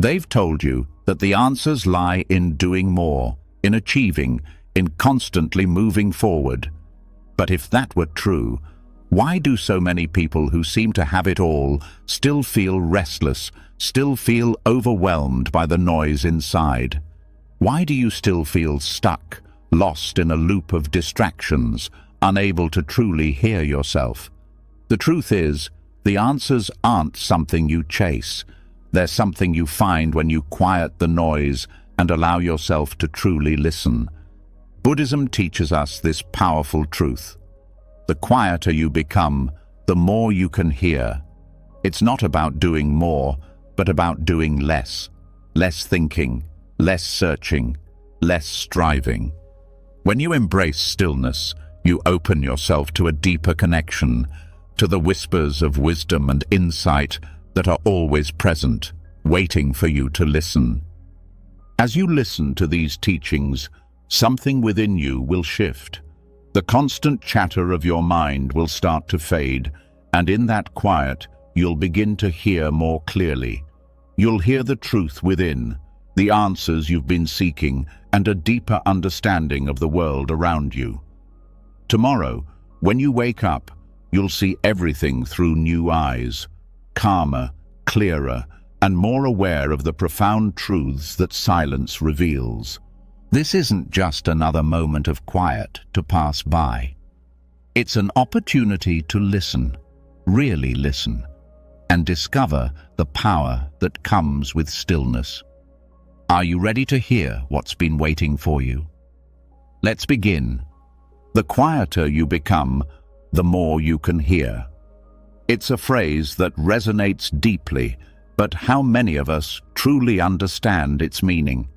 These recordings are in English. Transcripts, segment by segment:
They've told you that the answers lie in doing more, in achieving, in constantly moving forward. But if that were true, why do so many people who seem to have it all still feel restless, still feel overwhelmed by the noise inside? Why do you still feel stuck, lost in a loop of distractions, unable to truly hear yourself? The truth is, the answers aren't something you chase. They're something you find when you quiet the noise and allow yourself to truly listen. Buddhism teaches us this powerful truth. The quieter you become, the more you can hear. It's not about doing more, but about doing less. Less thinking, less searching, less striving. When you embrace stillness, you open yourself to a deeper connection, to the whispers of wisdom and insight that are always present, waiting for you to listen. As you listen to these teachings, something within you will shift. The constant chatter of your mind will start to fade, and in that quiet, you'll begin to hear more clearly. You'll hear the truth within, the answers you've been seeking, and a deeper understanding of the world around you. Tomorrow, when you wake up, you'll see everything through new eyes, calmer, clearer, and more aware of the profound truths that silence reveals. This isn't just another moment of quiet to pass by. It's an opportunity to listen, really listen, and discover the power that comes with stillness. Are you ready to hear what's been waiting for you? Let's begin. The quieter you become, the more you can hear. It's a phrase that resonates deeply, but how many of us truly understand its meaning?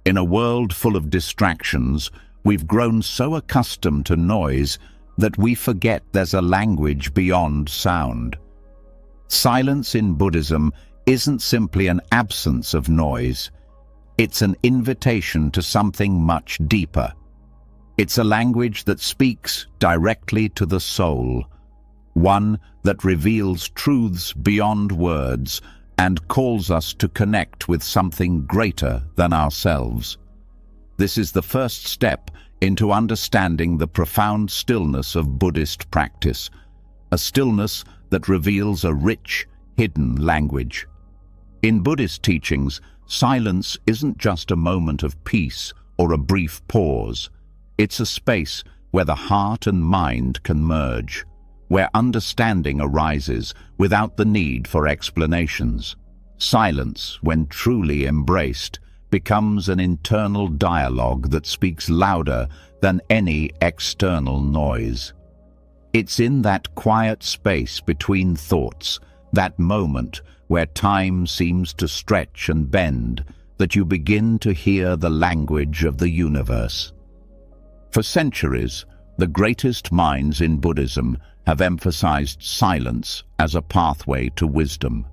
In a world full of distractions, we've grown so accustomed to noise that we forget there's a language beyond sound. Silence in Buddhism isn't simply an absence of noise. It's an invitation to something much deeper. It's a language that speaks directly to the soul, one that reveals truths beyond words and calls us to connect with something greater than ourselves. This is the first step into understanding the profound stillness of Buddhist practice, a stillness that reveals a rich, hidden language. In Buddhist teachings, silence isn't just a moment of peace or a brief pause. It's a space where the heart and mind can merge, where understanding arises without the need for explanations. Silence, when truly embraced, becomes an internal dialogue that speaks louder than any external noise. It's in that quiet space between thoughts, that moment where time seems to stretch and bend, that you begin to hear the language of the universe. For centuries, the greatest minds in Buddhism have emphasized silence as a pathway to wisdom.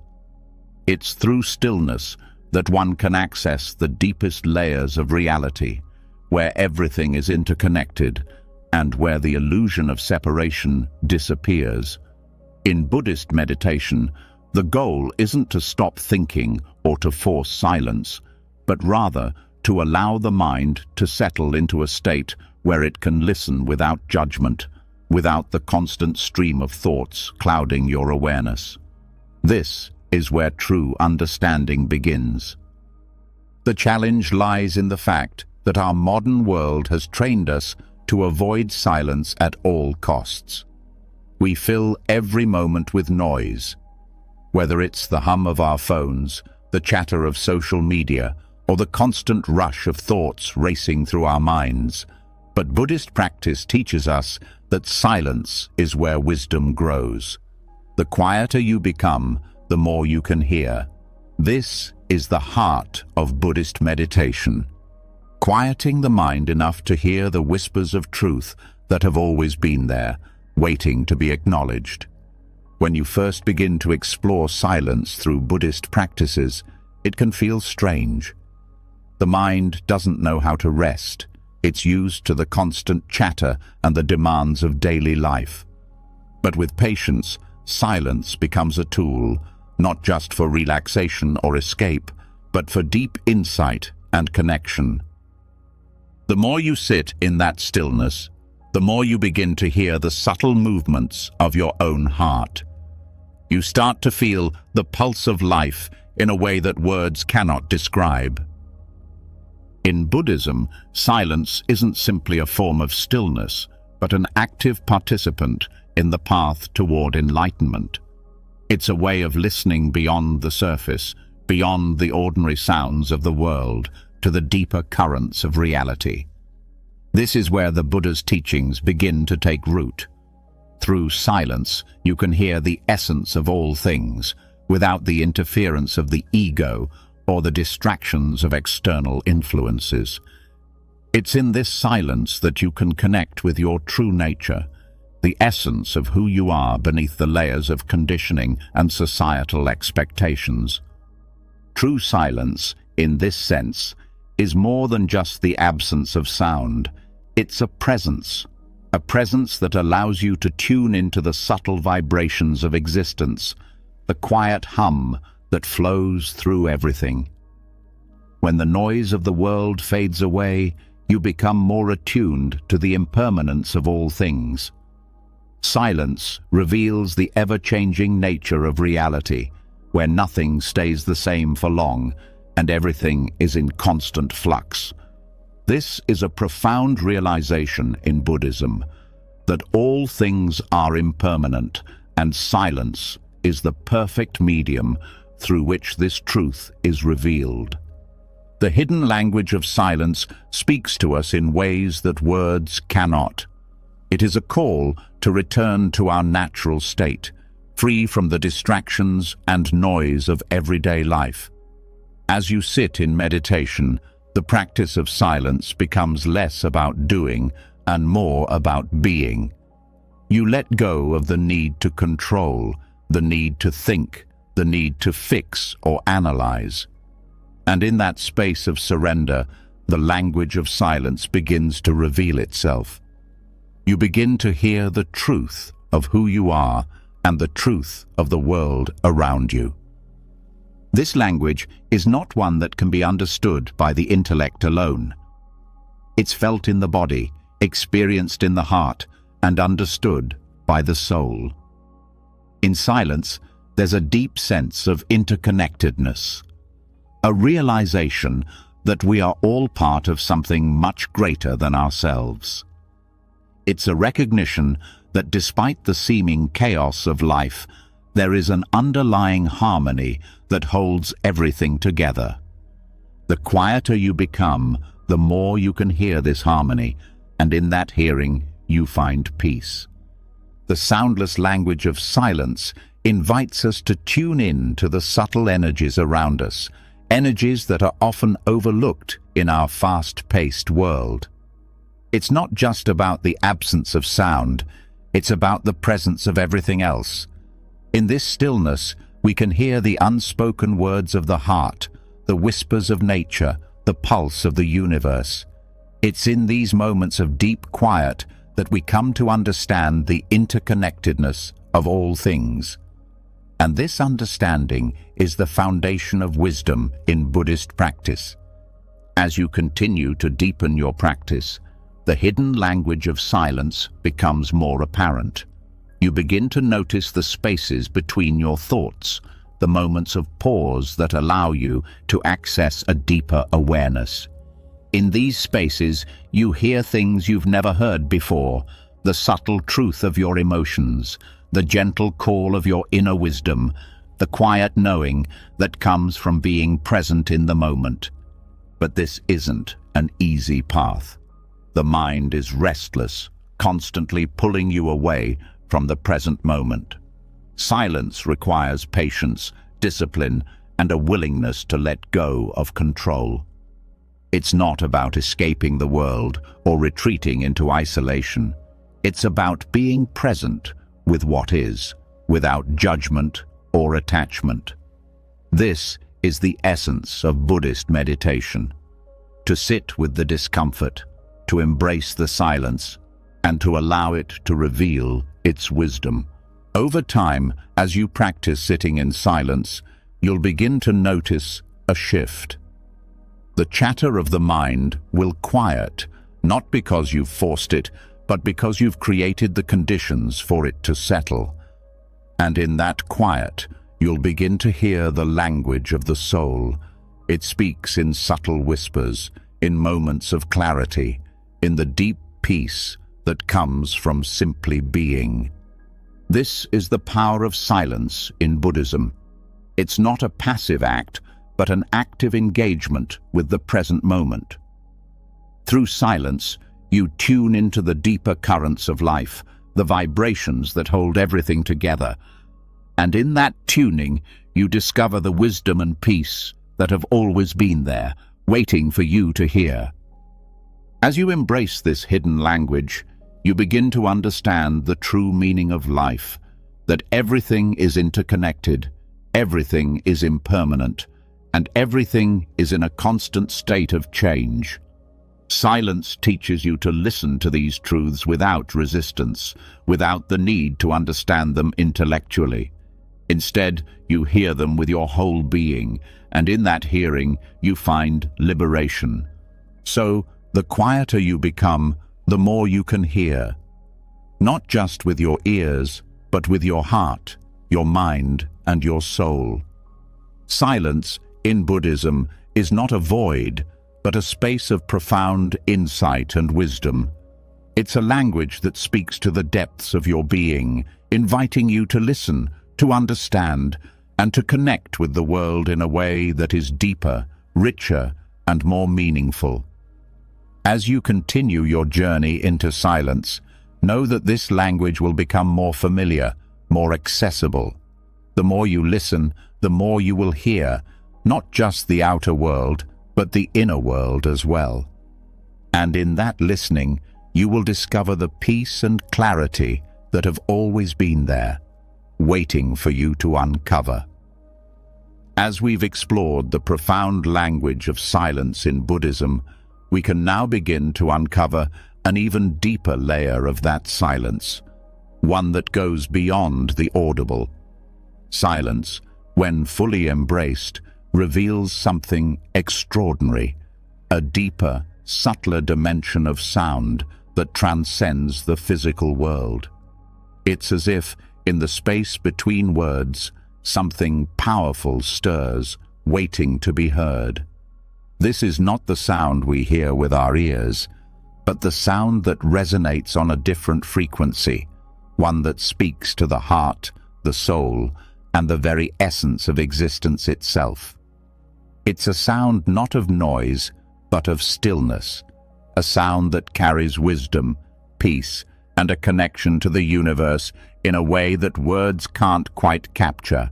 It's through stillness that one can access the deepest layers of reality, where everything is interconnected and where the illusion of separation disappears. In Buddhist meditation, the goal isn't to stop thinking or to force silence, but rather to allow the mind to settle into a state where it can listen without judgment, without the constant stream of thoughts clouding your awareness. This is where true understanding begins. The challenge lies in the fact that our modern world has trained us to avoid silence at all costs. We fill every moment with noise, whether it's the hum of our phones, the chatter of social media, or the constant rush of thoughts racing through our minds. But Buddhist practice teaches us that silence is where wisdom grows. The quieter you become, the more you can hear. This is the heart of Buddhist meditation. Quieting the mind enough to hear the whispers of truth that have always been there, waiting to be acknowledged. When you first begin to explore silence through Buddhist practices, it can feel strange. The mind doesn't know how to rest. It's used to the constant chatter and the demands of daily life. But with patience, silence becomes a tool, not just for relaxation or escape, but for deep insight and connection. The more you sit in that stillness, the more you begin to hear the subtle movements of your own heart. You start to feel the pulse of life in a way that words cannot describe. In Buddhism, silence isn't simply a form of stillness, but an active participant in the path toward enlightenment. It's a way of listening beyond the surface, beyond the ordinary sounds of the world, to the deeper currents of reality. This is where the Buddha's teachings begin to take root. Through silence, you can hear the essence of all things, without the interference of the ego or the distractions of external influences. It's in this silence that you can connect with your true nature, the essence of who you are beneath the layers of conditioning and societal expectations. True silence, in this sense, is more than just the absence of sound. It's a presence that allows you to tune into the subtle vibrations of existence, the quiet hum that flows through everything. When the noise of the world fades away, you become more attuned to the impermanence of all things. Silence reveals the ever-changing nature of reality, where nothing stays the same for long and everything is in constant flux. This is a profound realization in Buddhism, that all things are impermanent, and silence is the perfect medium through which this truth is revealed. The hidden language of silence speaks to us in ways that words cannot. It is a call to return to our natural state, free from the distractions and noise of everyday life. As you sit in meditation, the practice of silence becomes less about doing and more about being. You let go of the need to control, the need to think, the need to fix or analyze. And in that space of surrender, the language of silence begins to reveal itself. You begin to hear the truth of who you are and the truth of the world around you. This language is not one that can be understood by the intellect alone. It's felt in the body, experienced in the heart, and understood by the soul. In silence, there's a deep sense of interconnectedness, a realization that we are all part of something much greater than ourselves. It's a recognition that despite the seeming chaos of life, there is an underlying harmony that holds everything together. The quieter you become, the more you can hear this harmony, and in that hearing, you find peace. The soundless language of silence invites us to tune in to the subtle energies around us, energies that are often overlooked in our fast-paced world. It's not just about the absence of sound, it's about the presence of everything else. In this stillness, we can hear the unspoken words of the heart, the whispers of nature, the pulse of the universe. It's in these moments of deep quiet that we come to understand the interconnectedness of all things. And this understanding is the foundation of wisdom in Buddhist practice. As you continue to deepen your practice, the hidden language of silence becomes more apparent. You begin to notice the spaces between your thoughts, the moments of pause that allow you to access a deeper awareness. In these spaces, you hear things you've never heard before, the subtle truth of your emotions, the gentle call of your inner wisdom, the quiet knowing that comes from being present in the moment. But this isn't an easy path. The mind is restless, constantly pulling you away from the present moment. Silence requires patience, discipline, and a willingness to let go of control. It's not about escaping the world or retreating into isolation. It's about being present with what is, without judgment or attachment. This is the essence of Buddhist meditation: to sit with the discomfort, to embrace the silence, and to allow it to reveal its wisdom. Over time, as you practice sitting in silence, you'll begin to notice a shift. The chatter of the mind will quiet, not because you've forced it, but because you've created the conditions for it to settle. And in that quiet, you'll begin to hear the language of the soul. It speaks in subtle whispers, in moments of clarity, in the deep peace that comes from simply being. This is the power of silence in Buddhism. It's not a passive act, but an active engagement with the present moment. Through silence, you tune into the deeper currents of life, the vibrations that hold everything together. And in that tuning, you discover the wisdom and peace that have always been there, waiting for you to hear. As you embrace this hidden language, you begin to understand the true meaning of life, that everything is interconnected, everything is impermanent, and everything is in a constant state of change. Silence teaches you to listen to these truths without resistance, without the need to understand them intellectually. Instead, you hear them with your whole being, and in that hearing, you find liberation. So, the quieter you become, the more you can hear. Not just with your ears, but with your heart, your mind, and your soul. Silence, in Buddhism, is not a void, but a space of profound insight and wisdom. It's a language that speaks to the depths of your being, inviting you to listen, to understand, and to connect with the world in a way that is deeper, richer, and more meaningful. As you continue your journey into silence, know that this language will become more familiar, more accessible. The more you listen, the more you will hear, not just the outer world, but the inner world as well. And in that listening, you will discover the peace and clarity that have always been there, waiting for you to uncover. As we've explored the profound language of silence in Buddhism, we can now begin to uncover an even deeper layer of that silence, one that goes beyond the audible. Silence, when fully embraced, reveals something extraordinary, a deeper, subtler dimension of sound that transcends the physical world. It's as if, in the space between words, something powerful stirs, waiting to be heard. This is not the sound we hear with our ears, but the sound that resonates on a different frequency, one that speaks to the heart, the soul, and the very essence of existence itself. It's a sound not of noise, but of stillness, a sound that carries wisdom, peace, and a connection to the universe in a way that words can't quite capture.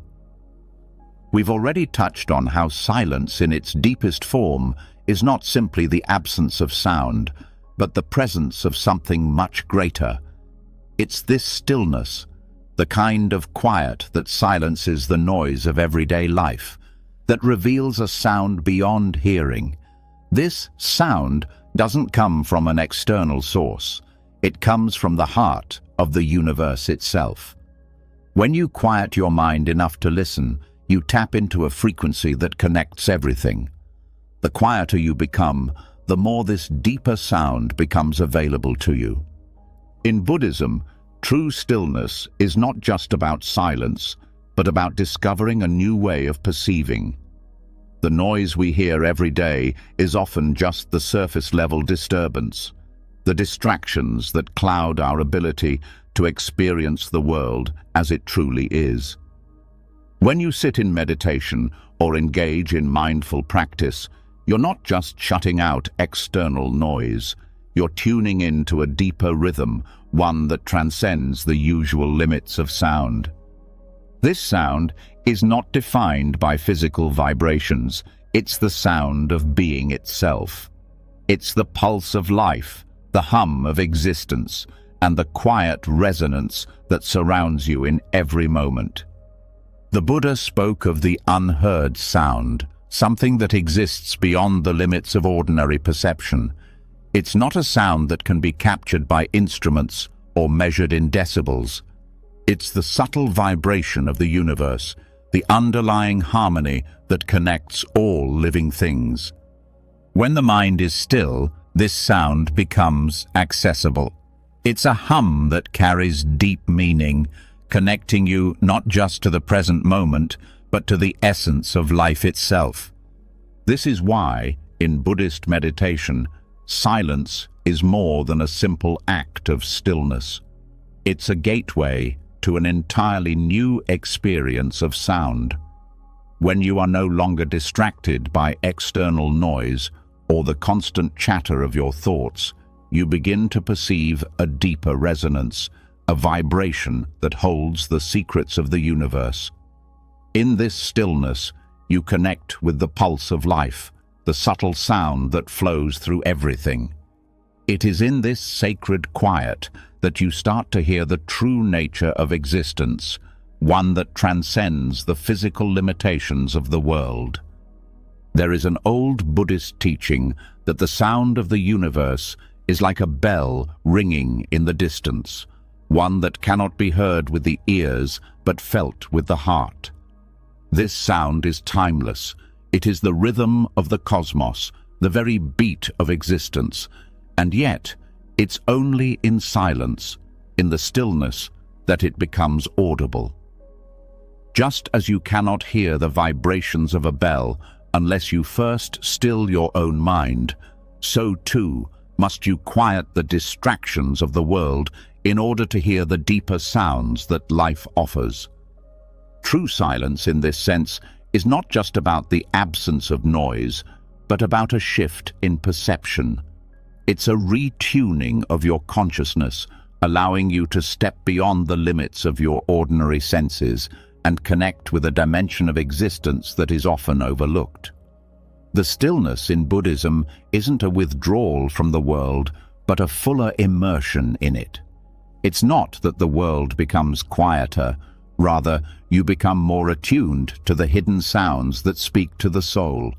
We've already touched on how silence in its deepest form is not simply the absence of sound, but the presence of something much greater. It's this stillness, the kind of quiet that silences the noise of everyday life, that reveals a sound beyond hearing. This sound doesn't come from an external source. It comes from the heart of the universe itself. When you quiet your mind enough to listen, you tap into a frequency that connects everything. The quieter you become, the more this deeper sound becomes available to you. In Buddhism, true stillness is not just about silence, but about discovering a new way of perceiving. The noise we hear every day is often just the surface-level disturbance, the distractions that cloud our ability to experience the world as it truly is. When you sit in meditation or engage in mindful practice, you're not just shutting out external noise, you're tuning into a deeper rhythm, one that transcends the usual limits of sound. This sound is not defined by physical vibrations, it's the sound of being itself. It's the pulse of life, the hum of existence, and the quiet resonance that surrounds you in every moment. The Buddha spoke of the unheard sound, something that exists beyond the limits of ordinary perception. It's not a sound that can be captured by instruments or measured in decibels. It's the subtle vibration of the universe, the underlying harmony that connects all living things. When the mind is still, this sound becomes accessible. It's a hum that carries deep meaning, connecting you not just to the present moment, but to the essence of life itself. This is why, in Buddhist meditation, silence is more than a simple act of stillness. It's a gateway to an entirely new experience of sound. When you are no longer distracted by external noise or the constant chatter of your thoughts, you begin to perceive a deeper resonance, a vibration that holds the secrets of the universe. In this stillness, you connect with the pulse of life, the subtle sound that flows through everything. It is in this sacred quiet that you start to hear the true nature of existence, one that transcends the physical limitations of the world. There is an old Buddhist teaching that the sound of the universe is like a bell ringing in the distance, one that cannot be heard with the ears but felt with the heart. This sound is timeless. It is the rhythm of the cosmos, the very beat of existence, and yet it's only in silence, in the stillness, that it becomes audible. Just as you cannot hear the vibrations of a bell unless you first still your own mind, so too must you quiet the distractions of the world in order to hear the deeper sounds that life offers. True silence, in this sense, is not just about the absence of noise, but about a shift in perception. It's a retuning of your consciousness, allowing you to step beyond the limits of your ordinary senses and connect with a dimension of existence that is often overlooked. The stillness in Buddhism isn't a withdrawal from the world, but a fuller immersion in it. It's not that the world becomes quieter, rather, you become more attuned to the hidden sounds that speak to the soul.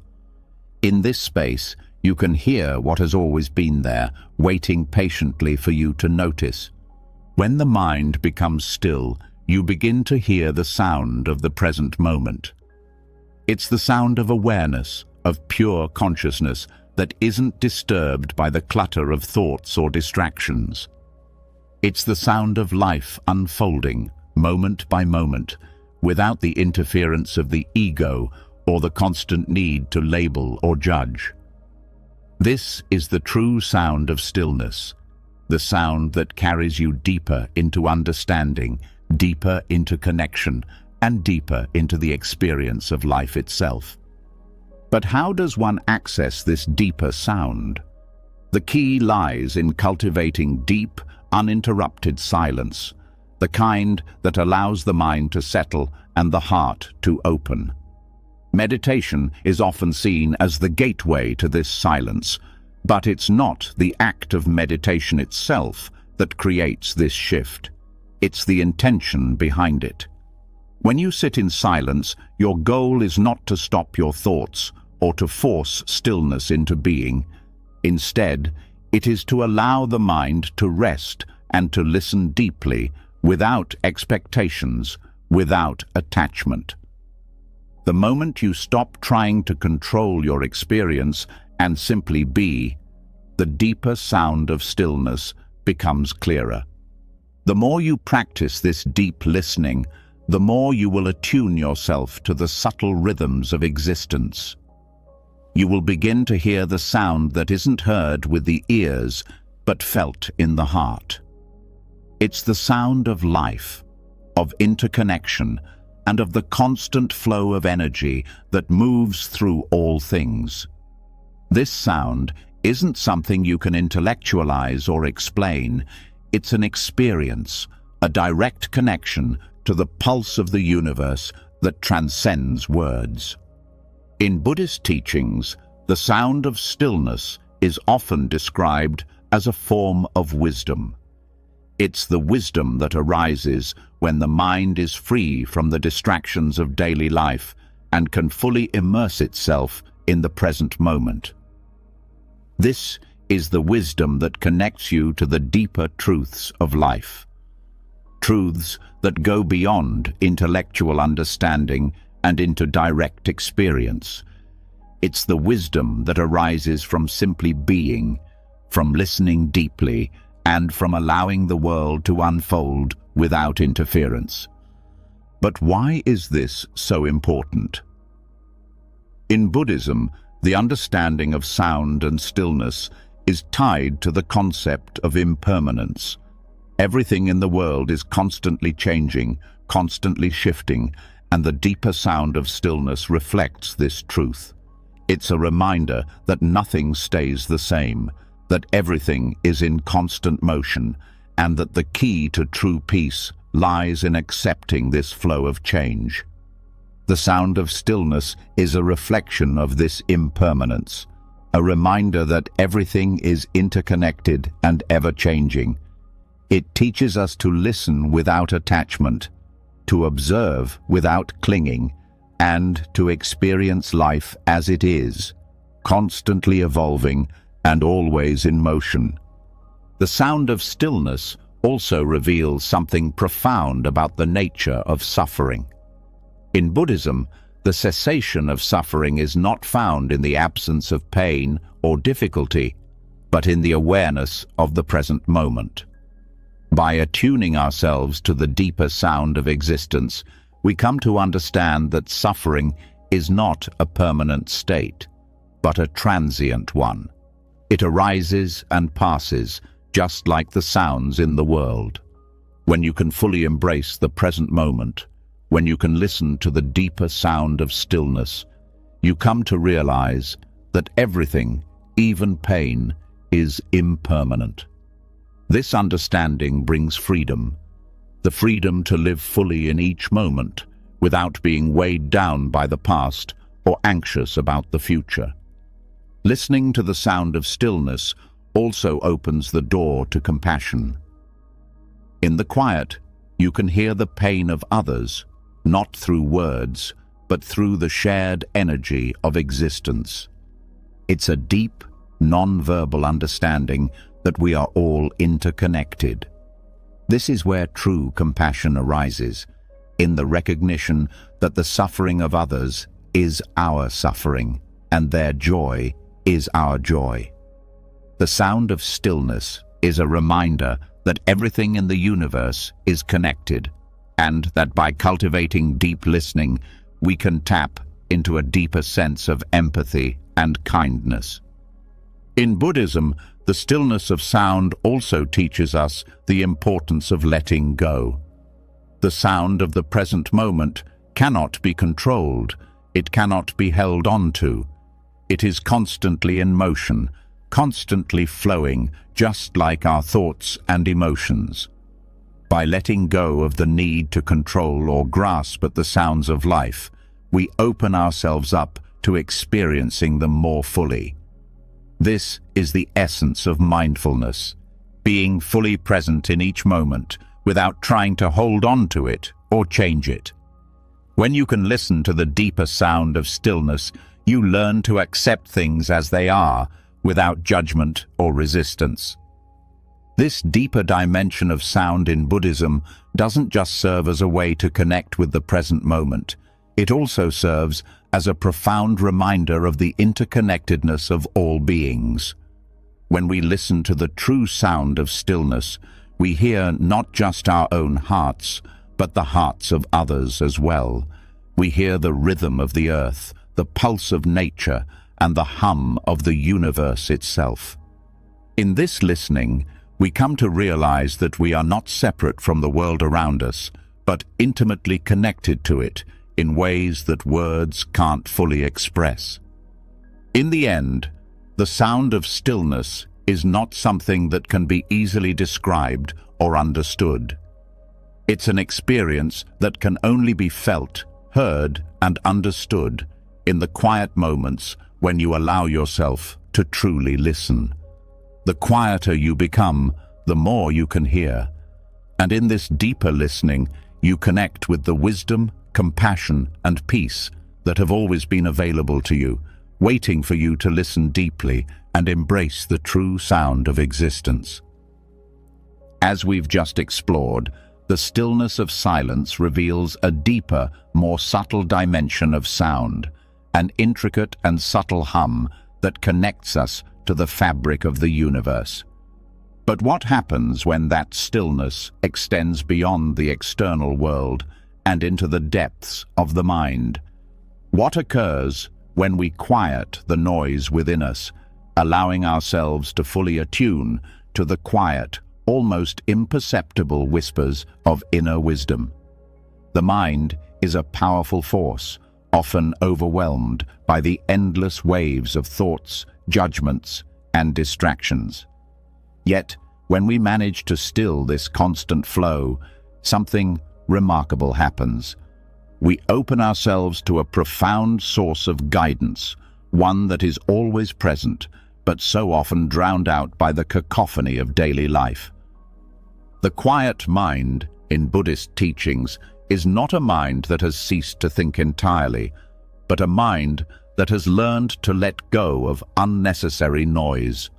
In this space, you can hear what has always been there, waiting patiently for you to notice. When the mind becomes still, you begin to hear the sound of the present moment. It's the sound of awareness, of pure consciousness that isn't disturbed by the clutter of thoughts or distractions. It's the sound of life unfolding, moment by moment, without the interference of the ego or the constant need to label or judge. This is the true sound of stillness, the sound that carries you deeper into understanding, deeper into connection, and deeper into the experience of life itself. But how does one access this deeper sound? The key lies in cultivating deep, uninterrupted silence, the kind that allows the mind to settle and the heart to open. Meditation is often seen as the gateway to this silence, but it's not the act of meditation itself that creates this shift. It's the intention behind it. When you sit in silence, your goal is not to stop your thoughts or to force stillness into being. Instead, it is to allow the mind to rest and to listen deeply, without expectations, without attachment. The moment you stop trying to control your experience and simply be, the deeper sound of stillness becomes clearer. The more you practice this deep listening, the more you will attune yourself to the subtle rhythms of existence. You will begin to hear the sound that isn't heard with the ears, but felt in the heart. It's the sound of life, of interconnection, and of the constant flow of energy that moves through all things. This sound isn't something you can intellectualize or explain. It's an experience, a direct connection to the pulse of the universe that transcends words. In Buddhist teachings, the sound of stillness is often described as a form of wisdom. It's the wisdom that arises when the mind is free from the distractions of daily life and can fully immerse itself in the present moment. This is the wisdom that connects you to the deeper truths of life. Truths that go beyond intellectual understanding and into direct experience. It's the wisdom that arises from simply being, from listening deeply, and from allowing the world to unfold without interference. But why is this so important? In Buddhism, the understanding of sound and stillness is tied to the concept of impermanence. Everything in the world is constantly changing, constantly shifting, and the deeper sound of stillness reflects this truth. It's a reminder that nothing stays the same, that everything is in constant motion, and that the key to true peace lies in accepting this flow of change. The sound of stillness is a reflection of this impermanence, a reminder that everything is interconnected and ever-changing. It teaches us to listen without attachment, to observe without clinging, and to experience life as it is, constantly evolving and always in motion. The sound of stillness also reveals something profound about the nature of suffering. In Buddhism, the cessation of suffering is not found in the absence of pain or difficulty, but in the awareness of the present moment. By attuning ourselves to the deeper sound of existence, we come to understand that suffering is not a permanent state, but a transient one. It arises and passes, just like the sounds in the world. When you can fully embrace the present moment, when you can listen to the deeper sound of stillness, you come to realize that everything, even pain, is impermanent. This understanding brings freedom, the freedom to live fully in each moment without being weighed down by the past or anxious about the future. Listening to the sound of stillness also opens the door to compassion. In the quiet, you can hear the pain of others, not through words, but through the shared energy of existence. It's a deep, non-verbal understanding that we are all interconnected. This is where true compassion arises, in the recognition that the suffering of others is our suffering, and their joy is our joy. The sound of stillness is a reminder that everything in the universe is connected, and that by cultivating deep listening, we can tap into a deeper sense of empathy and kindness. In Buddhism, the stillness of sound also teaches us the importance of letting go. The sound of the present moment cannot be controlled, it cannot be held on to. It is constantly in motion, constantly flowing, just like our thoughts and emotions. By letting go of the need to control or grasp at the sounds of life, we open ourselves up to experiencing them more fully. This is the essence of mindfulness, being fully present in each moment without trying to hold on to it or change it. When you can listen to the deeper sound of stillness, you learn to accept things as they are, without judgment or resistance. This deeper dimension of sound in Buddhism doesn't just serve as a way to connect with the present moment. It also serves as a profound reminder of the interconnectedness of all beings. When we listen to the true sound of stillness, we hear not just our own hearts, but the hearts of others as well. We hear the rhythm of the earth, the pulse of nature, and the hum of the universe itself. In this listening, we come to realize that we are not separate from the world around us, but intimately connected to it in ways that words can't fully express. In the end, the sound of stillness is not something that can be easily described or understood. It's an experience that can only be felt, heard, and understood in the quiet moments when you allow yourself to truly listen. The quieter you become, the more you can hear. And in this deeper listening, you connect with the wisdom, compassion, and peace that have always been available to you, waiting for you to listen deeply and embrace the true sound of existence. As we've just explored, The stillness of silence reveals a deeper, more subtle dimension of sound, an intricate and subtle hum that connects us to the fabric of the universe. But what happens when that stillness extends beyond the external world and into the depths of the mind? What occurs when we quiet the noise within us, allowing ourselves to fully attune to the quiet, almost imperceptible whispers of inner wisdom? The mind is a powerful force, often overwhelmed by the endless waves of thoughts, judgments, and distractions. Yet, when we manage to still this constant flow, something remarkable happens. We open ourselves to a profound source of guidance, one that is always present, but so often drowned out by the cacophony of daily life. The quiet mind, in Buddhist teachings, is not a mind that has ceased to think entirely, but a mind that has learned to let go of unnecessary noise.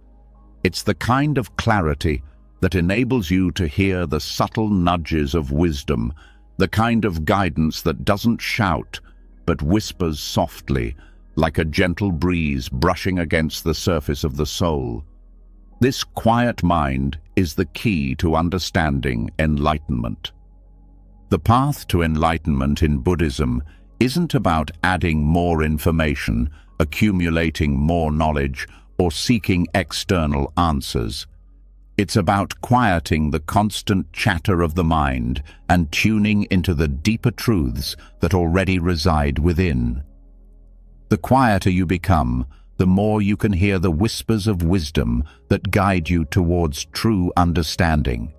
It's the kind of clarity that enables you to hear the subtle nudges of wisdom, the kind of guidance that doesn't shout, but whispers softly, like a gentle breeze brushing against the surface of the soul. This quiet mind is the key to understanding enlightenment. The path to enlightenment in Buddhism isn't about adding more information, accumulating more knowledge, or seeking external answers. It's about quieting the constant chatter of the mind and tuning into the deeper truths that already reside within. The quieter you become, the more you can hear the whispers of wisdom that guide you towards true understanding.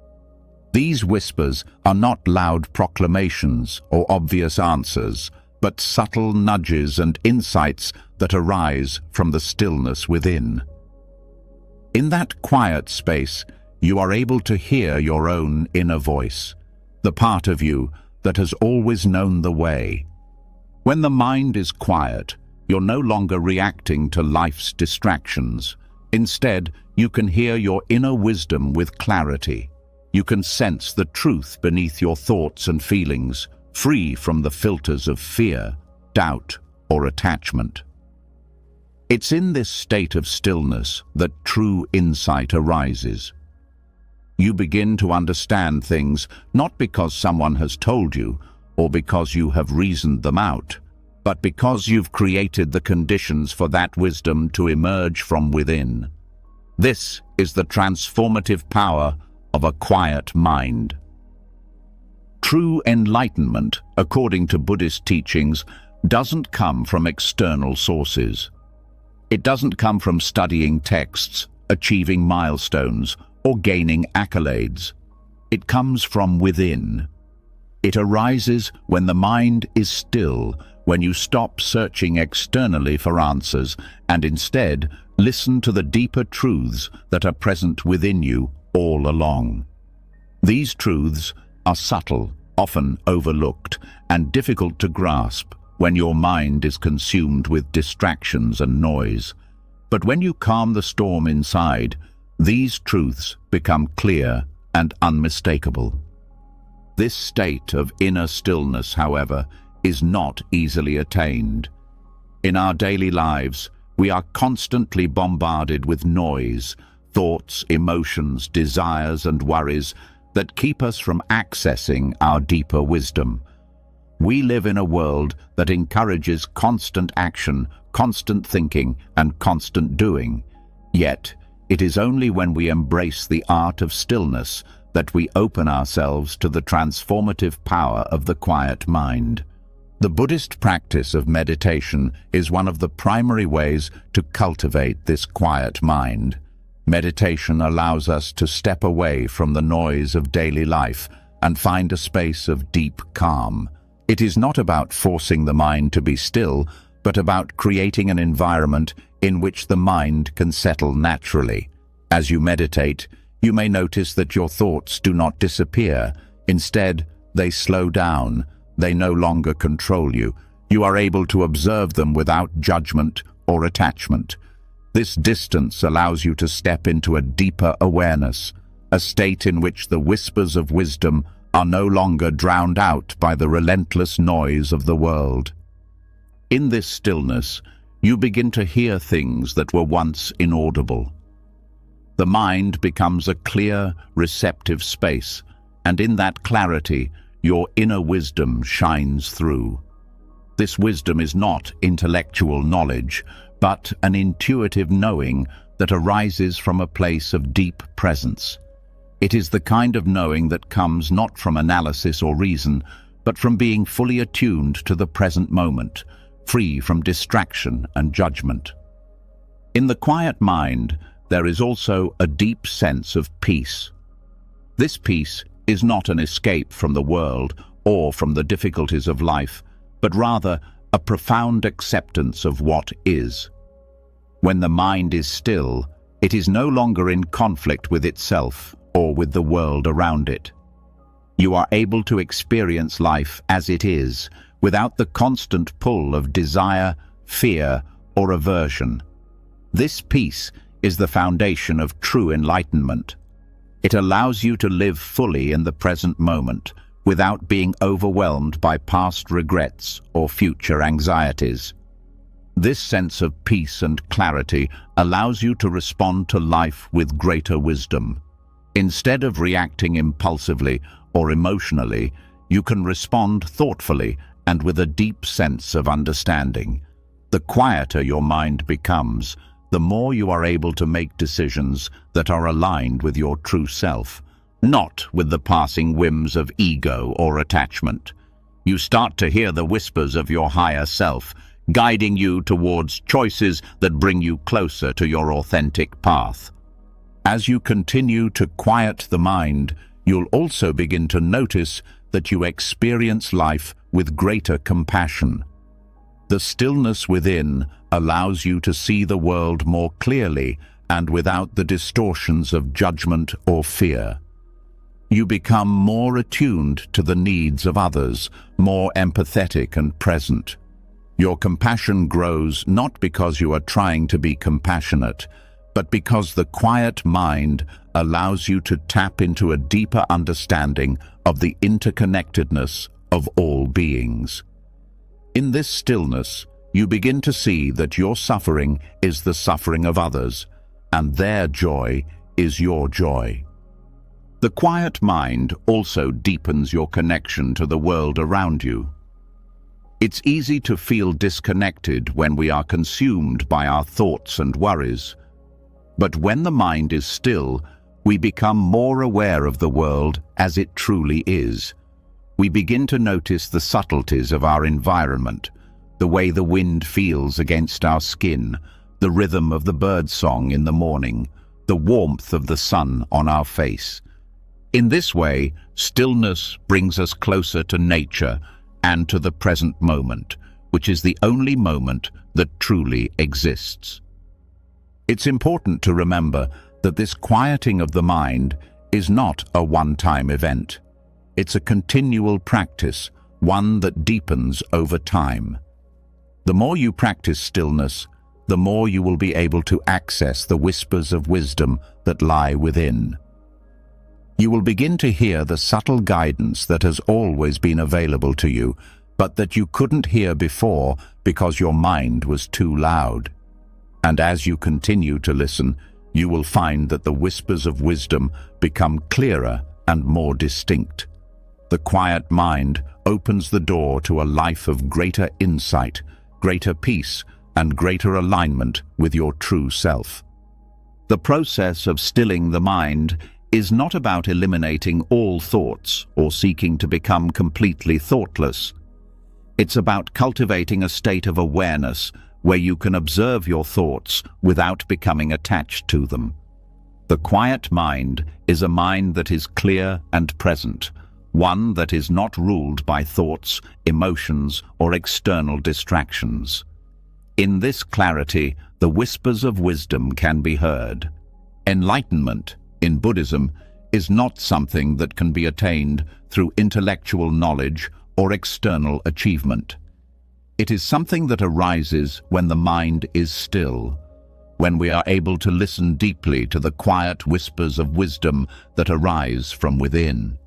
These whispers are not loud proclamations or obvious answers, but subtle nudges and insights that arise from the stillness within. In that quiet space, you are able to hear your own inner voice, the part of you that has always known the way. When the mind is quiet, you're no longer reacting to life's distractions. Instead, you can hear your inner wisdom with clarity. You can sense the truth beneath your thoughts and feelings, free from the filters of fear, doubt, or attachment. It's in this state of stillness that true insight arises. You begin to understand things not because someone has told you or because you have reasoned them out, but because you've created the conditions for that wisdom to emerge from within. This is the transformative power of a quiet mind. True enlightenment, according to Buddhist teachings, doesn't come from external sources. It doesn't come from studying texts, achieving milestones, or gaining accolades. It comes from within. It arises when the mind is still, when you stop searching externally for answers and instead listen to the deeper truths that are present within you all along. These truths are subtle, often overlooked, and difficult to grasp when your mind is consumed with distractions and noise. But when you calm the storm inside, these truths become clear and unmistakable. This state of inner stillness, however, is not easily attained. In our daily lives, we are constantly bombarded with noise, thoughts, emotions, desires, and worries that keep us from accessing our deeper wisdom. We live in a world that encourages constant action, constant thinking, and constant doing. Yet, it is only when we embrace the art of stillness that we open ourselves to the transformative power of the quiet mind. The Buddhist practice of meditation is one of the primary ways to cultivate this quiet mind. Meditation allows us to step away from the noise of daily life and find a space of deep calm. It is not about forcing the mind to be still, but about creating an environment in which the mind can settle naturally. As you meditate, you may notice that your thoughts do not disappear. Instead, they slow down. They no longer control you. You are able to observe them without judgment or attachment. This distance allows you to step into a deeper awareness, a state in which the whispers of wisdom are no longer drowned out by the relentless noise of the world. In this stillness, you begin to hear things that were once inaudible. The mind becomes a clear, receptive space, and in that clarity, your inner wisdom shines through. This wisdom is not intellectual knowledge, but an intuitive knowing that arises from a place of deep presence. It is the kind of knowing that comes not from analysis or reason, but from being fully attuned to the present moment, free from distraction and judgment. In the quiet mind, there is also a deep sense of peace. This peace is not an escape from the world or from the difficulties of life, but rather a profound acceptance of what is. When the mind is still, it is no longer in conflict with itself or with the world around it. You are able to experience life as it is, without the constant pull of desire, fear, or aversion. This peace is the foundation of true enlightenment. It allows you to live fully in the present moment, without being overwhelmed by past regrets or future anxieties. This sense of peace and clarity allows you to respond to life with greater wisdom. Instead of reacting impulsively or emotionally, you can respond thoughtfully and with a deep sense of understanding. The quieter your mind becomes, the more you are able to make decisions that are aligned with your true self, not with the passing whims of ego or attachment. You start to hear the whispers of your higher self, guiding you towards choices that bring you closer to your authentic path. As you continue to quiet the mind, you'll also begin to notice that you experience life with greater compassion. The stillness within allows you to see the world more clearly and without the distortions of judgment or fear. You become more attuned to the needs of others, more empathetic and present. Your compassion grows not because you are trying to be compassionate, but because the quiet mind allows you to tap into a deeper understanding of the interconnectedness of all beings. In this stillness, you begin to see that your suffering is the suffering of others, and their joy is your joy. The quiet mind also deepens your connection to the world around you. It's easy to feel disconnected when we are consumed by our thoughts and worries. But when the mind is still, we become more aware of the world as it truly is. We begin to notice the subtleties of our environment, the way the wind feels against our skin, the rhythm of the birdsong in the morning, the warmth of the sun on our face. In this way, stillness brings us closer to nature and to the present moment, which is the only moment that truly exists. It's important to remember that this quieting of the mind is not a one-time event. It's a continual practice, one that deepens over time. The more you practice stillness, the more you will be able to access the whispers of wisdom that lie within. You will begin to hear the subtle guidance that has always been available to you, but that you couldn't hear before because your mind was too loud. And as you continue to listen, you will find that the whispers of wisdom become clearer and more distinct. The quiet mind opens the door to a life of greater insight, greater peace, and greater alignment with your true self. The process of stilling the mind is not about eliminating all thoughts or seeking to become completely thoughtless. It's about cultivating a state of awareness where you can observe your thoughts without becoming attached to them. The quiet mind is a mind that is clear and present, one that is not ruled by thoughts, emotions, or external distractions. In this clarity, the whispers of wisdom can be heard. Enlightenment, in Buddhism, is not something that can be attained through intellectual knowledge or external achievement. It is something that arises when the mind is still, when we are able to listen deeply to the quiet whispers of wisdom that arise from within.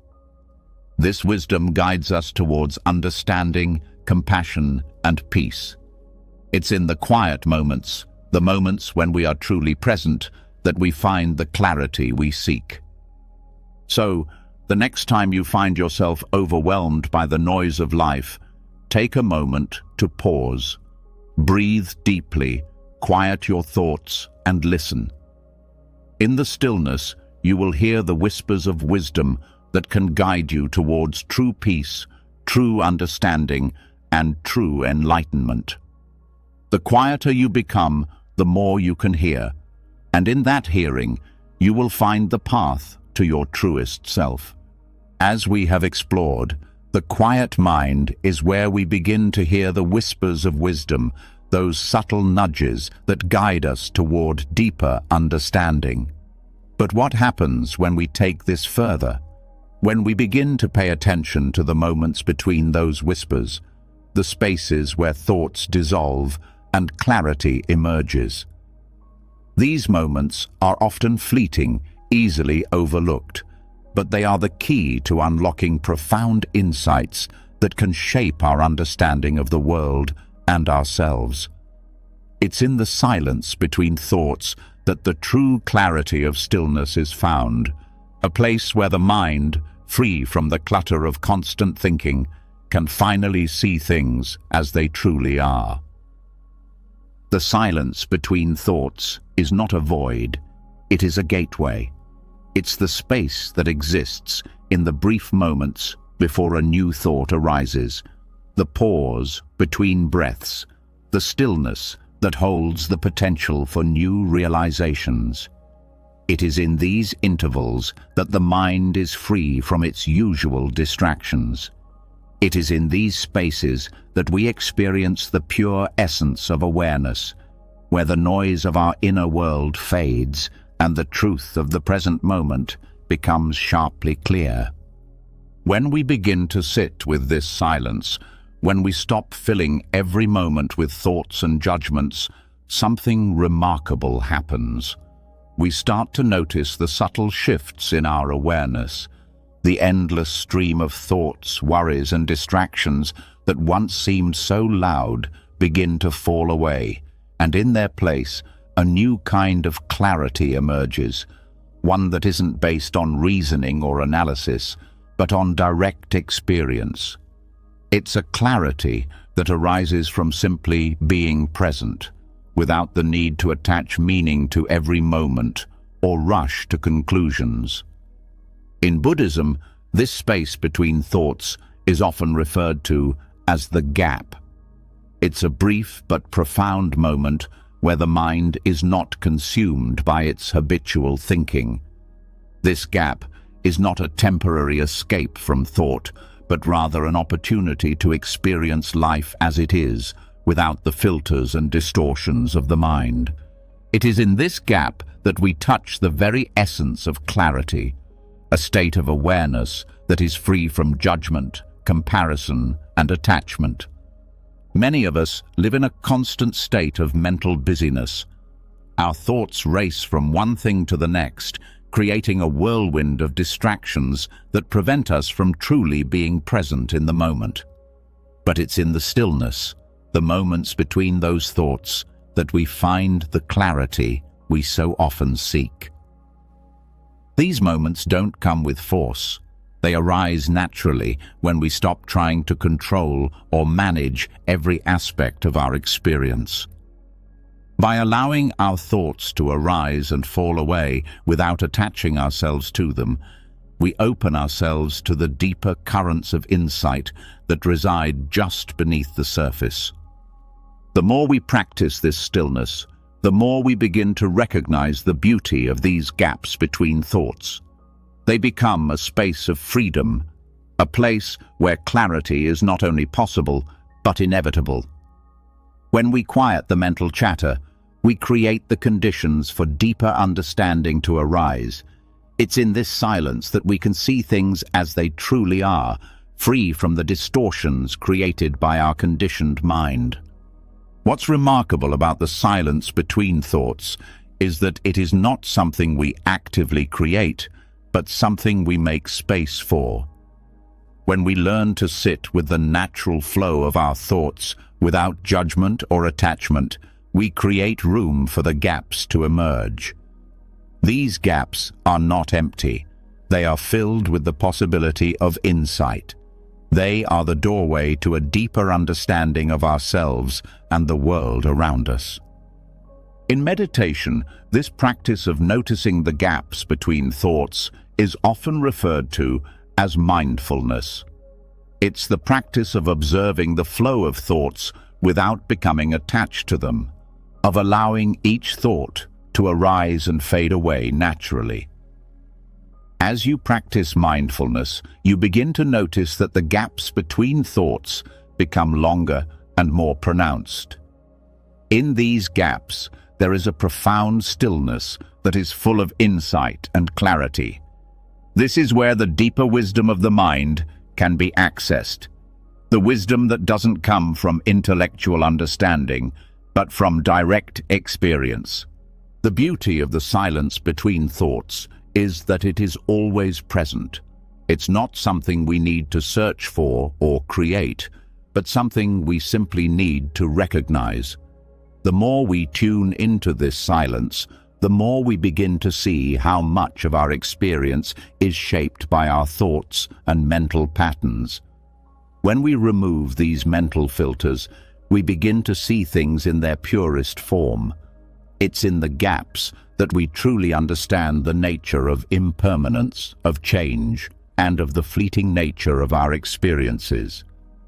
This wisdom guides us towards understanding, compassion, and peace. It's in the quiet moments, the moments when we are truly present, that we find the clarity we seek. So, the next time you find yourself overwhelmed by the noise of life, take a moment to pause. Breathe deeply, quiet your thoughts, and listen. In the stillness, you will hear the whispers of wisdom that can guide you towards true peace, true understanding, and true enlightenment. The quieter you become, the more you can hear, and in that hearing, you will find the path to your truest self. As we have explored, the quiet mind is where we begin to hear the whispers of wisdom, those subtle nudges that guide us toward deeper understanding. But what happens when we take this further? When we begin to pay attention to the moments between those whispers, the spaces where thoughts dissolve and clarity emerges. These moments are often fleeting, easily overlooked, but they are the key to unlocking profound insights that can shape our understanding of the world and ourselves. It's in the silence between thoughts that the true clarity of stillness is found, a place where the mind, free from the clutter of constant thinking, can finally see things as they truly are. The silence between thoughts is not a void, it is a gateway. It's the space that exists in the brief moments before a new thought arises, the pause between breaths, the stillness that holds the potential for new realizations. It is in these intervals that the mind is free from its usual distractions. It is in these spaces that we experience the pure essence of awareness, where the noise of our inner world fades and the truth of the present moment becomes sharply clear. When we begin to sit with this silence, when we stop filling every moment with thoughts and judgments, something remarkable happens. We start to notice the subtle shifts in our awareness, the endless stream of thoughts, worries, and distractions that once seemed so loud begin to fall away, and in their place, a new kind of clarity emerges, one that isn't based on reasoning or analysis, but on direct experience. It's a clarity that arises from simply being present, without the need to attach meaning to every moment or rush to conclusions. In Buddhism, this space between thoughts is often referred to as the gap. It's a brief but profound moment where the mind is not consumed by its habitual thinking. This gap is not a temporary escape from thought, but rather an opportunity to experience life as it is, without the filters and distortions of the mind. It is in this gap that we touch the very essence of clarity, a state of awareness that is free from judgment, comparison, and attachment. Many of us live in a constant state of mental busyness. Our thoughts race from one thing to the next, creating a whirlwind of distractions that prevent us from truly being present in the moment. But it's in the stillness, the moments between those thoughts, that we find the clarity we so often seek. These moments don't come with force. They arise naturally when we stop trying to control or manage every aspect of our experience. By allowing our thoughts to arise and fall away without attaching ourselves to them, we open ourselves to the deeper currents of insight that reside just beneath the surface. The more we practice this stillness, the more we begin to recognize the beauty of these gaps between thoughts. They become a space of freedom, a place where clarity is not only possible, but inevitable. When we quiet the mental chatter, we create the conditions for deeper understanding to arise. It's in this silence that we can see things as they truly are, free from the distortions created by our conditioned mind. What's remarkable about the silence between thoughts is that it is not something we actively create, but something we make space for. When we learn to sit with the natural flow of our thoughts without judgment or attachment, we create room for the gaps to emerge. These gaps are not empty. They are filled with the possibility of insight. They are the doorway to a deeper understanding of ourselves and the world around us. In meditation, this practice of noticing the gaps between thoughts is often referred to as mindfulness. It's the practice of observing the flow of thoughts without becoming attached to them, of allowing each thought to arise and fade away naturally. As you practice mindfulness, you begin to notice that the gaps between thoughts become longer and more pronounced. In these gaps, there is a profound stillness that is full of insight and clarity. This is where the deeper wisdom of the mind can be accessed. The wisdom that doesn't come from intellectual understanding, but from direct experience. The beauty of the silence between thoughts is that it is always present. It's not something we need to search for or create, but something we simply need to recognize. The more we tune into this silence, the more we begin to see how much of our experience is shaped by our thoughts and mental patterns. When we remove these mental filters, we begin to see things in their purest form. It's in the gaps that we truly understand the nature of impermanence, of change, and of the fleeting nature of our experiences.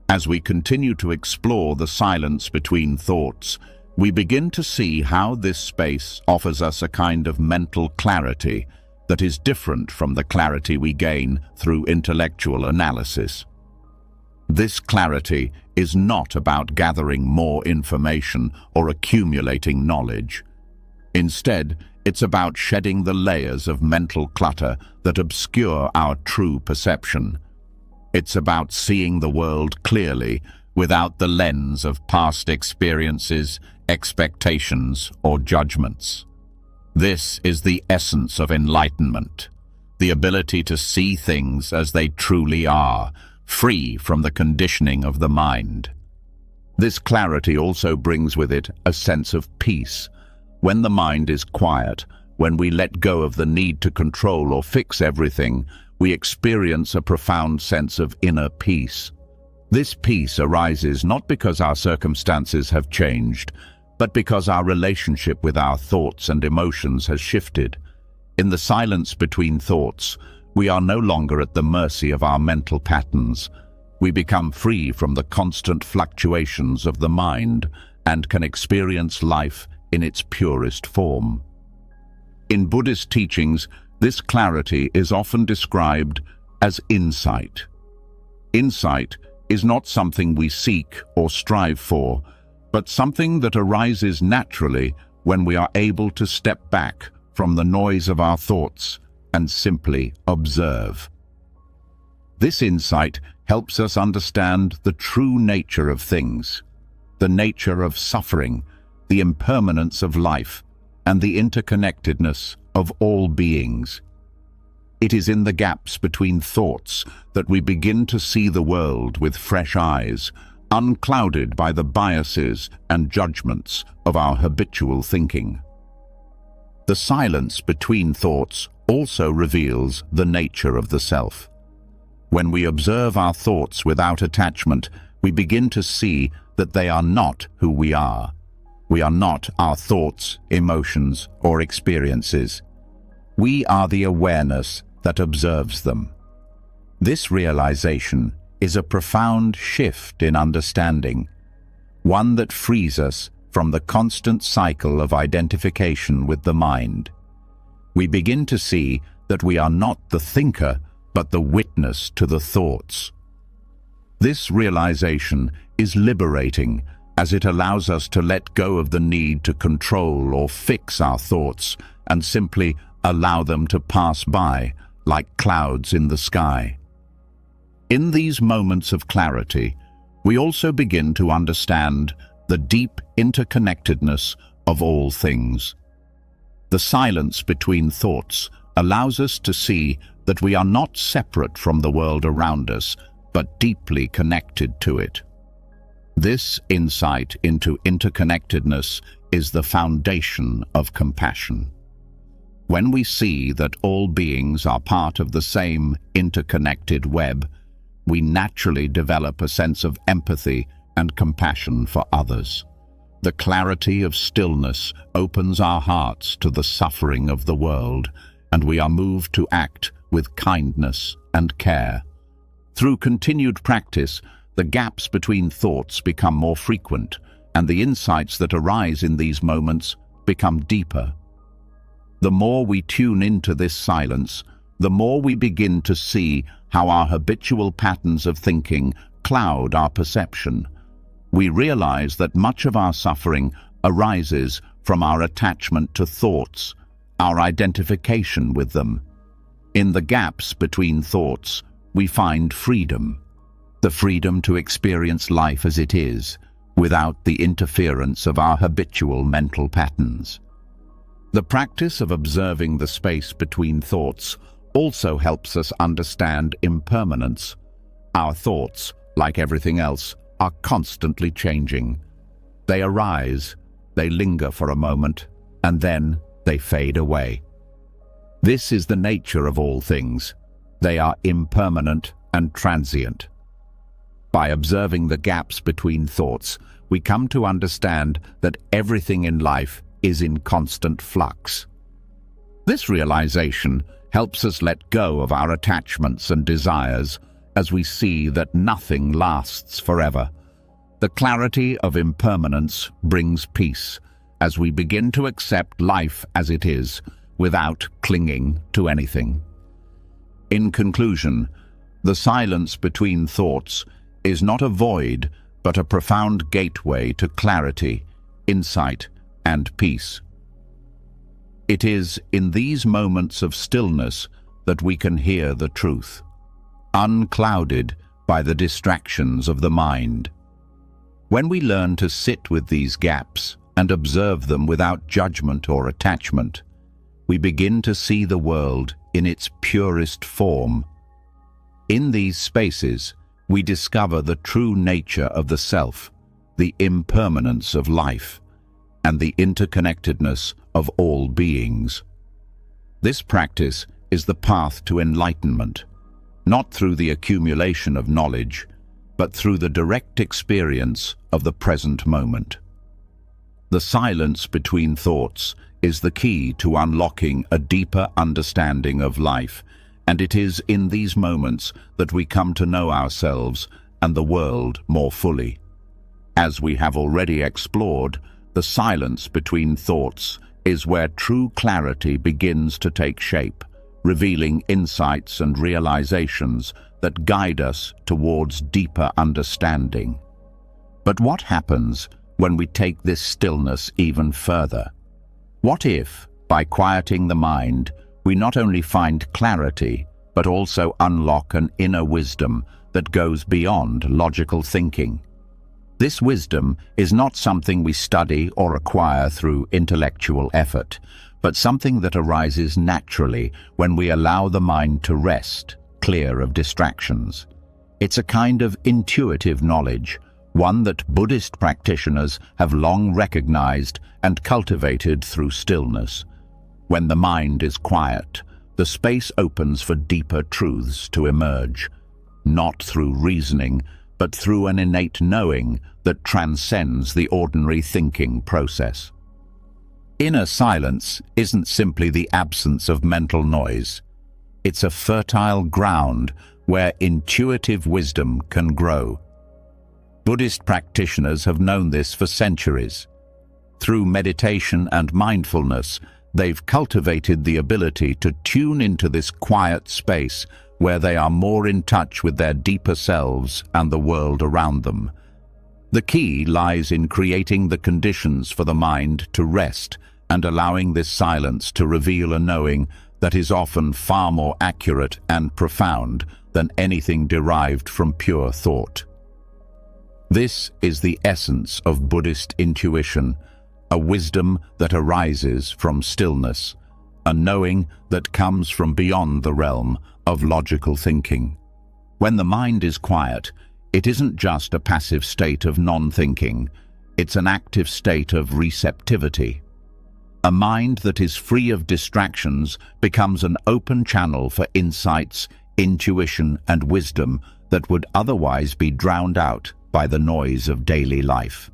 As we continue to explore the silence between thoughts, we begin to see how this space offers us a kind of mental clarity that is different from the clarity we gain through intellectual analysis. This clarity is not about gathering more information or accumulating knowledge. Instead, it's about shedding the layers of mental clutter that obscure our true perception. It's about seeing the world clearly without the lens of past experiences, expectations, or judgments. This is the essence of enlightenment, the ability to see things as they truly are, free from the conditioning of the mind. This clarity also brings with it a sense of peace. When the mind is quiet, when we let go of the need to control or fix everything, we experience a profound sense of inner peace. This peace arises not because our circumstances have changed, but because our relationship with our thoughts and emotions has shifted. In the silence between thoughts, we are no longer at the mercy of our mental patterns. We become free from the constant fluctuations of the mind and can experience life in its purest form. In Buddhist teachings, this clarity is often described as insight. Insight is not something we seek or strive for, but something that arises naturally when we are able to step back from the noise of our thoughts and simply observe. This insight helps us understand the true nature of things, the nature of suffering, the impermanence of life, and the interconnectedness of all beings. It is in the gaps between thoughts that we begin to see the world with fresh eyes, unclouded by the biases and judgments of our habitual thinking. The silence between thoughts also reveals the nature of the self. When we observe our thoughts without attachment, we begin to see that they are not who we are. We are not our thoughts, emotions, or experiences. We are the awareness that observes them. This realization is a profound shift in understanding, one that frees us from the constant cycle of identification with the mind. We begin to see that we are not the thinker, but the witness to the thoughts. This realization is liberating, as it allows us to let go of the need to control or fix our thoughts and simply allow them to pass by like clouds in the sky. In these moments of clarity, we also begin to understand the deep interconnectedness of all things. The silence between thoughts allows us to see that we are not separate from the world around us, but deeply connected to it. This insight into interconnectedness is the foundation of compassion. When we see that all beings are part of the same interconnected web, we naturally develop a sense of empathy and compassion for others. The clarity of stillness opens our hearts to the suffering of the world, and we are moved to act with kindness and care. Through continued practice, the gaps between thoughts become more frequent, and the insights that arise in these moments become deeper. The more we tune into this silence, the more we begin to see how our habitual patterns of thinking cloud our perception. We realize that much of our suffering arises from our attachment to thoughts, our identification with them. In the gaps between thoughts, we find freedom, the freedom to experience life as it is, without the interference of our habitual mental patterns. The practice of observing the space between thoughts also helps us understand impermanence. Our thoughts, like everything else, are constantly changing. They arise, they linger for a moment, and then they fade away. This is the nature of all things. They are impermanent and transient. By observing the gaps between thoughts, we come to understand that everything in life is in constant flux. This realization helps us let go of our attachments and desires as we see that nothing lasts forever. The clarity of impermanence brings peace as we begin to accept life as it is without clinging to anything. In conclusion, the silence between thoughts is not a void, but a profound gateway to clarity, insight, and peace. It is in these moments of stillness that we can hear the truth, unclouded by the distractions of the mind. When we learn to sit with these gaps and observe them without judgment or attachment, we begin to see the world in its purest form. In these spaces, we discover the true nature of the self, the impermanence of life, and the interconnectedness of all beings. This practice is the path to enlightenment, not through the accumulation of knowledge, but through the direct experience of the present moment. The silence between thoughts is the key to unlocking a deeper understanding of life, and it is in these moments that we come to know ourselves and the world more fully. As we have already explored, the silence between thoughts is where true clarity begins to take shape, revealing insights and realizations that guide us towards deeper understanding. But what happens when we take this stillness even further? What if, by quieting the mind, we not only find clarity, but also unlock an inner wisdom that goes beyond logical thinking? This wisdom is not something we study or acquire through intellectual effort, but something that arises naturally when we allow the mind to rest, clear of distractions. It's a kind of intuitive knowledge, one that Buddhist practitioners have long recognized and cultivated through stillness. When the mind is quiet, the space opens for deeper truths to emerge, not through reasoning, but through an innate knowing that transcends the ordinary thinking process. Inner silence isn't simply the absence of mental noise. It's a fertile ground where intuitive wisdom can grow. Buddhist practitioners have known this for centuries. Through meditation and mindfulness, they've cultivated the ability to tune into this quiet space where they are more in touch with their deeper selves and the world around them. The key lies in creating the conditions for the mind to rest and allowing this silence to reveal a knowing that is often far more accurate and profound than anything derived from pure thought. This is the essence of Buddhist intuition, a wisdom that arises from stillness, a knowing that comes from beyond the realm of logical thinking. When the mind is quiet, it isn't just a passive state of non-thinking, it's an active state of receptivity. A mind that is free of distractions becomes an open channel for insights, intuition, and wisdom that would otherwise be drowned out by the noise of daily life.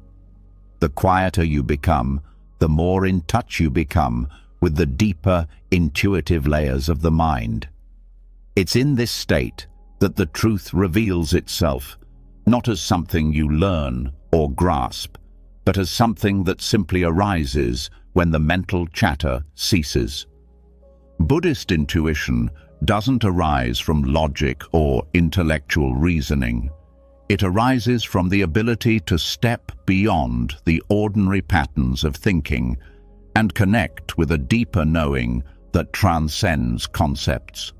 The quieter you become, the more in touch you become with the deeper, intuitive layers of the mind. It's in this state that the truth reveals itself, not as something you learn or grasp, but as something that simply arises when the mental chatter ceases. Buddhist intuition doesn't arise from logic or intellectual reasoning. It arises from the ability to step beyond the ordinary patterns of thinking and connect with a deeper knowing that transcends concepts.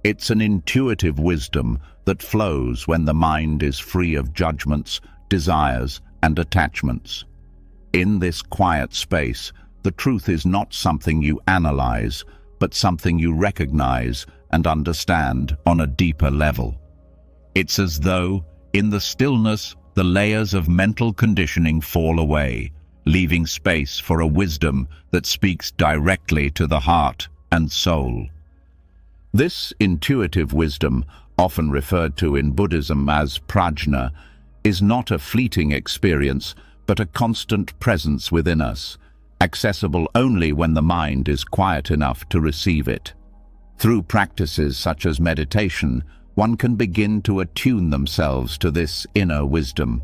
It's an intuitive wisdom that flows when the mind is free of judgments, desires, and attachments. In this quiet space, the truth is not something you analyze, but something you recognize and understand on a deeper level. It's as though, in the stillness, the layers of mental conditioning fall away, leaving space for a wisdom that speaks directly to the heart and soul. This intuitive wisdom, often referred to in Buddhism as prajna, is not a fleeting experience, but a constant presence within us, accessible only when the mind is quiet enough to receive it. Through practices such as meditation, one can begin to attune themselves to this inner wisdom.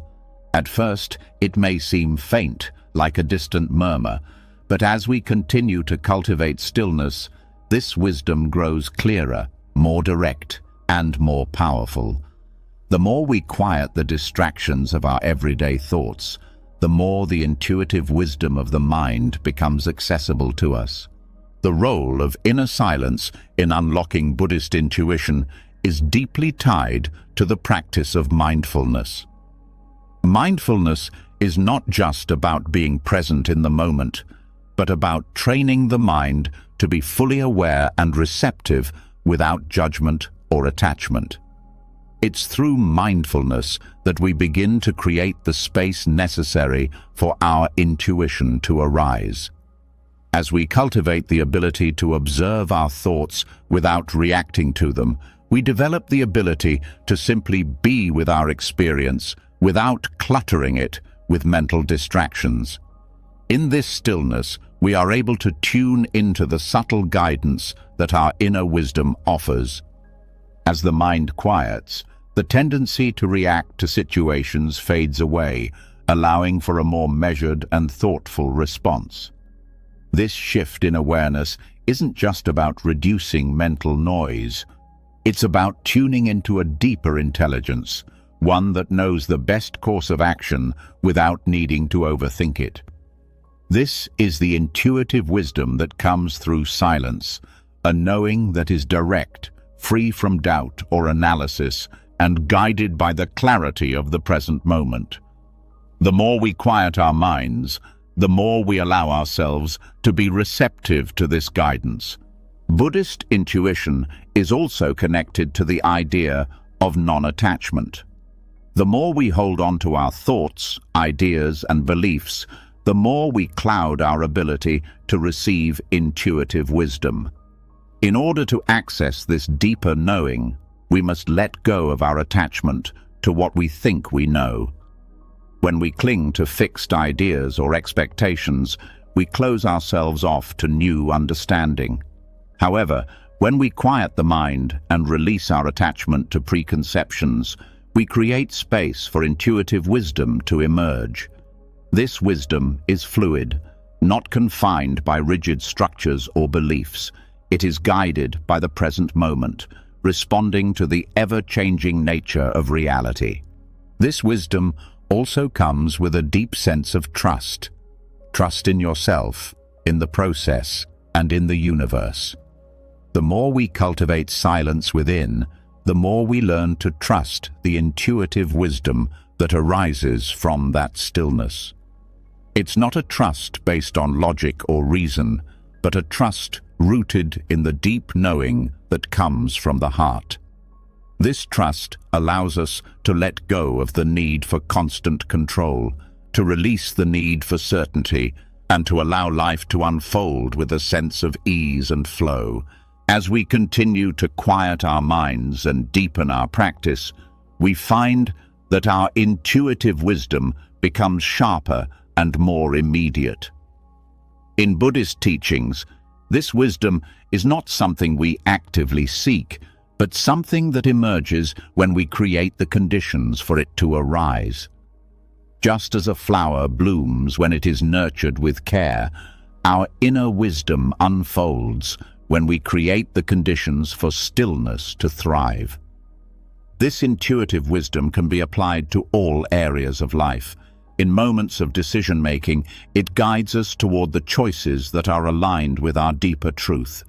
At first, it may seem faint, like a distant murmur, but as we continue to cultivate stillness, this wisdom grows clearer, more direct, and more powerful. The more we quiet the distractions of our everyday thoughts, the more the intuitive wisdom of the mind becomes accessible to us. The role of inner silence in unlocking Buddhist intuition is deeply tied to the practice of mindfulness. Mindfulness is not just about being present in the moment, but about training the mind to be fully aware and receptive without judgment or attachment. It's through mindfulness that we begin to create the space necessary for our intuition to arise. As we cultivate the ability to observe our thoughts without reacting to them, we develop the ability to simply be with our experience without cluttering it with mental distractions. In this stillness, we are able to tune into the subtle guidance that our inner wisdom offers. As the mind quiets, the tendency to react to situations fades away, allowing for a more measured and thoughtful response. This shift in awareness isn't just about reducing mental noise. It's about tuning into a deeper intelligence, one that knows the best course of action without needing to overthink it. This is the intuitive wisdom that comes through silence, a knowing that is direct, free from doubt or analysis, and guided by the clarity of the present moment. The more we quiet our minds, the more we allow ourselves to be receptive to this guidance. Buddhist intuition is also connected to the idea of non-attachment. The more we hold on to our thoughts, ideas, and beliefs, the more we cloud our ability to receive intuitive wisdom. In order to access this deeper knowing, we must let go of our attachment to what we think we know. When we cling to fixed ideas or expectations, we close ourselves off to new understanding. However, when we quiet the mind and release our attachment to preconceptions, we create space for intuitive wisdom to emerge. This wisdom is fluid, not confined by rigid structures or beliefs. It is guided by the present moment, responding to the ever-changing nature of reality. This wisdom also comes with a deep sense of trust. Trust in yourself, in the process, and in the universe. The more we cultivate silence within, the more we learn to trust the intuitive wisdom that arises from that stillness. It's not a trust based on logic or reason, but a trust rooted in the deep knowing that comes from the heart. This trust allows us to let go of the need for constant control, to release the need for certainty, and to allow life to unfold with a sense of ease and flow. As we continue to quiet our minds and deepen our practice, we find that our intuitive wisdom becomes sharper and more immediate. In Buddhist teachings, this wisdom is not something we actively seek, but something that emerges when we create the conditions for it to arise. Just as a flower blooms when it is nurtured with care, our inner wisdom unfolds when we create the conditions for stillness to thrive. This intuitive wisdom can be applied to all areas of life. In moments of decision-making, it guides us toward the choices that are aligned with our deeper truth.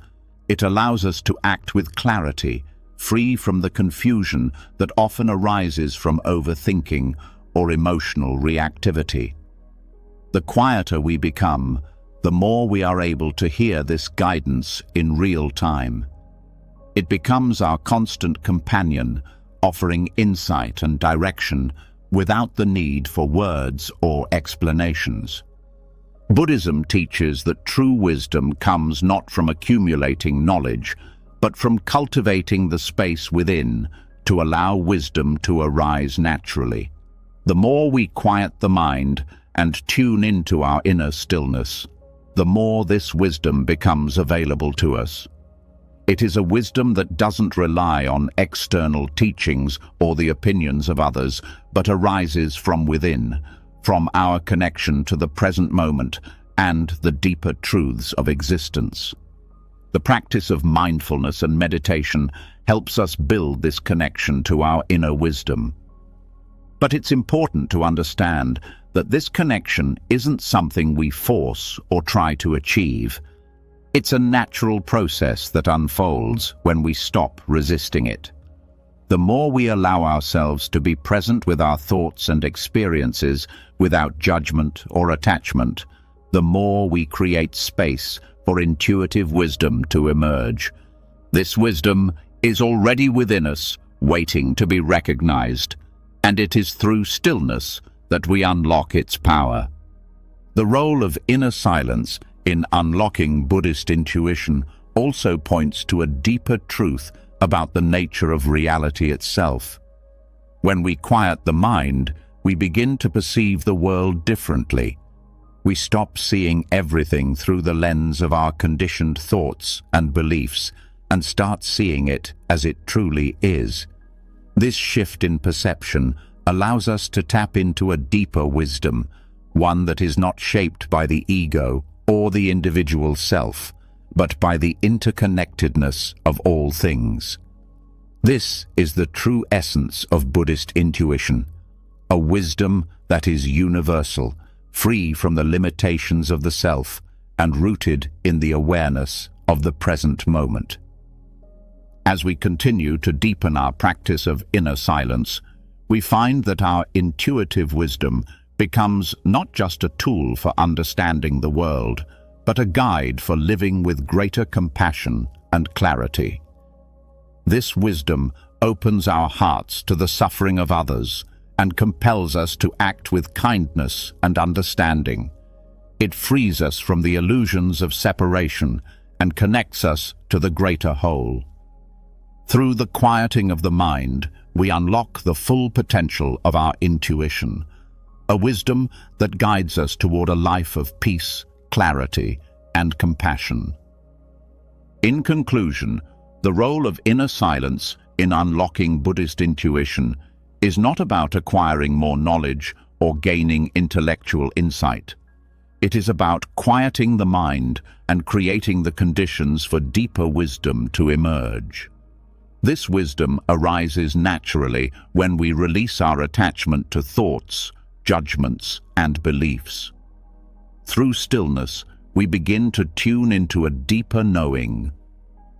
It allows us to act with clarity, free from the confusion that often arises from overthinking or emotional reactivity. The quieter we become, the more we are able to hear this guidance in real time. It becomes our constant companion, offering insight and direction without the need for words or explanations. Buddhism teaches that true wisdom comes not from accumulating knowledge, but from cultivating the space within to allow wisdom to arise naturally. The more we quiet the mind and tune into our inner stillness, the more this wisdom becomes available to us. It is a wisdom that doesn't rely on external teachings or the opinions of others, but arises from within, from our connection to the present moment and the deeper truths of existence. The practice of mindfulness and meditation helps us build this connection to our inner wisdom. But it's important to understand that this connection isn't something we force or try to achieve. It's a natural process that unfolds when we stop resisting it. The more we allow ourselves to be present with our thoughts and experiences without judgment or attachment, the more we create space for intuitive wisdom to emerge. This wisdom is already within us, waiting to be recognized, and it is through stillness that we unlock its power. The role of inner silence in unlocking Buddhist intuition also points to a deeper truth about the nature of reality itself. When we quiet the mind, we begin to perceive the world differently. We stop seeing everything through the lens of our conditioned thoughts and beliefs and start seeing it as it truly is. This shift in perception allows us to tap into a deeper wisdom, one that is not shaped by the ego or the individual self, but by the interconnectedness of all things. This is the true essence of Buddhist intuition, a wisdom that is universal, free from the limitations of the self, and rooted in the awareness of the present moment. As we continue to deepen our practice of inner silence, we find that our intuitive wisdom becomes not just a tool for understanding the world, but a guide for living with greater compassion and clarity. This wisdom opens our hearts to the suffering of others and compels us to act with kindness and understanding. It frees us from the illusions of separation and connects us to the greater whole. Through the quieting of the mind, we unlock the full potential of our intuition, a wisdom that guides us toward a life of peace, clarity, and compassion. In conclusion, the role of inner silence in unlocking Buddhist intuition is not about acquiring more knowledge or gaining intellectual insight. It is about quieting the mind and creating the conditions for deeper wisdom to emerge. This wisdom arises naturally when we release our attachment to thoughts, judgments, and beliefs. Through stillness, we begin to tune into a deeper knowing,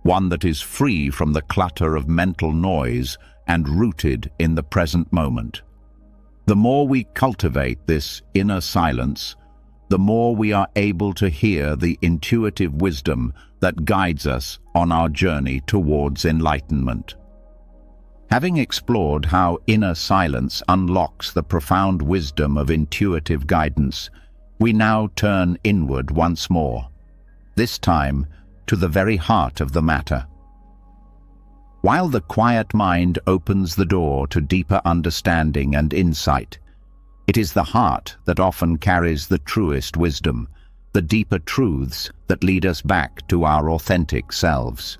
one that is free from the clutter of mental noise and rooted in the present moment. The more we cultivate this inner silence, the more we are able to hear the intuitive wisdom that guides us on our journey towards enlightenment. Having explored how inner silence unlocks the profound wisdom of intuitive guidance, we now turn inward once more, this time to the very heart of the matter. While the quiet mind opens the door to deeper understanding and insight, it is the heart that often carries the truest wisdom, the deeper truths that lead us back to our authentic selves.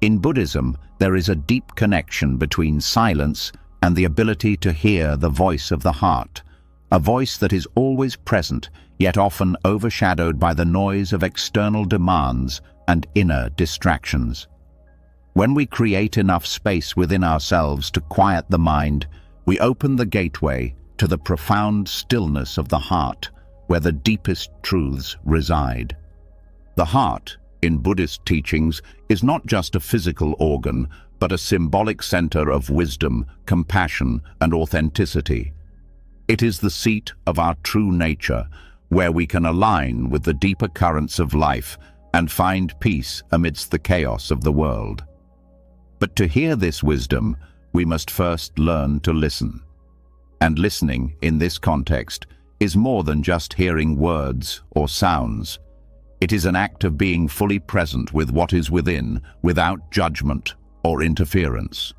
In Buddhism, there is a deep connection between silence and the ability to hear the voice of the heart, a voice that is always present, yet often overshadowed by the noise of external demands and inner distractions. When we create enough space within ourselves to quiet the mind, we open the gateway to the profound stillness of the heart, where the deepest truths reside. The heart, in Buddhist teachings, is not just a physical organ, but a symbolic center of wisdom, compassion, and authenticity. It is the seat of our true nature, where we can align with the deeper currents of life and find peace amidst the chaos of the world. But to hear this wisdom, we must first learn to listen. And listening, in this context, is more than just hearing words or sounds. It is an act of being fully present with what is within, without judgment or interference.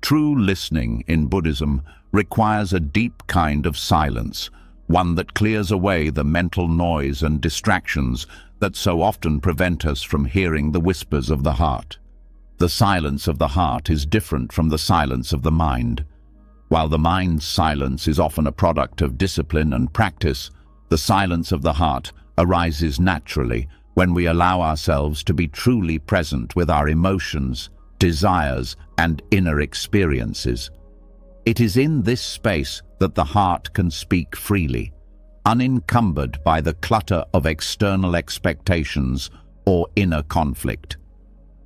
True listening in Buddhism requires a deep kind of silence, one that clears away the mental noise and distractions that so often prevent us from hearing the whispers of the heart. The silence of the heart is different from the silence of the mind. While the mind's silence is often a product of discipline and practice, the silence of the heart arises naturally when we allow ourselves to be truly present with our emotions, desires, and inner experiences. It is in this space that the heart can speak freely, unencumbered by the clutter of external expectations or inner conflict.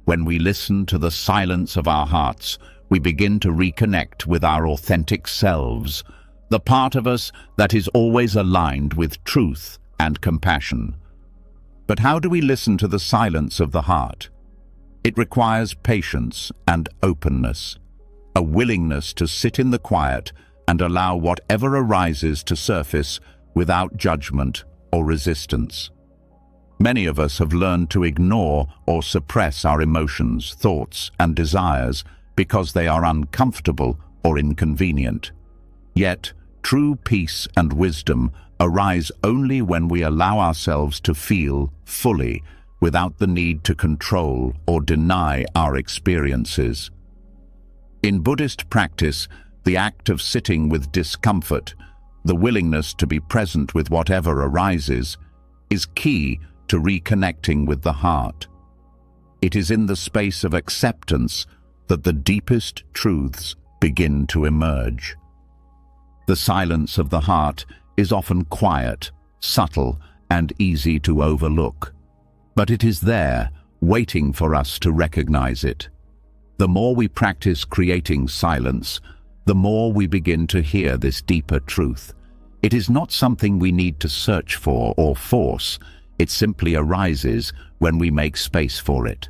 When we listen to the silence of our hearts, we begin to reconnect with our authentic selves, the part of us that is always aligned with truth and compassion. But how do we listen to the silence of the heart? It requires patience and openness, a willingness to sit in the quiet and allow whatever arises to surface without judgment or resistance. Many of us have learned to ignore or suppress our emotions, thoughts, and desires because they are uncomfortable or inconvenient. Yet, true peace and wisdom arise only when we allow ourselves to feel fully, without the need to control or deny our experiences. In Buddhist practice, the act of sitting with discomfort, the willingness to be present with whatever arises, is key to reconnecting with the heart. It is in the space of acceptance that the deepest truths begin to emerge. The silence of the heart is often quiet, subtle, and easy to overlook. But it is there, waiting for us to recognize it. The more we practice creating silence, the more we begin to hear this deeper truth. It is not something we need to search for or force. It simply arises when we make space for it.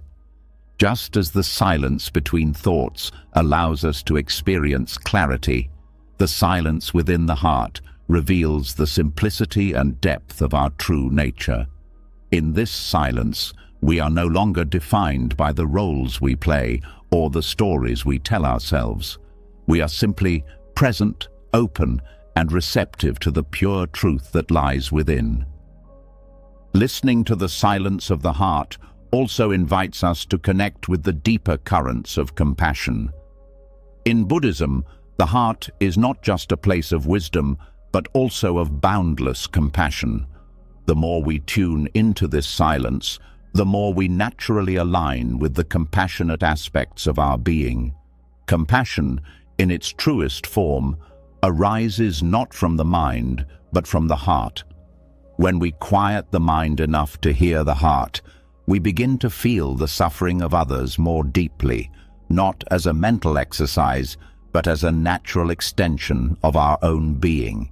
Just as the silence between thoughts allows us to experience clarity, the silence within the heart reveals the simplicity and depth of our true nature. In this silence, we are no longer defined by the roles we play or the stories we tell ourselves. We are simply present, open, and receptive to the pure truth that lies within. Listening to the silence of the heart also invites us to connect with the deeper currents of compassion. In Buddhism, the heart is not just a place of wisdom, but also of boundless compassion. The more we tune into this silence, the more we naturally align with the compassionate aspects of our being. Compassion, in its truest form, arises not from the mind, but from the heart. When we quiet the mind enough to hear the heart, we begin to feel the suffering of others more deeply, not as a mental exercise, but as a natural extension of our own being.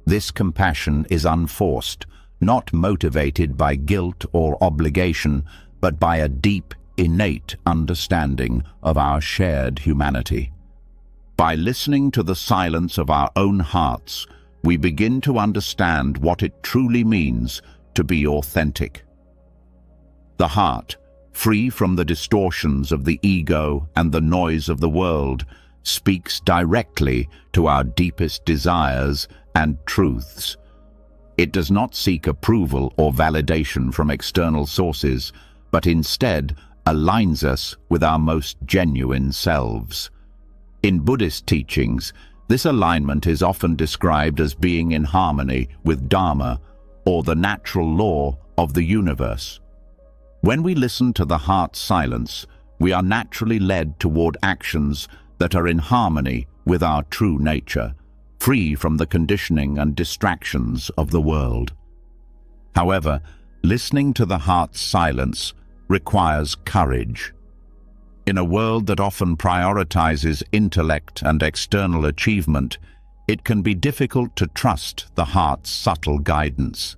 This compassion is unforced, not motivated by guilt or obligation, but by a deep, innate understanding of our shared humanity. By listening to the silence of our own hearts, we begin to understand what it truly means to be authentic. The heart, free from the distortions of the ego and the noise of the world, speaks directly to our deepest desires and truths. It does not seek approval or validation from external sources, but instead aligns us with our most genuine selves. In Buddhist teachings, this alignment is often described as being in harmony with Dharma, or the natural law of the universe. When we listen to the heart's silence, we are naturally led toward actions that are in harmony with our true nature, free from the conditioning and distractions of the world. However, listening to the heart's silence requires courage. In a world that often prioritizes intellect and external achievement, it can be difficult to trust the heart's subtle guidance.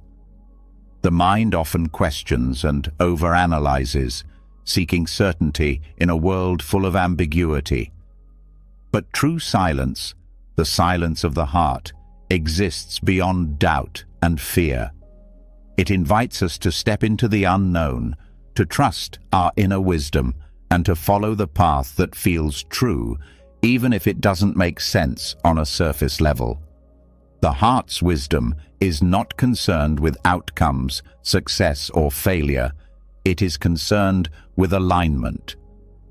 The mind often questions and overanalyzes, seeking certainty in a world full of ambiguity. But true silence, the silence of the heart, exists beyond doubt and fear. It invites us to step into the unknown, to trust our inner wisdom, and to follow the path that feels true, even if it doesn't make sense on a surface level. The heart's wisdom is not concerned with outcomes, success or failure. It is concerned with alignment.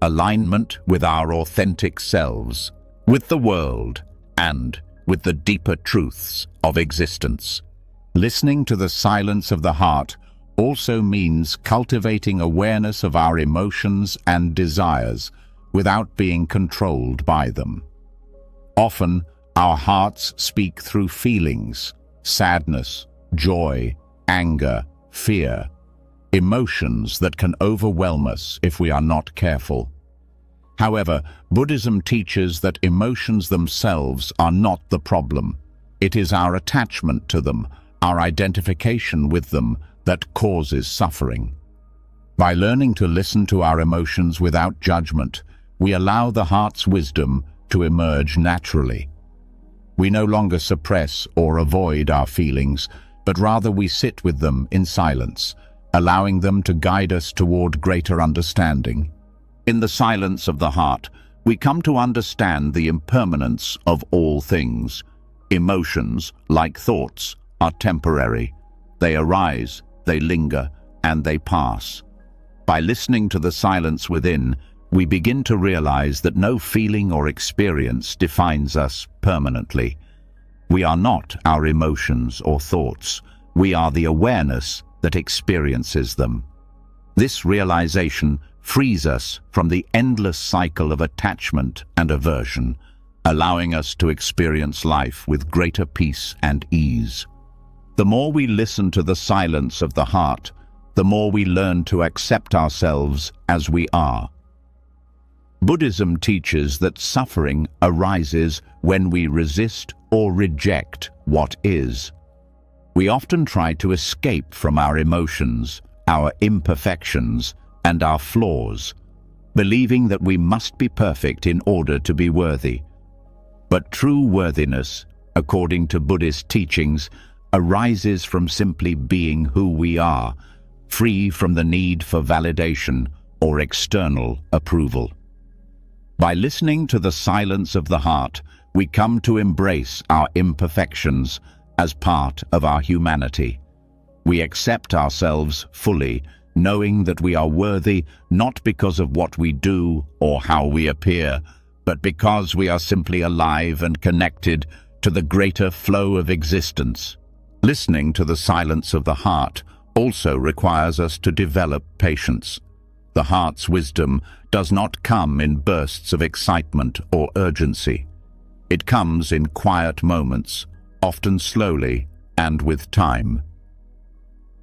Alignment with our authentic selves, with the world, and with the deeper truths of existence. Listening to the silence of the heart also means cultivating awareness of our emotions and desires without being controlled by them. Often, our hearts speak through feelings, sadness, joy, anger, fear, emotions that can overwhelm us if we are not careful. However, Buddhism teaches that emotions themselves are not the problem. It is our attachment to them, our identification with them, that causes suffering. By learning to listen to our emotions without judgment, we allow the heart's wisdom to emerge naturally. We no longer suppress or avoid our feelings, but rather we sit with them in silence, allowing them to guide us toward greater understanding. In the silence of the heart, we come to understand the impermanence of all things. Emotions, like thoughts, are temporary. They arise, they linger, and they pass. By listening to the silence within, we begin to realize that no feeling or experience defines us permanently. We are not our emotions or thoughts. We are the awareness that experiences them. This realization frees us from the endless cycle of attachment and aversion, allowing us to experience life with greater peace and ease. The more we listen to the silence of the heart, the more we learn to accept ourselves as we are. Buddhism teaches that suffering arises when we resist or reject what is. We often try to escape from our emotions, our imperfections, and our flaws, believing that we must be perfect in order to be worthy. But true worthiness, according to Buddhist teachings, arises from simply being who we are, free from the need for validation or external approval. By listening to the silence of the heart, we come to embrace our imperfections as part of our humanity. We accept ourselves fully, knowing that we are worthy not because of what we do or how we appear, but because we are simply alive and connected to the greater flow of existence. Listening to the silence of the heart also requires us to develop patience. The heart's wisdom does not come in bursts of excitement or urgency. It comes in quiet moments, often slowly and with time.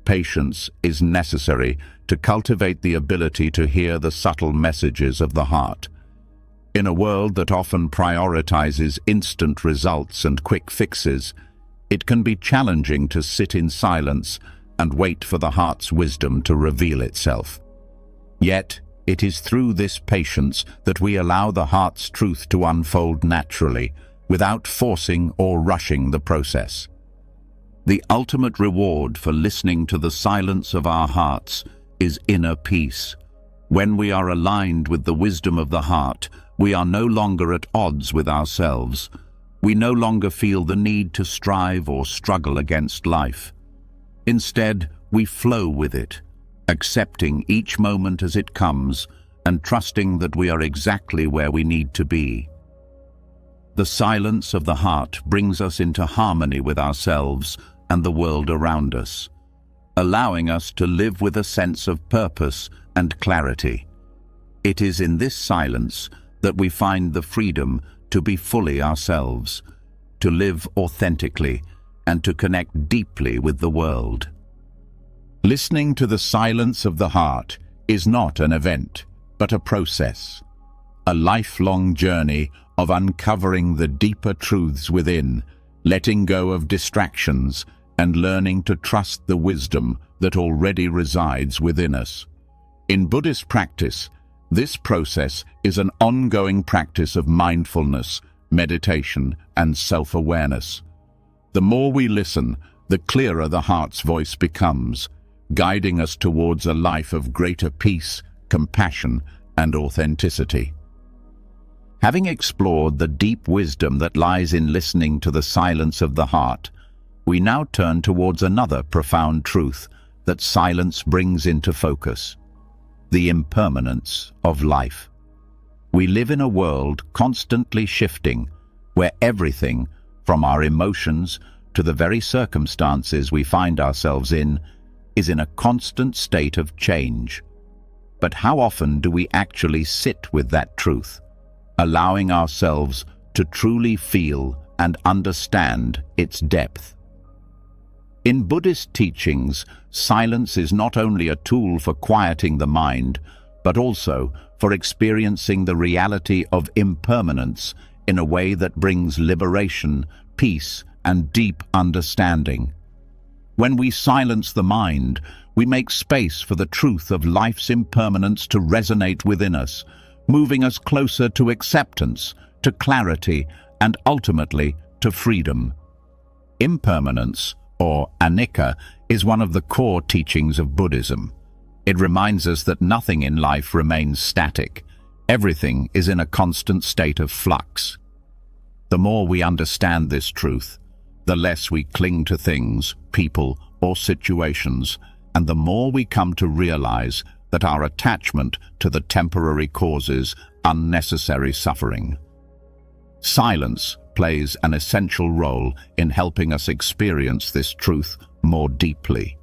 Patience is necessary to cultivate the ability to hear the subtle messages of the heart. In a world that often prioritizes instant results and quick fixes, it can be challenging to sit in silence and wait for the heart's wisdom to reveal itself. Yet, It is through this patience that we allow the heart's truth to unfold naturally, without forcing or rushing the process. The ultimate reward for listening to the silence of our hearts is inner peace. When we are aligned with the wisdom of the heart, we are no longer at odds with ourselves. We no longer feel the need to strive or struggle against life. Instead, we flow with it, accepting each moment as it comes and trusting that we are exactly where we need to be. The silence of the heart brings us into harmony with ourselves and the world around us, allowing us to live with a sense of purpose and clarity. It is in this silence that we find the freedom to be fully ourselves, to live authentically, and to connect deeply with the world. Listening to the silence of the heart is not an event, but a process, a lifelong journey of uncovering the deeper truths within, letting go of distractions, and learning to trust the wisdom that already resides within us. In Buddhist practice, this process is an ongoing practice of mindfulness, meditation, and self-awareness. The more we listen, the clearer the heart's voice becomes, guiding us towards a life of greater peace, compassion, and authenticity. Having explored the deep wisdom that lies in listening to the silence of the heart, we now turn towards another profound truth that silence brings into focus: the impermanence of life. We live in a world constantly shifting, where everything, from our emotions to the very circumstances we find ourselves in, is in a constant state of change. But how often do we actually sit with that truth, allowing ourselves to truly feel and understand its depth? In Buddhist teachings, silence is not only a tool for quieting the mind, but also for experiencing the reality of impermanence in a way that brings liberation, peace, and deep understanding. When we silence the mind, we make space for the truth of life's impermanence to resonate within us, moving us closer to acceptance, to clarity, and ultimately to freedom. Impermanence, or anicca, is one of the core teachings of Buddhism. It reminds us that nothing in life remains static. Everything is in a constant state of flux. The more we understand this truth, the less we cling to things, people, or situations, and the more we come to realize that our attachment to the temporary causes unnecessary suffering. Silence plays an essential role in helping us experience this truth more deeply.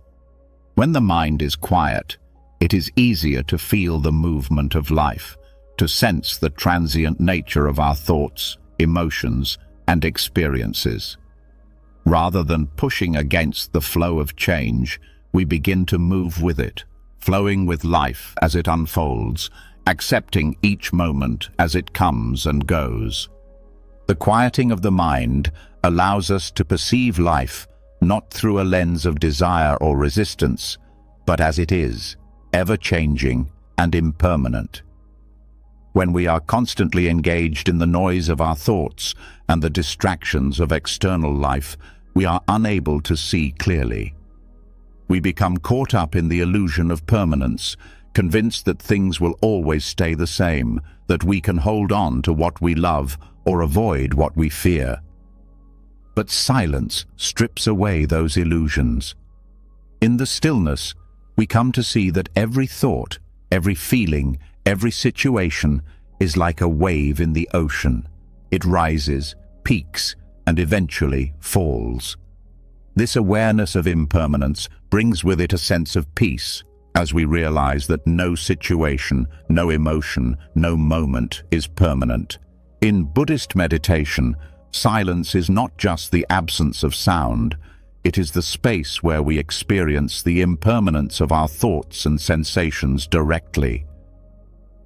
When the mind is quiet, it is easier to feel the movement of life, to sense the transient nature of our thoughts, emotions, and experiences. Rather than pushing against the flow of change, we begin to move with it, flowing with life as it unfolds, accepting each moment as it comes and goes. The quieting of the mind allows us to perceive life not through a lens of desire or resistance, but as it is, ever-changing and impermanent. When we are constantly engaged in the noise of our thoughts and the distractions of external life, we are unable to see clearly. We become caught up in the illusion of permanence, convinced that things will always stay the same, that we can hold on to what we love or avoid what we fear. But silence strips away those illusions. In the stillness, we come to see that every thought, every feeling, every situation is like a wave in the ocean. It rises, peaks, and eventually falls. This awareness of impermanence brings with it a sense of peace, as we realize that no situation, no emotion, no moment is permanent. In Buddhist meditation, silence is not just the absence of sound, it is the space where we experience the impermanence of our thoughts and sensations directly.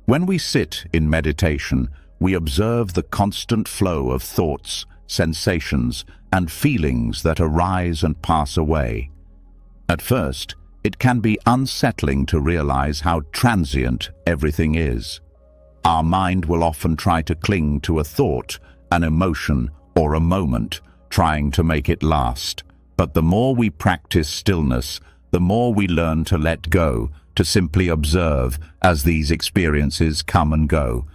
When we sit in meditation, we observe the constant flow of thoughts, sensations, and feelings that arise and pass away. At first, it can be unsettling to realize how transient everything is. Our mind will often try to cling to a thought, an emotion, or a moment, trying to make it last. But the more we practice stillness, the more we learn to let go, to simply observe as these experiences come and go.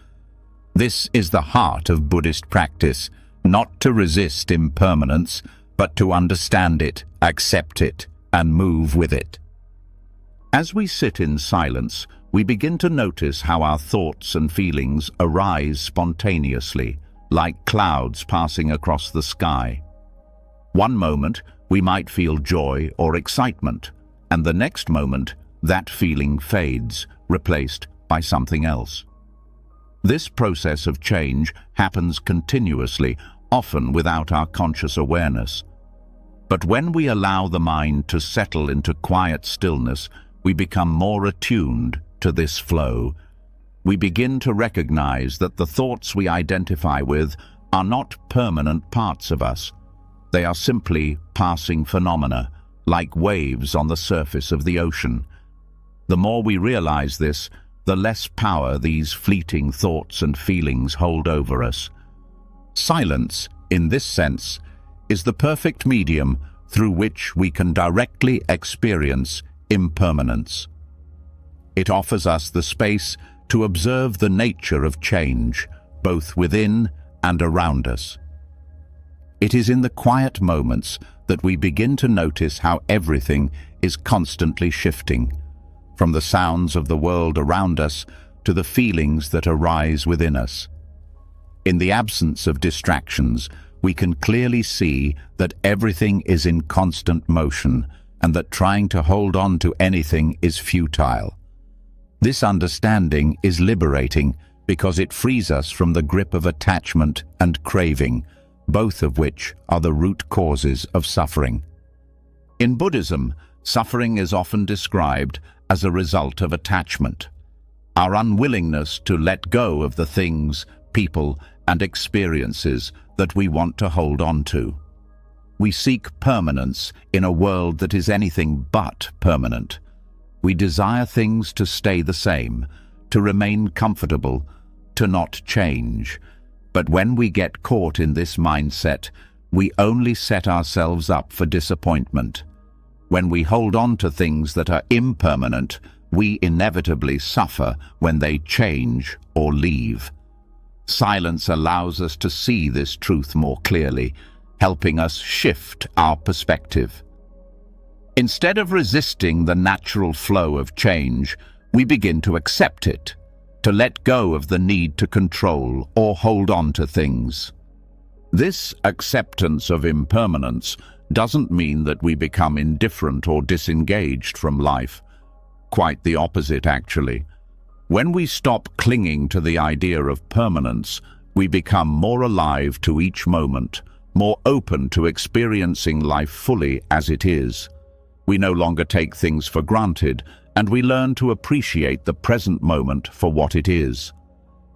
This is the heart of Buddhist practice, not to resist impermanence, but to understand it, accept it, and move with it. As we sit in silence, we begin to notice how our thoughts and feelings arise spontaneously, like clouds passing across the sky. One moment, we might feel joy or excitement, and the next moment, that feeling fades, replaced by something else. This process of change happens continuously, often without our conscious awareness. But when we allow the mind to settle into quiet stillness, we become more attuned to this flow. We begin to recognize that the thoughts we identify with are not permanent parts of us. They are simply passing phenomena, like waves on the surface of the ocean. The more we realize this, the less power these fleeting thoughts and feelings hold over us. Silence, in this sense, is the perfect medium through which we can directly experience impermanence. It offers us the space to observe the nature of change, both within and around us. It is in the quiet moments that we begin to notice how everything is constantly shifting, from the sounds of the world around us to the feelings that arise within us. In the absence of distractions, we can clearly see that everything is in constant motion and that trying to hold on to anything is futile. This understanding is liberating because it frees us from the grip of attachment and craving, both of which are the root causes of suffering. In Buddhism, suffering is often described as a result of attachment, our unwillingness to let go of the things, people, and experiences that we want to hold on to. We seek permanence in a world that is anything but permanent. We desire things to stay the same, to remain comfortable, to not change. But when we get caught in this mindset, we only set ourselves up for disappointment. When we hold on to things that are impermanent, we inevitably suffer when they change or leave. Silence allows us to see this truth more clearly, helping us shift our perspective. Instead of resisting the natural flow of change, we begin to accept it, to let go of the need to control or hold on to things. This acceptance of impermanence doesn't mean that we become indifferent or disengaged from life. Quite the opposite, actually. When we stop clinging to the idea of permanence, we become more alive to each moment, more open to experiencing life fully as it is. We no longer take things for granted, and we learn to appreciate the present moment for what it is.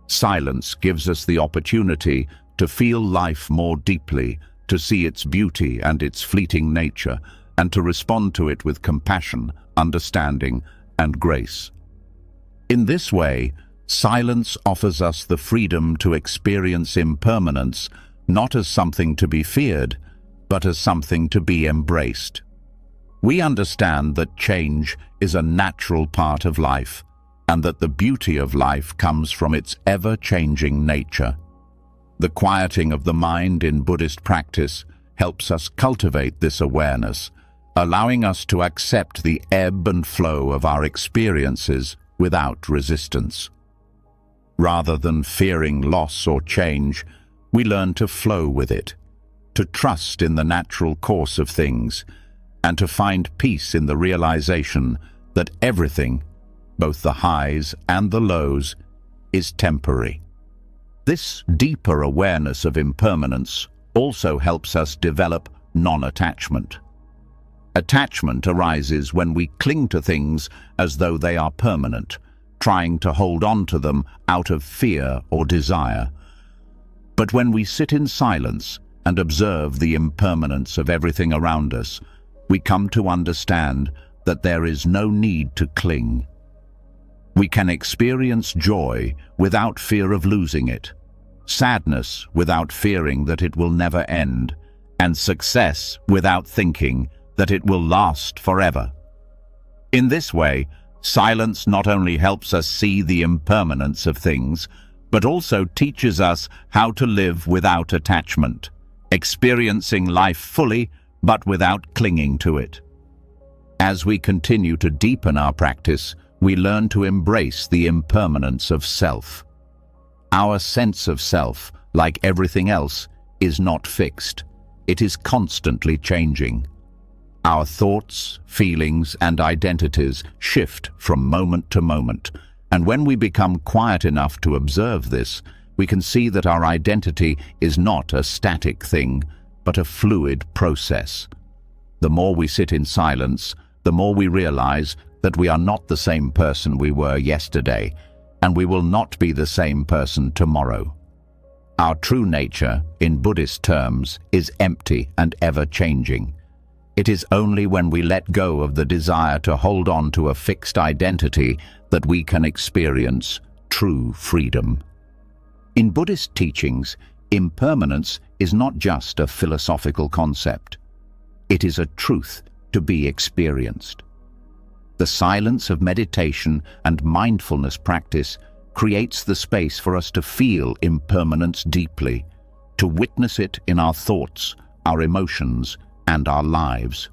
Silence gives us the opportunity to feel life more deeply, to see its beauty and its fleeting nature, and to respond to it with compassion, understanding, and grace. In this way, silence offers us the freedom to experience impermanence, not as something to be feared, but as something to be embraced. We understand that change is a natural part of life, and that the beauty of life comes from its ever-changing nature. The quieting of the mind in Buddhist practice helps us cultivate this awareness, allowing us to accept the ebb and flow of our experiences without resistance. Rather than fearing loss or change, we learn to flow with it, to trust in the natural course of things, and to find peace in the realization that everything, both the highs and the lows, is temporary. This deeper awareness of impermanence also helps us develop non-attachment. Attachment arises when we cling to things as though they are permanent, trying to hold on to them out of fear or desire. But when we sit in silence and observe the impermanence of everything around us, we come to understand that there is no need to cling. We can experience joy without fear of losing it, sadness without fearing that it will never end, and success without thinking that it will last forever. In this way, silence not only helps us see the impermanence of things, but also teaches us how to live without attachment, experiencing life fully but without clinging to it. As we continue to deepen our practice, we learn to embrace the impermanence of self. Our sense of self, like everything else, is not fixed. It is constantly changing. Our thoughts, feelings, and identities shift from moment to moment, and when we become quiet enough to observe this, we can see that our identity is not a static thing, but a fluid process. The more we sit in silence, the more we realize that we are not the same person we were yesterday, and we will not be the same person tomorrow. Our true nature, in Buddhist terms, is empty and ever-changing. It is only when we let go of the desire to hold on to a fixed identity that we can experience true freedom. In Buddhist teachings, impermanence is not just a philosophical concept. It is a truth to be experienced. The silence of meditation and mindfulness practice creates the space for us to feel impermanence deeply, to witness it in our thoughts, our emotions, and our lives.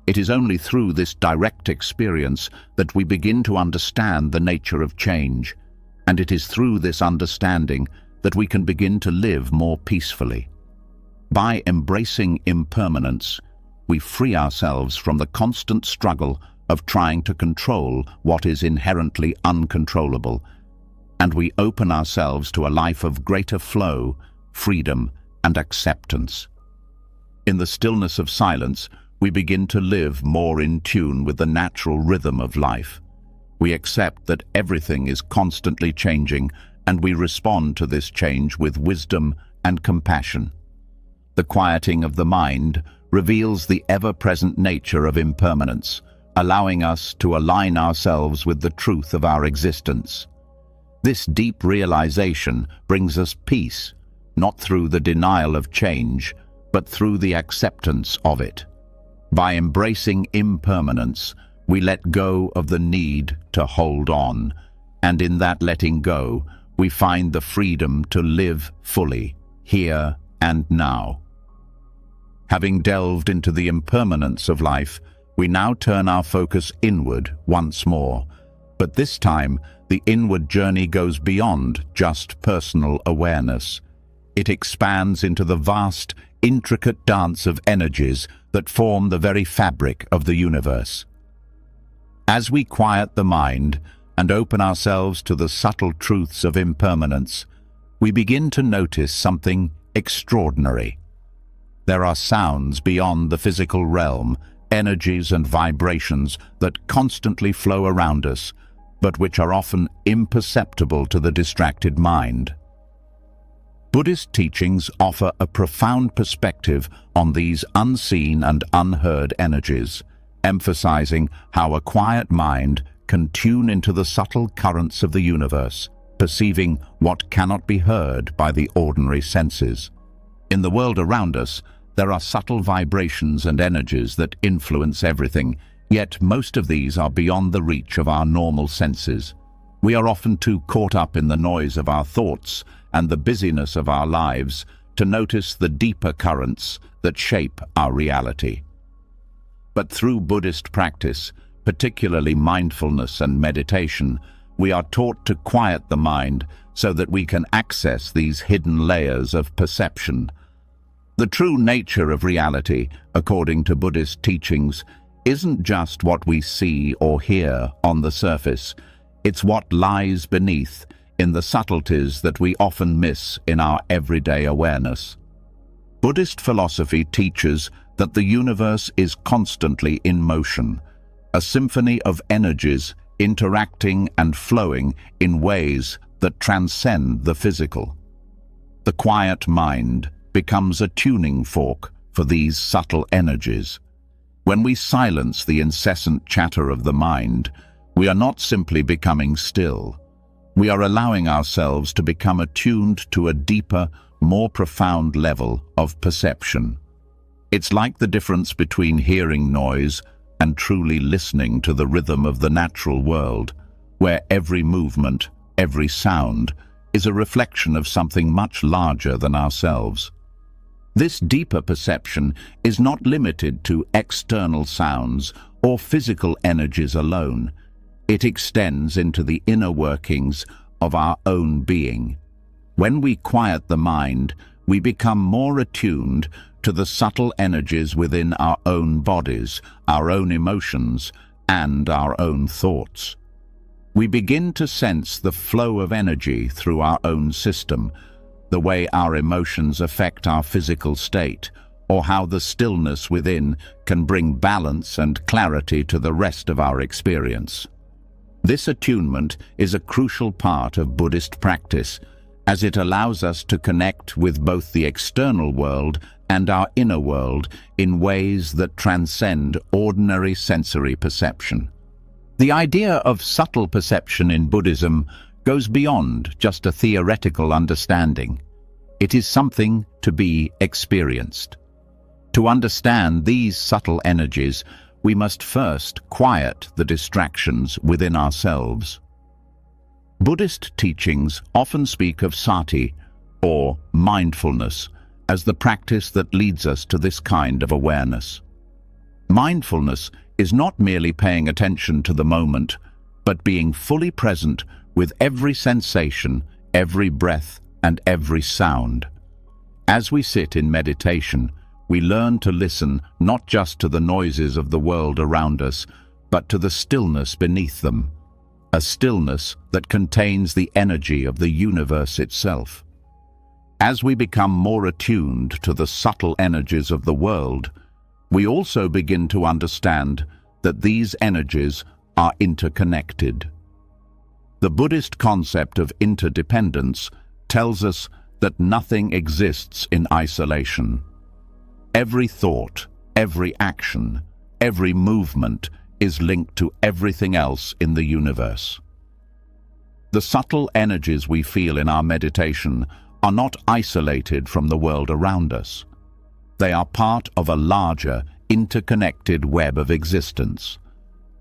It is only through this direct experience that we begin to understand the nature of change, and it is through this understanding that we can begin to live more peacefully. By embracing impermanence, we free ourselves from the constant struggle of trying to control what is inherently uncontrollable, and we open ourselves to a life of greater flow, freedom, and acceptance. In the stillness of silence, we begin to live more in tune with the natural rhythm of life. We accept that everything is constantly changing, and we respond to this change with wisdom and compassion. The quieting of the mind reveals the ever-present nature of impermanence, allowing us to align ourselves with the truth of our existence. This deep realization brings us peace, not through the denial of change, but through the acceptance of it. By embracing impermanence, we let go of the need to hold on, and in that letting go, we find the freedom to live fully, here and now. Having delved into the impermanence of life, we now turn our focus inward once more, but this time the inward journey goes beyond just personal awareness. It expands into the vast, intricate dance of energies that form the very fabric of the universe. As we quiet the mind and open ourselves to the subtle truths of impermanence, we begin to notice something extraordinary. There are sounds beyond the physical realm, energies and vibrations that constantly flow around us, but which are often imperceptible to the distracted mind. Buddhist teachings offer a profound perspective on these unseen and unheard energies, emphasizing how a quiet mind can tune into the subtle currents of the universe, perceiving what cannot be heard by the ordinary senses. In the world around us, there are subtle vibrations and energies that influence everything, yet most of these are beyond the reach of our normal senses. We are often too caught up in the noise of our thoughts and the busyness of our lives to notice the deeper currents that shape our reality. But through Buddhist practice, particularly mindfulness and meditation, we are taught to quiet the mind so that we can access these hidden layers of perception. The true nature of reality, according to Buddhist teachings, isn't just what we see or hear on the surface. It's what lies beneath, in the subtleties that we often miss in our everyday awareness. Buddhist philosophy teaches that the universe is constantly in motion, a symphony of energies interacting and flowing in ways that transcend the physical. The quiet mind becomes a tuning fork for these subtle energies. When we silence the incessant chatter of the mind, we are not simply becoming still. We are allowing ourselves to become attuned to a deeper, more profound level of perception. It's like the difference between hearing noise and truly listening to the rhythm of the natural world, where every movement, every sound, is a reflection of something much larger than ourselves. This deeper perception is not limited to external sounds or physical energies alone. It extends into the inner workings of our own being. When we quiet the mind, we become more attuned to the subtle energies within our own bodies, our own emotions, and our own thoughts. We begin to sense the flow of energy through our own system, the way our emotions affect our physical state, or how the stillness within can bring balance and clarity to the rest of our experience. This attunement is a crucial part of Buddhist practice, as it allows us to connect with both the external world and our inner world in ways that transcend ordinary sensory perception. The idea of subtle perception in Buddhism goes beyond just a theoretical understanding. It is something to be experienced. To understand these subtle energies, we must first quiet the distractions within ourselves. Buddhist teachings often speak of sati, or mindfulness, as the practice that leads us to this kind of awareness. Mindfulness is not merely paying attention to the moment, but being fully present with every sensation, every breath, and every sound. As we sit in meditation, we learn to listen not just to the noises of the world around us, but to the stillness beneath them, a stillness that contains the energy of the universe itself. As we become more attuned to the subtle energies of the world, we also begin to understand that these energies are interconnected. The Buddhist concept of interdependence tells us that nothing exists in isolation. Every thought, every action, every movement is linked to everything else in the universe. The subtle energies we feel in our meditation are not isolated from the world around us. They are part of a larger, interconnected web of existence.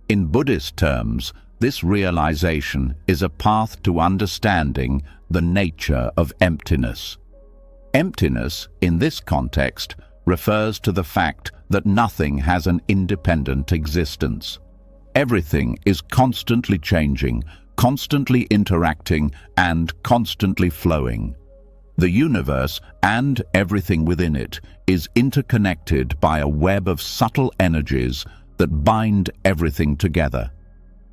In Buddhist terms, this realization is a path to understanding the nature of emptiness. Emptiness, in this context, refers to the fact that nothing has an independent existence. Everything is constantly changing, constantly interacting, and constantly flowing. The universe and everything within it is interconnected by a web of subtle energies that bind everything together.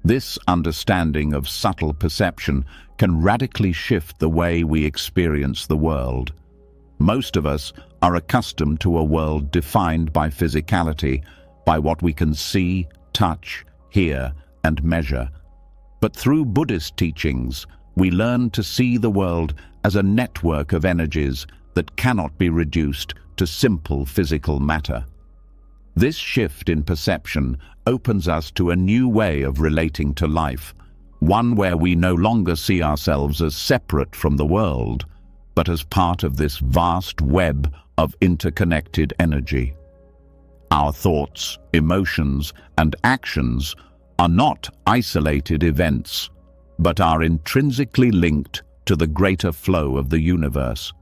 This understanding of subtle perception can radically shift the way we experience the world. Most of us are accustomed to a world defined by physicality, by what we can see, touch, hear, and measure. But through Buddhist teachings, we learn to see the world as a network of energies that cannot be reduced to simple physical matter. This shift in perception opens us to a new way of relating to life, one where we no longer see ourselves as separate from the world, but as part of this vast web of interconnected energy. Our thoughts, emotions, and actions are not isolated events, but are intrinsically linked to the greater flow of the universe.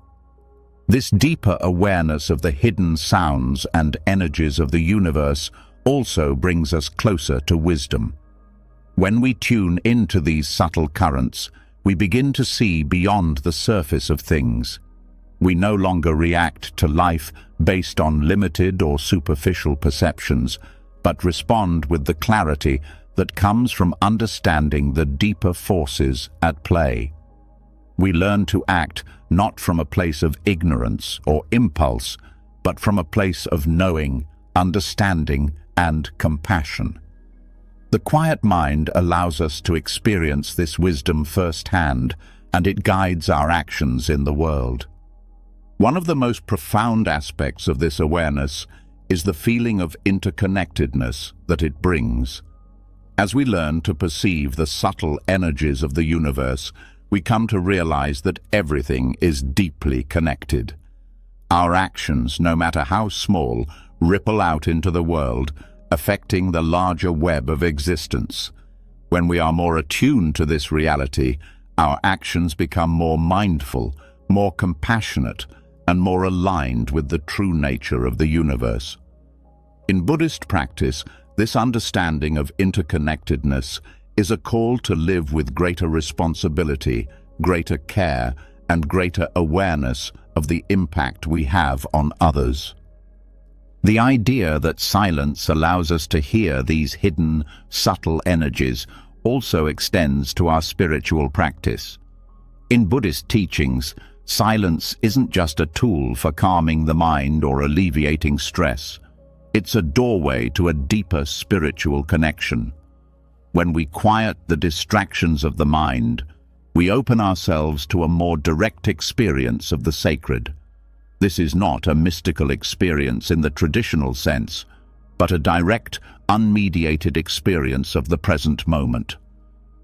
This deeper awareness of the hidden sounds and energies of the universe also brings us closer to wisdom. When we tune into these subtle currents, we begin to see beyond the surface of things. We no longer react to life based on limited or superficial perceptions, but respond with the clarity that comes from understanding the deeper forces at play. We learn to act not from a place of ignorance or impulse, but from a place of knowing, understanding, and compassion. The quiet mind allows us to experience this wisdom firsthand, and it guides our actions in the world. One of the most profound aspects of this awareness is the feeling of interconnectedness that it brings. As we learn to perceive the subtle energies of the universe, we come to realize that everything is deeply connected. Our actions, no matter how small, ripple out into the world, affecting the larger web of existence. When we are more attuned to this reality, our actions become more mindful, more compassionate, and more aligned with the true nature of the universe. In Buddhist practice, this understanding of interconnectedness is a call to live with greater responsibility, greater care, and greater awareness of the impact we have on others. The idea that silence allows us to hear these hidden, subtle energies also extends to our spiritual practice. In Buddhist teachings, silence isn't just a tool for calming the mind or alleviating stress. It's a doorway to a deeper spiritual connection. When we quiet the distractions of the mind, we open ourselves to a more direct experience of the sacred. This is not a mystical experience in the traditional sense, but a direct, unmediated experience of the present moment.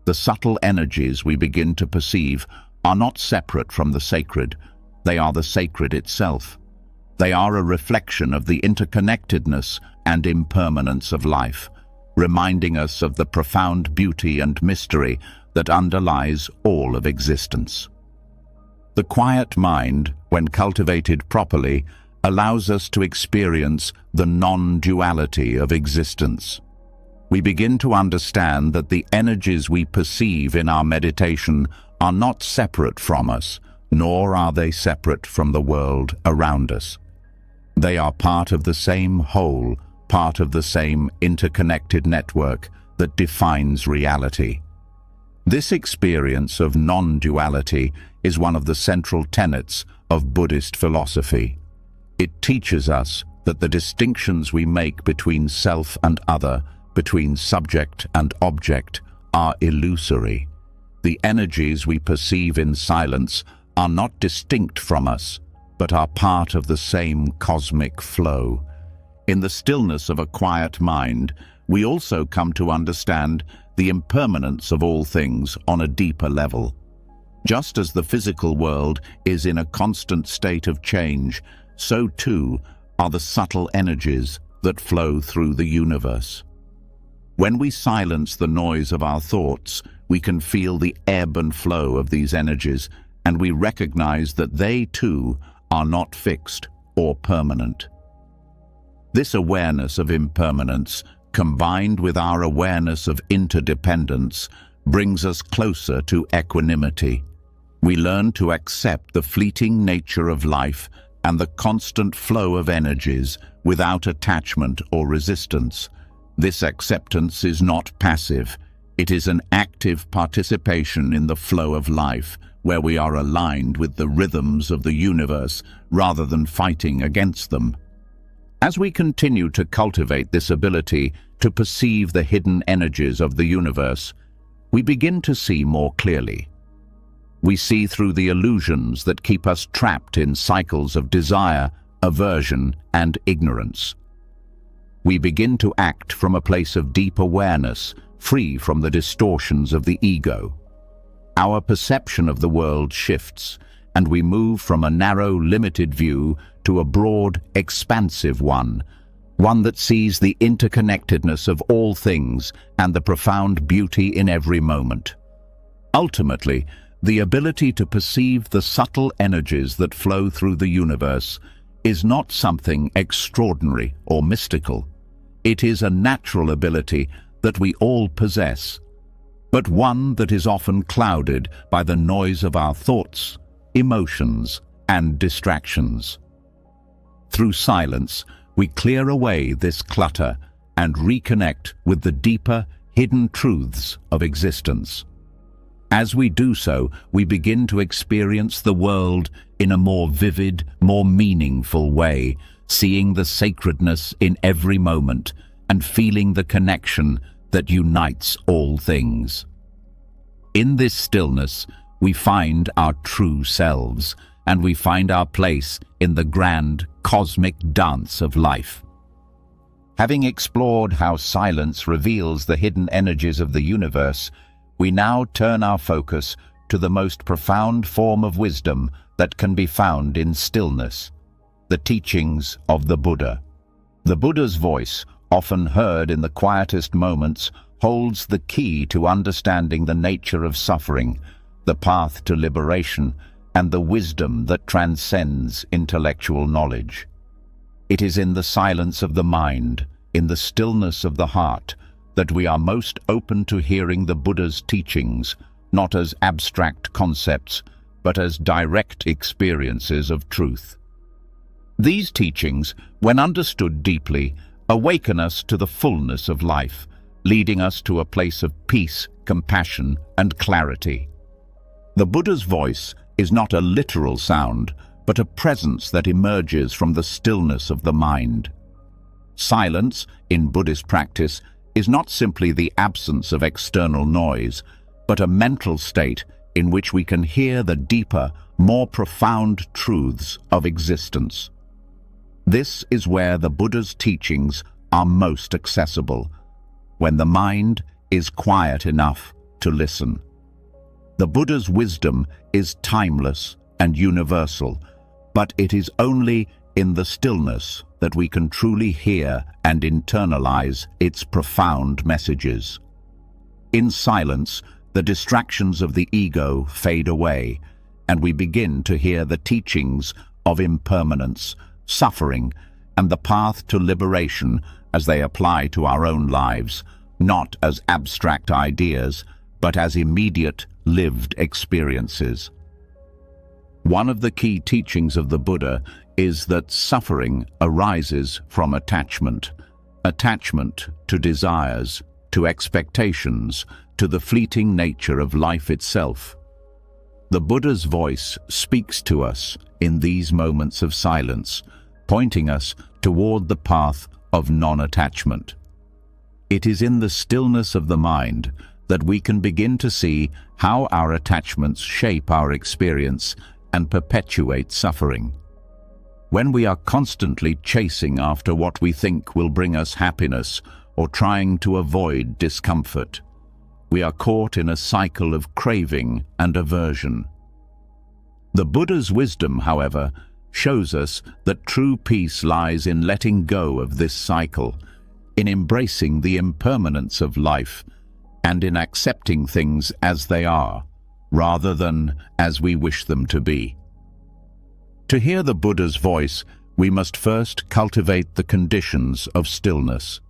The subtle energies we begin to perceive are not separate from the sacred. They are the sacred itself. They are a reflection of the interconnectedness and impermanence of life, reminding us of the profound beauty and mystery that underlies all of existence. The quiet mind, when cultivated properly, allows us to experience the non-duality of existence. We begin to understand that the energies we perceive in our meditation are not separate from us, nor are they separate from the world around us. They are part of the same whole, part of the same interconnected network that defines reality. This experience of non-duality is one of the central tenets of Buddhist philosophy. It teaches us that the distinctions we make between self and other, between subject and object, are illusory. The energies we perceive in silence are not distinct from us, but are part of the same cosmic flow. In the stillness of a quiet mind, we also come to understand the impermanence of all things on a deeper level. Just as the physical world is in a constant state of change, so too are the subtle energies that flow through the universe. When we silence the noise of our thoughts, we can feel the ebb and flow of these energies, and we recognize that they too are not fixed or permanent. This awareness of impermanence, combined with our awareness of interdependence, brings us closer to equanimity. We learn to accept the fleeting nature of life and the constant flow of energies without attachment or resistance. This acceptance is not passive. It is an active participation in the flow of life, where we are aligned with the rhythms of the universe rather than fighting against them. As we continue to cultivate this ability to perceive the hidden energies of the universe, we begin to see more clearly. We see through the illusions that keep us trapped in cycles of desire, aversion, and ignorance. We begin to act from a place of deep awareness, free from the distortions of the ego. Our perception of the world shifts, and we move from a narrow, limited view to a broad, expansive one that sees the interconnectedness of all things and the profound beauty in every moment. Ultimately, the ability to perceive the subtle energies that flow through the universe is not something extraordinary or mystical. It is a natural ability that we all possess, but one that is often clouded by the noise of our thoughts, emotions, and distractions. Through silence, we clear away this clutter and reconnect with the deeper, hidden truths of existence. As we do so, we begin to experience the world in a more vivid, more meaningful way, seeing the sacredness in every moment and feeling the connection that unites all things. In this stillness, we find our true selves, and we find our place in the grand cosmic dance of life. Having explored how silence reveals the hidden energies of the universe, we now turn our focus to the most profound form of wisdom that can be found in stillness, the teachings of the Buddha. The Buddha's voice, often heard in the quietest moments, holds the key to understanding the nature of suffering, the path to liberation, and the wisdom that transcends intellectual knowledge. It is in the silence of the mind, in the stillness of the heart, that we are most open to hearing the Buddha's teachings, not as abstract concepts, but as direct experiences of truth. These teachings, when understood deeply, awaken us to the fullness of life, leading us to a place of peace, compassion, and clarity. The Buddha's voice is not a literal sound, but a presence that emerges from the stillness of the mind. Silence, in Buddhist practice, is not simply the absence of external noise, but a mental state in which we can hear the deeper, more profound truths of existence. This is where the Buddha's teachings are most accessible, when the mind is quiet enough to listen. The Buddha's wisdom is timeless and universal, but it is only in the stillness that we can truly hear and internalize its profound messages. In silence, the distractions of the ego fade away, and we begin to hear the teachings of impermanence, suffering, and the path to liberation as they apply to our own lives, not as abstract ideas, but as immediate, lived experiences. One of the key teachings of the Buddha is that suffering arises from attachment to desires, to expectations, to the fleeting nature of life itself. The Buddha's voice speaks to us in these moments of silence, pointing us toward the path of non-attachment. It is in the stillness of the mind that we can begin to see how our attachments shape our experience and perpetuate suffering. When we are constantly chasing after what we think will bring us happiness or trying to avoid discomfort, we are caught in a cycle of craving and aversion. The Buddha's wisdom, however, shows us that true peace lies in letting go of this cycle, in embracing the impermanence of life, and in accepting things as they are, rather than as we wish them to be. To hear the Buddha's voice, we must first cultivate the conditions of stillness.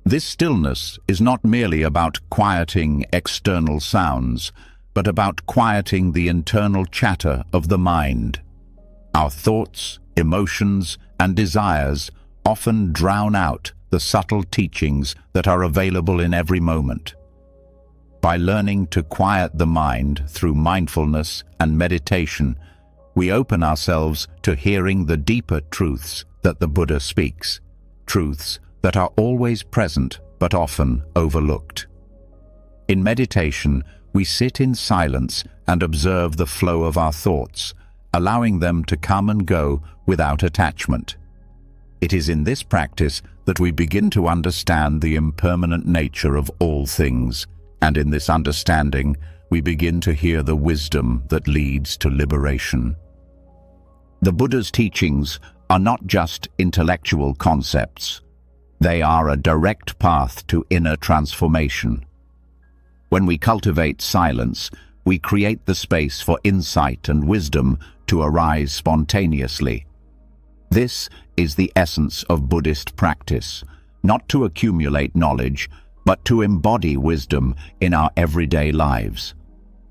This stillness is not merely about quieting external sounds, but about quieting the internal chatter of the mind. Our thoughts, emotions, and desires often drown out the subtle teachings that are available in every moment. By learning to quiet the mind through mindfulness and meditation, we open ourselves to hearing the deeper truths that the Buddha speaks, truths that are always present but often overlooked. In meditation, we sit in silence and observe the flow of our thoughts, allowing them to come and go without attachment. It is in this practice that we begin to understand the impermanent nature of all things, and in this understanding, we begin to hear the wisdom that leads to liberation. The Buddha's teachings are not just intellectual concepts. They are a direct path to inner transformation. When we cultivate silence, we create the space for insight and wisdom to arise spontaneously. This is the essence of Buddhist practice, not to accumulate knowledge, but to embody wisdom in our everyday lives.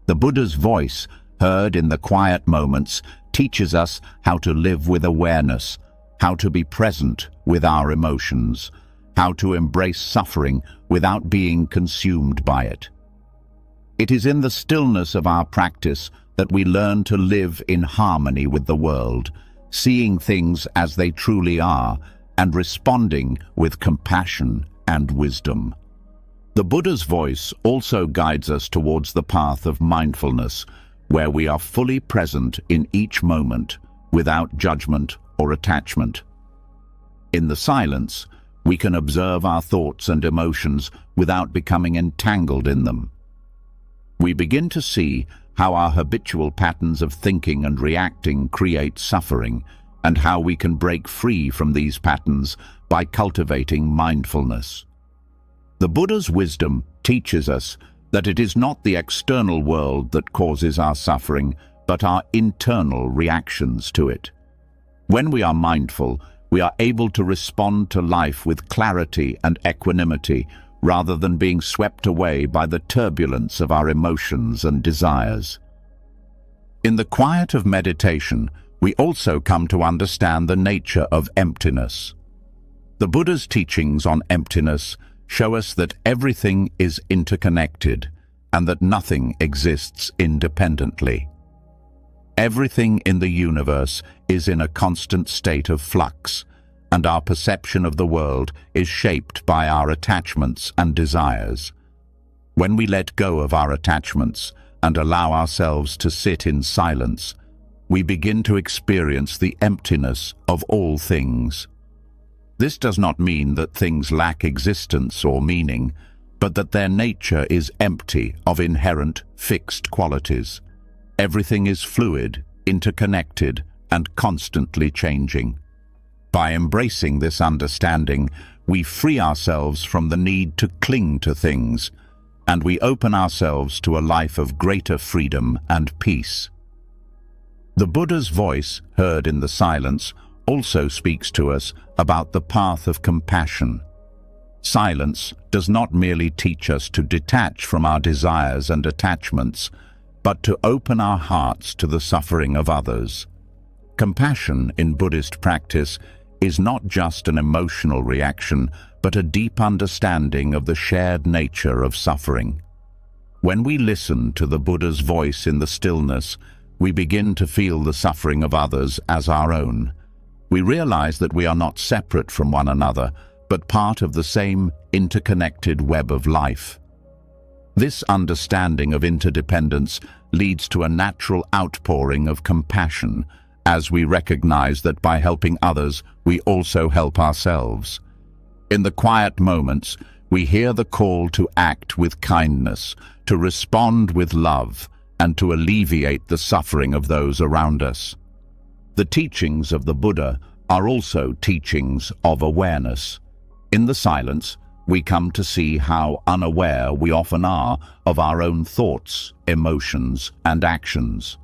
The Buddha's voice, heard in the quiet moments, teaches us how to live with awareness, how to be present with our emotions, how to embrace suffering without being consumed by it. It is in the stillness of our practice that we learn to live in harmony with the world, seeing things as they truly are and responding with compassion and wisdom. The Buddha's voice also guides us towards the path of mindfulness, where we are fully present in each moment, without judgment or attachment. In the silence, We can observe our thoughts and emotions without becoming entangled in them. We begin to see how our habitual patterns of thinking and reacting create suffering, and how we can break free from these patterns by cultivating mindfulness. The Buddha's wisdom teaches us that it is not the external world that causes our suffering, but our internal reactions to it. When we are mindful, we are able to respond to life with clarity and equanimity, rather than being swept away by the turbulence of our emotions and desires. In the quiet of meditation, we also come to understand the nature of emptiness. The Buddha's teachings on emptiness show us that everything is interconnected and that nothing exists independently. Everything in the universe is in a constant state of flux, and our perception of the world is shaped by our attachments and desires. When we let go of our attachments and allow ourselves to sit in silence, we begin to experience the emptiness of all things. This does not mean that things lack existence or meaning, but that their nature is empty of inherent fixed qualities. Everything is fluid, interconnected, and constantly changing. By embracing this understanding, we free ourselves from the need to cling to things, and we open ourselves to a life of greater freedom and peace. The Buddha's voice, heard in the silence, also speaks to us about the path of compassion. Silence does not merely teach us to detach from our desires and attachments, but to open our hearts to the suffering of others. Compassion in Buddhist practice is not just an emotional reaction, but a deep understanding of the shared nature of suffering. When we listen to the Buddha's voice in the stillness, we begin to feel the suffering of others as our own. We realize that we are not separate from one another, but part of the same interconnected web of life. This understanding of interdependence leads to a natural outpouring of compassion, as we recognize that by helping others, we also help ourselves. In the quiet moments, we hear the call to act with kindness, to respond with love, and to alleviate the suffering of those around us. The teachings of the Buddha are also teachings of awareness. In the silence, we come to see how unaware we often are of our own thoughts, emotions, and actions.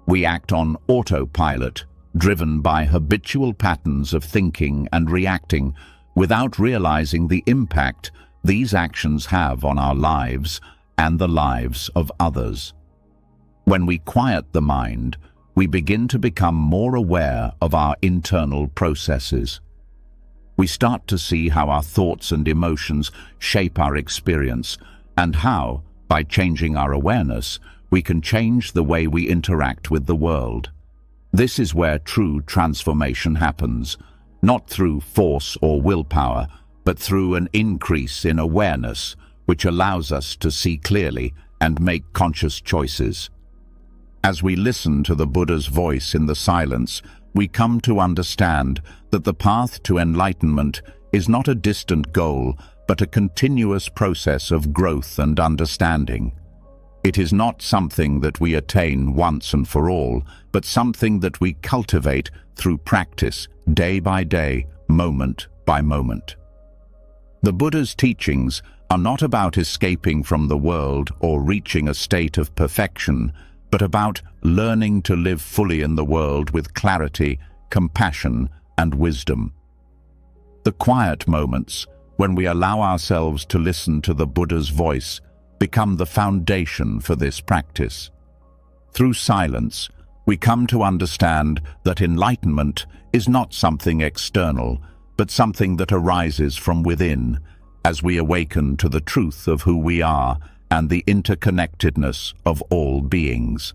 We act on autopilot, driven by habitual patterns of thinking and reacting, without realizing the impact these actions have on our lives and the lives of others. When we quiet the mind, we begin to become more aware of our internal processes. We start to see how our thoughts and emotions shape our experience, and how, by changing our awareness, we can change the way we interact with the world. This is where true transformation happens, not through force or willpower, but through an increase in awareness, which allows us to see clearly and make conscious choices. As we listen to the Buddha's voice in the silence, we come to understand that the path to enlightenment is not a distant goal, but a continuous process of growth and understanding. It is not something that we attain once and for all, but something that we cultivate through practice, day by day, moment by moment. The Buddha's teachings are not about escaping from the world or reaching a state of perfection, but about learning to live fully in the world with clarity, compassion, and wisdom. The quiet moments, when we allow ourselves to listen to the Buddha's voice, become the foundation for this practice. Through silence, we come to understand that enlightenment is not something external, but something that arises from within, as we awaken to the truth of who we are and the interconnectedness of all beings.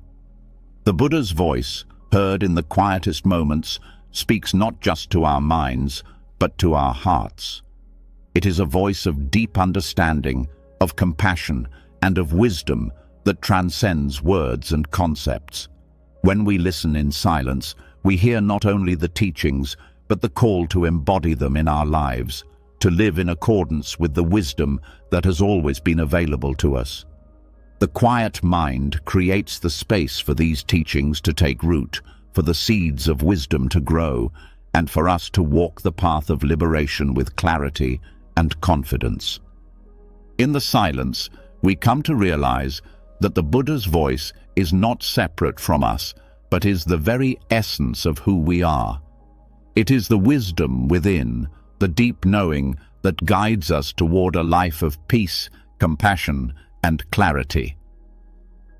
The Buddha's voice, heard in the quietest moments, speaks not just to our minds, but to our hearts. It is a voice of deep understanding, of compassion, and of wisdom that transcends words and concepts. When we listen in silence, we hear not only the teachings, but the call to embody them in our lives, to live in accordance with the wisdom that has always been available to us. The quiet mind creates the space for these teachings to take root, for the seeds of wisdom to grow, and for us to walk the path of liberation with clarity and confidence. In the silence, we come to realize that the Buddha's voice is not separate from us, but is the very essence of who we are. It is the wisdom within, the deep knowing that guides us toward a life of peace, compassion, and clarity.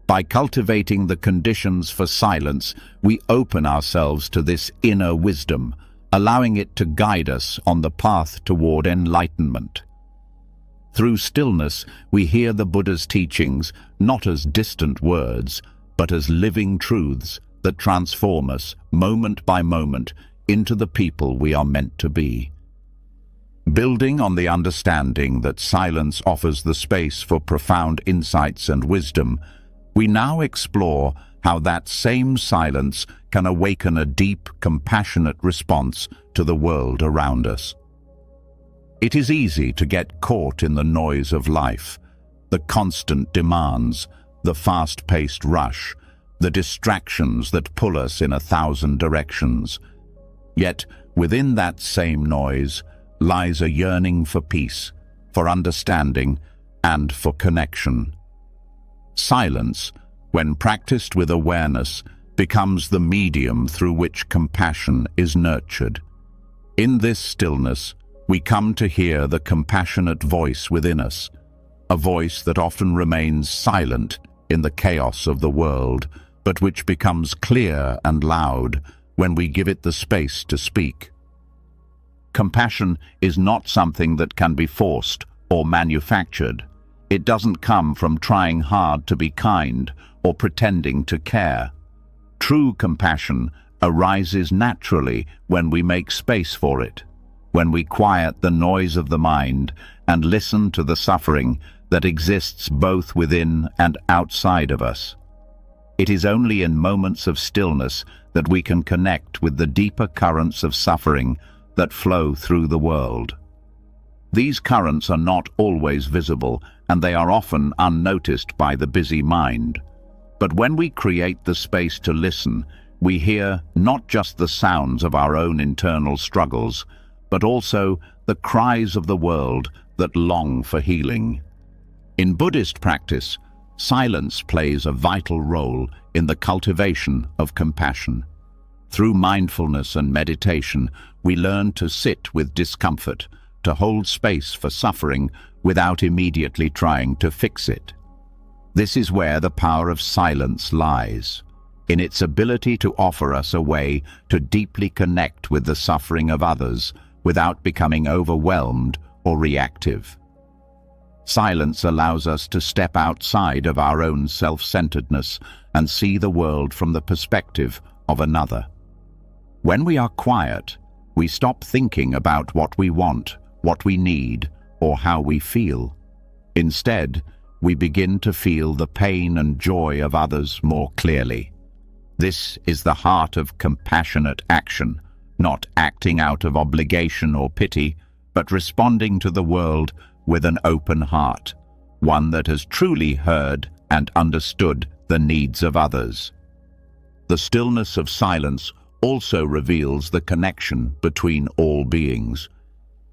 By cultivating the conditions for silence, we open ourselves to this inner wisdom, allowing it to guide us on the path toward enlightenment. Through stillness, we hear the Buddha's teachings not as distant words, but as living truths that transform us, moment by moment, into the people we are meant to be. Building on the understanding that silence offers the space for profound insights and wisdom, we now explore how that same silence can awaken a deep, compassionate response to the world around us. It is easy to get caught in the noise of life, the constant demands, the fast-paced rush, the distractions that pull us in 1,000 directions. Yet, within that same noise lies a yearning for peace, for understanding, and for connection. Silence, when practiced with awareness, becomes the medium through which compassion is nurtured. In this stillness, we come to hear the compassionate voice within us, a voice that often remains silent in the chaos of the world, but which becomes clear and loud when we give it the space to speak. Compassion is not something that can be forced or manufactured. It doesn't come from trying hard to be kind or pretending to care. True compassion arises naturally when we make space for it, when we quiet the noise of the mind and listen to the suffering that exists both within and outside of us. It is only in moments of stillness that we can connect with the deeper currents of suffering that flow through the world. These currents are not always visible, and they are often unnoticed by the busy mind. But when we create the space to listen, we hear not just the sounds of our own internal struggles, but also the cries of the world that long for healing. In Buddhist practice, silence plays a vital role in the cultivation of compassion. Through mindfulness and meditation, we learn to sit with discomfort, to hold space for suffering without immediately trying to fix it. This is where the power of silence lies, in its ability to offer us a way to deeply connect with the suffering of others without becoming overwhelmed or reactive. Silence allows us to step outside of our own self-centeredness and see the world from the perspective of another. When we are quiet, we stop thinking about what we want, what we need, or how we feel. Instead, we begin to feel the pain and joy of others more clearly. This is the heart of compassionate action, not acting out of obligation or pity, but responding to the world with an open heart, one that has truly heard and understood the needs of others. The stillness of silence also reveals the connection between all beings.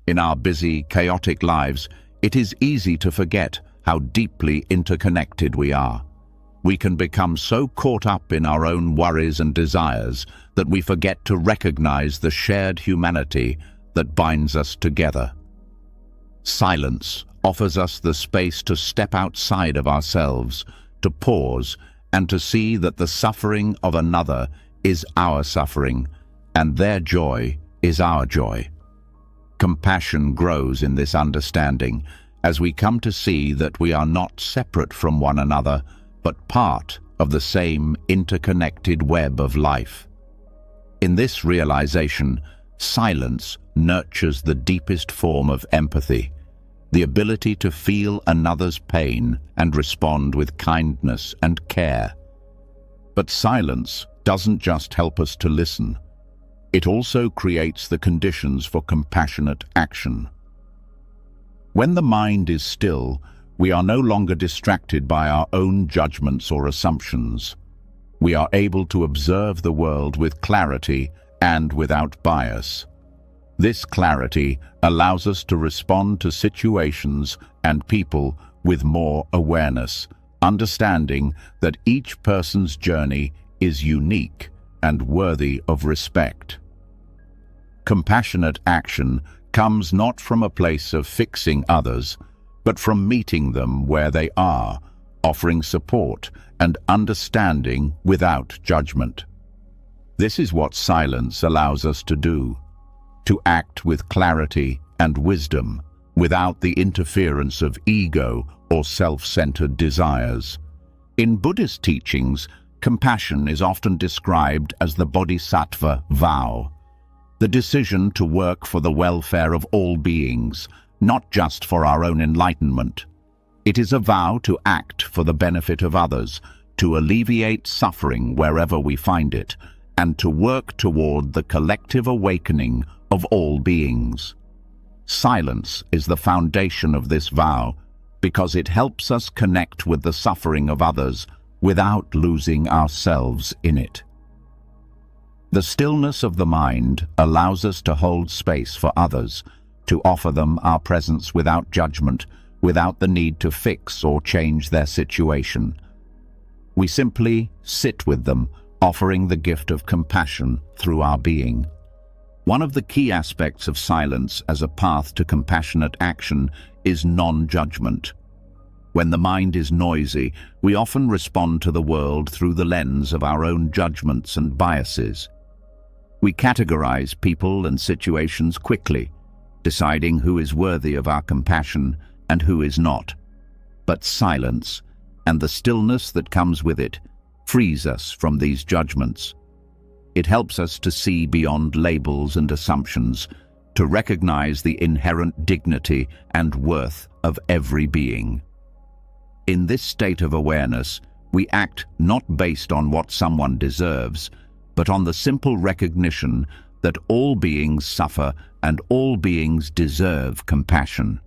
In our busy, chaotic lives, it is easy to forget how deeply interconnected we are. We can become so caught up in our own worries and desires that we forget to recognize the shared humanity that binds us together. Silence offers us the space to step outside of ourselves, to pause, and to see that the suffering of another is our suffering, and their joy is our joy. Compassion grows in this understanding as we come to see that we are not separate from one another, but part of the same interconnected web of life. In this realization, silence nurtures the deepest form of empathy, the ability to feel another's pain and respond with kindness and care. But silence doesn't just help us to listen. It also creates the conditions for compassionate action. When the mind is still, we are no longer distracted by our own judgments or assumptions. We are able to observe the world with clarity and without bias. This clarity allows us to respond to situations and people with more awareness, understanding that each person's journey is unique and worthy of respect. Compassionate action comes not from a place of fixing others, but from meeting them where they are, offering support and understanding without judgment. This is what silence allows us to do, to act with clarity and wisdom, without the interference of ego or self-centered desires. In Buddhist teachings, compassion is often described as the bodhisattva vow, the decision to work for the welfare of all beings, not just for our own enlightenment. It is a vow to act for the benefit of others, to alleviate suffering wherever we find it, and to work toward the collective awakening of all beings. Silence is the foundation of this vow because it helps us connect with the suffering of others without losing ourselves in it. The stillness of the mind allows us to hold space for others, to offer them our presence without judgment, without the need to fix or change their situation. We simply sit with them, offering the gift of compassion through our being. One of the key aspects of silence as a path to compassionate action is non-judgment. When the mind is noisy, we often respond to the world through the lens of our own judgments and biases. We categorize people and situations quickly, deciding who is worthy of our compassion and who is not. But silence, and the stillness that comes with it, frees us from these judgments. It helps us to see beyond labels and assumptions, to recognize the inherent dignity and worth of every being. In this state of awareness, we act not based on what someone deserves, but on the simple recognition that all beings suffer and all beings deserve compassion.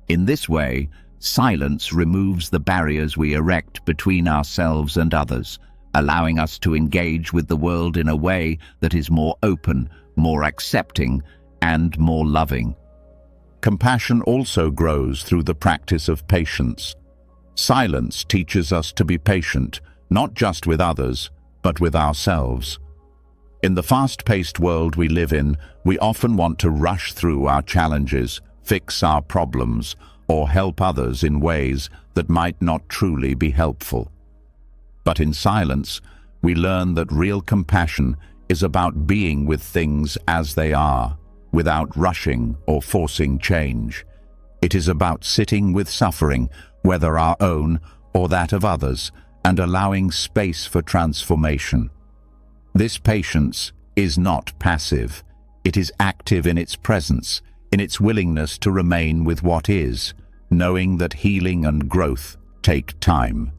In this way, silence removes the barriers we erect between ourselves and others, allowing us to engage with the world in a way that is more open, more accepting, and more loving. Compassion also grows through the practice of patience. Silence teaches us to be patient, not just with others, but with ourselves. In the fast-paced world we live in, we often want to rush through our challenges, fix our problems, or help others in ways that might not truly be helpful. But in silence, we learn that real compassion is about being with things as they are, without rushing or forcing change. It is about sitting with suffering, whether our own or that of others, and allowing space for transformation. This patience is not passive. It is active in its presence, in its willingness to remain with what is, knowing that healing and growth take time.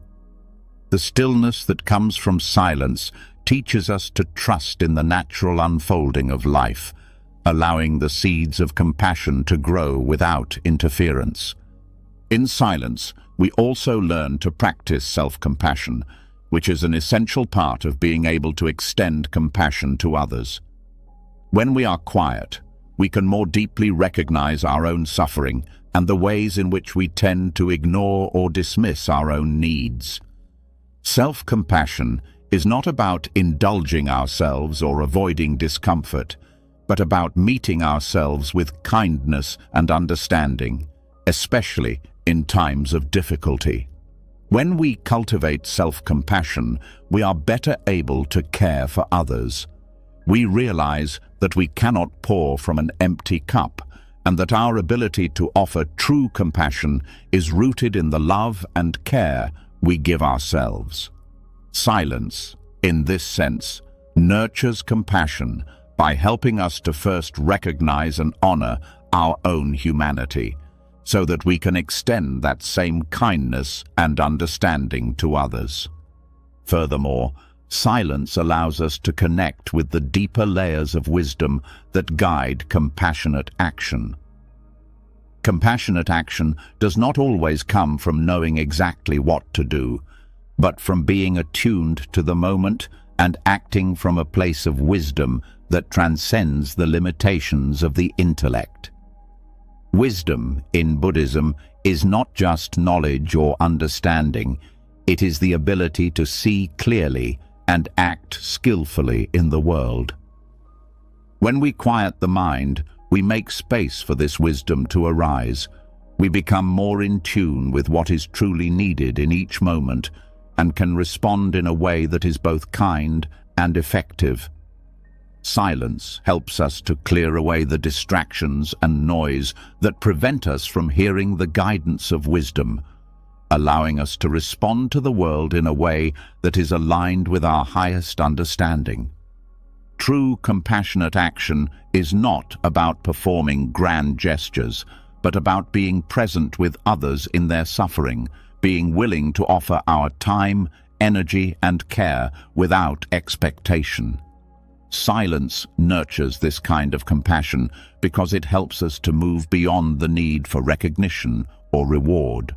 The stillness that comes from silence teaches us to trust in the natural unfolding of life, allowing the seeds of compassion to grow without interference. In silence, we also learn to practice self-compassion, which is an essential part of being able to extend compassion to others. When we are quiet, we can more deeply recognize our own suffering and the ways in which we tend to ignore or dismiss our own needs. Self-compassion is not about indulging ourselves or avoiding discomfort, but about meeting ourselves with kindness and understanding, especially in times of difficulty. When we cultivate self-compassion, we are better able to care for others. We realize that we cannot pour from an empty cup, and that our ability to offer true compassion is rooted in the love and care we give ourselves. Silence, in this sense, nurtures compassion by helping us to first recognize and honor our own humanity, so that we can extend that same kindness and understanding to others. Furthermore, silence allows us to connect with the deeper layers of wisdom that guide compassionate action. Compassionate action does not always come from knowing exactly what to do, but from being attuned to the moment and acting from a place of wisdom that transcends the limitations of the intellect. Wisdom in Buddhism is not just knowledge or understanding, it is the ability to see clearly and act skillfully in the world. When we quiet the mind, we make space for this wisdom to arise. We become more in tune with what is truly needed in each moment and can respond in a way that is both kind and effective. Silence helps us to clear away the distractions and noise that prevent us from hearing the guidance of wisdom, allowing us to respond to the world in a way that is aligned with our highest understanding. True compassionate action is not about performing grand gestures, but about being present with others in their suffering, being willing to offer our time, energy, and care without expectation. Silence nurtures this kind of compassion because it helps us to move beyond the need for recognition or reward.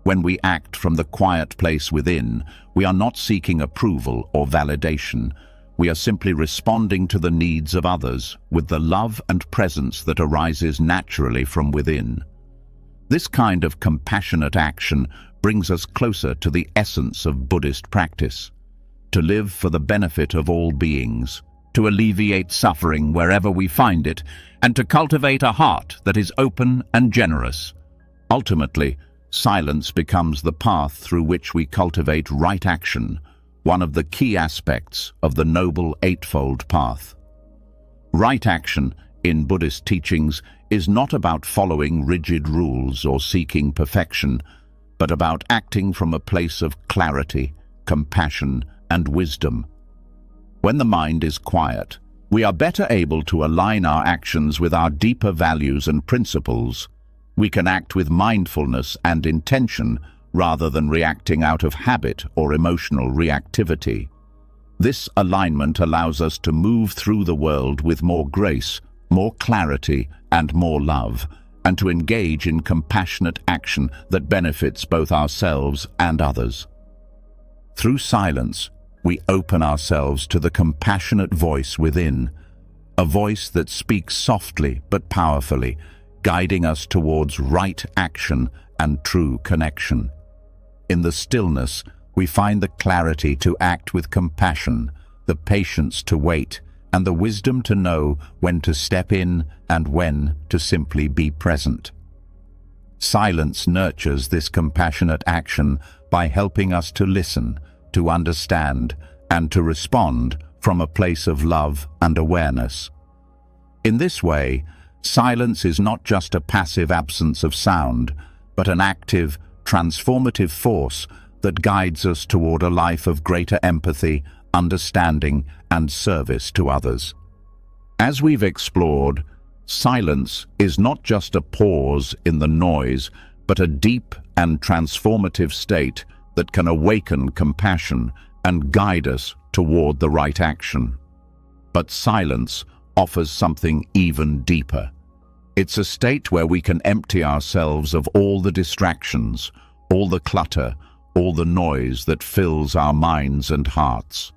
When we act from the quiet place within, we are not seeking approval or validation. We are simply responding to the needs of others with the love and presence that arises naturally from within. This kind of compassionate action brings us closer to the essence of Buddhist practice: to live for the benefit of all beings, to alleviate suffering wherever we find it, and to cultivate a heart that is open and generous. Ultimately, silence becomes the path through which we cultivate right action, one of the key aspects of the Noble Eightfold Path. Right action, in Buddhist teachings, is not about following rigid rules or seeking perfection, but about acting from a place of clarity, compassion, and wisdom. When the mind is quiet, we are better able to align our actions with our deeper values and principles. We can act with mindfulness and intention rather than reacting out of habit or emotional reactivity. This alignment allows us to move through the world with more grace, more clarity, and more love, and to engage in compassionate action that benefits both ourselves and others. Through silence, we open ourselves to the compassionate voice within, a voice that speaks softly but powerfully, guiding us towards right action and true connection. In the stillness, we find the clarity to act with compassion, the patience to wait, and the wisdom to know when to step in and when to simply be present. Silence nurtures this compassionate action by helping us to listen, to understand, and to respond from a place of love and awareness. In this way, silence is not just a passive absence of sound, but an active, transformative force that guides us toward a life of greater empathy, understanding, and service to others. As we've explored, silence is not just a pause in the noise, but a deep and transformative state that can awaken compassion and guide us toward the right action. But silence offers something even deeper. It's a state where we can empty ourselves of all the distractions, all the clutter, all the noise that fills our minds and hearts.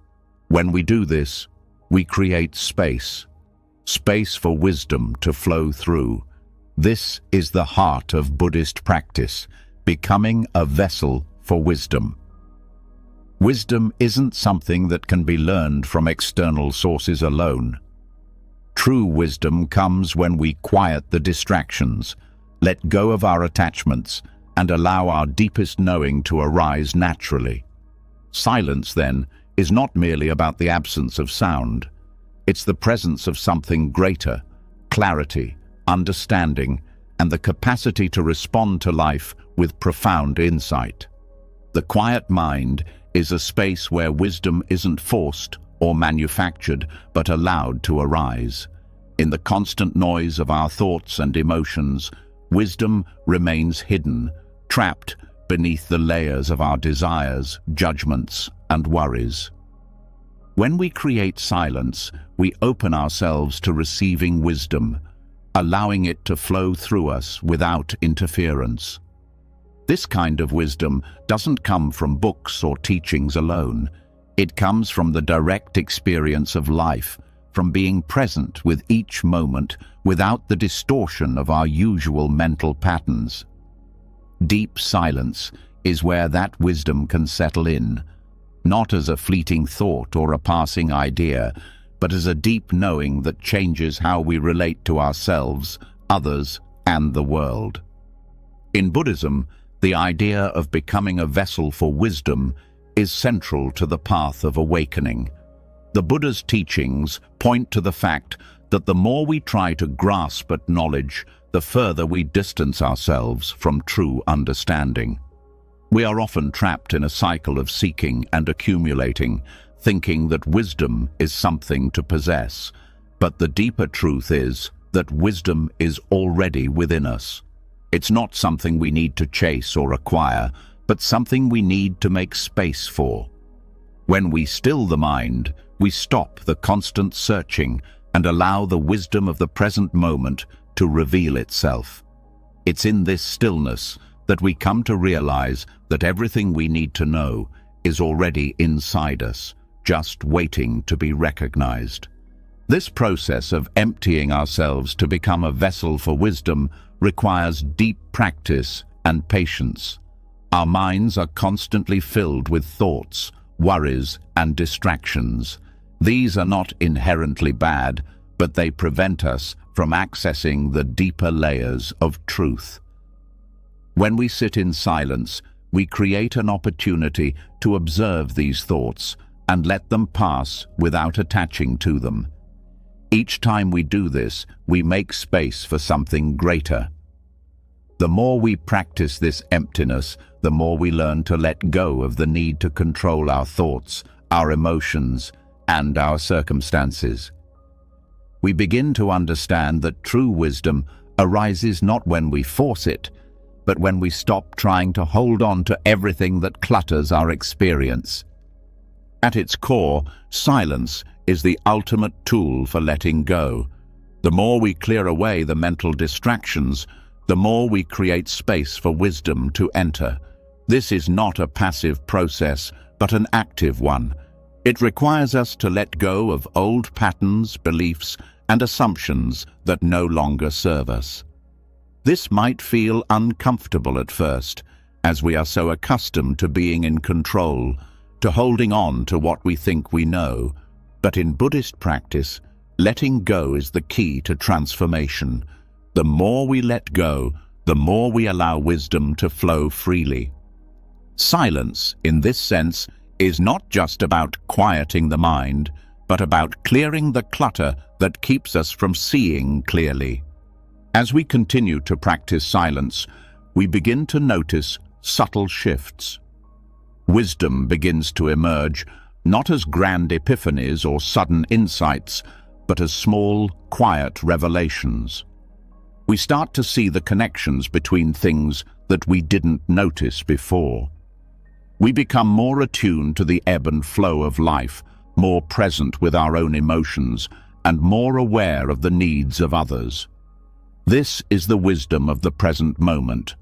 When we do this, we create space for wisdom to flow through. This is the heart of Buddhist practice, becoming a vessel for wisdom. Wisdom isn't something that can be learned from external sources alone. True wisdom comes when we quiet the distractions, let go of our attachments, and allow our deepest knowing to arise naturally. Silence, then, is not merely about the absence of sound. It's the presence of something greater: clarity, understanding, and the capacity to respond to life with profound insight. The quiet mind is a space where wisdom isn't forced or manufactured, but allowed to arise. In the constant noise of our thoughts and emotions, wisdom remains hidden, trapped beneath the layers of our desires, judgments, and worries. When we create silence, we open ourselves to receiving wisdom, allowing it to flow through us without interference. This kind of wisdom doesn't come from books or teachings alone. It comes from the direct experience of life, from being present with each moment without the distortion of our usual mental patterns. Deep silence is where that wisdom can settle in, not as a fleeting thought or a passing idea, but as a deep knowing that changes how we relate to ourselves, others, and the world. In Buddhism, the idea of becoming a vessel for wisdom is central to the path of awakening. The Buddha's teachings point to the fact that the more we try to grasp at knowledge, the further we distance ourselves from true understanding. We are often trapped in a cycle of seeking and accumulating, thinking that wisdom is something to possess. But the deeper truth is that wisdom is already within us. It's not something we need to chase or acquire, but something we need to make space for. When we still the mind, we stop the constant searching and allow the wisdom of the present moment to reveal itself. It's in this stillness that we come to realize that everything we need to know is already inside us, just waiting to be recognized. This process of emptying ourselves to become a vessel for wisdom requires deep practice and patience. Our minds are constantly filled with thoughts, worries, and distractions. These are not inherently bad, but they prevent us from accessing the deeper layers of truth. When we sit in silence, we create an opportunity to observe these thoughts and let them pass without attaching to them. Each time we do this, we make space for something greater. The more we practice this emptiness, the more we learn to let go of the need to control our thoughts, our emotions, and our circumstances. We begin to understand that true wisdom arises not when we force it, but when we stop trying to hold on to everything that clutters our experience. At its core, silence is the ultimate tool for letting go. The more we clear away the mental distractions, the more we create space for wisdom to enter. This is not a passive process, but an active one. It requires us to let go of old patterns, beliefs, and assumptions that no longer serve us. This might feel uncomfortable at first, as we are so accustomed to being in control, to holding on to what we think we know. But in Buddhist practice, letting go is the key to transformation. The more we let go, the more we allow wisdom to flow freely. Silence, in this sense, is not just about quieting the mind, but about clearing the clutter that keeps us from seeing clearly. As we continue to practice silence, we begin to notice subtle shifts. Wisdom begins to emerge, not as grand epiphanies or sudden insights, but as small, quiet revelations. We start to see the connections between things that we didn't notice before. We become more attuned to the ebb and flow of life, more present with our own emotions, and more aware of the needs of others. This is the wisdom of the present moment,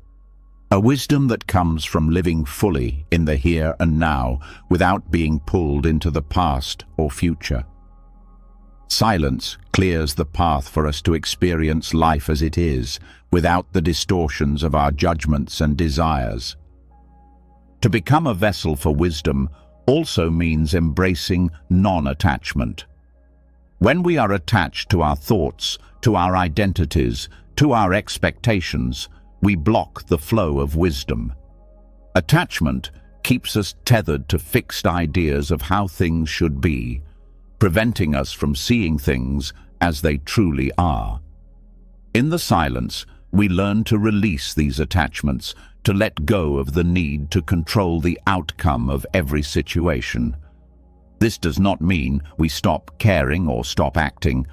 a wisdom that comes from living fully in the here and now without being pulled into the past or future. Silence clears the path for us to experience life as it is, without the distortions of our judgments and desires. To become a vessel for wisdom also means embracing non-attachment. When we are attached to our thoughts, to our identities, to our expectations, we block the flow of wisdom. Attachment keeps us tethered to fixed ideas of how things should be, preventing us from seeing things as they truly are. In the silence, we learn to release these attachments, to let go of the need to control the outcome of every situation. This does not mean we stop caring or stop acting,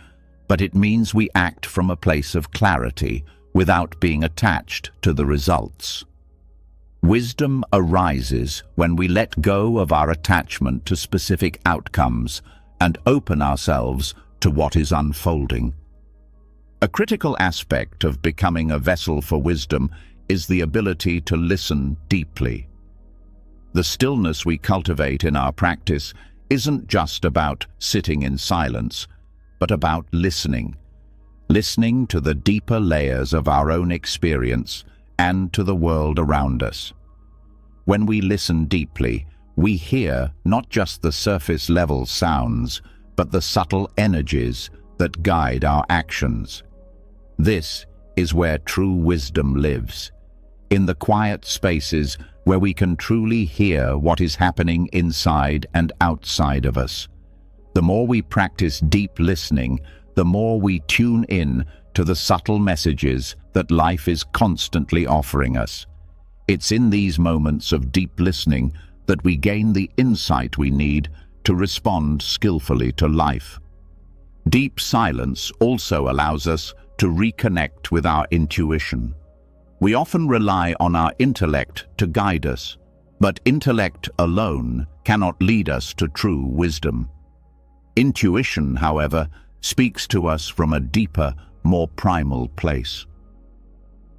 but it means we act from a place of clarity without being attached to the results. Wisdom arises when we let go of our attachment to specific outcomes and open ourselves to what is unfolding. A critical aspect of becoming a vessel for wisdom is the ability to listen deeply. The stillness we cultivate in our practice isn't just about sitting in silence, but about listening. Listening to the deeper layers of our own experience and to the world around us. When we listen deeply, we hear not just the surface-level sounds, but the subtle energies that guide our actions. This is where true wisdom lives, in the quiet spaces where we can truly hear what is happening inside and outside of us. The more we practice deep listening, the more we tune in to the subtle messages that life is constantly offering us. It's in these moments of deep listening that we gain the insight we need to respond skillfully to life. Deep silence also allows us to reconnect with our intuition. We often rely on our intellect to guide us, but intellect alone cannot lead us to true wisdom. Intuition, however, speaks to us from a deeper, more primal place.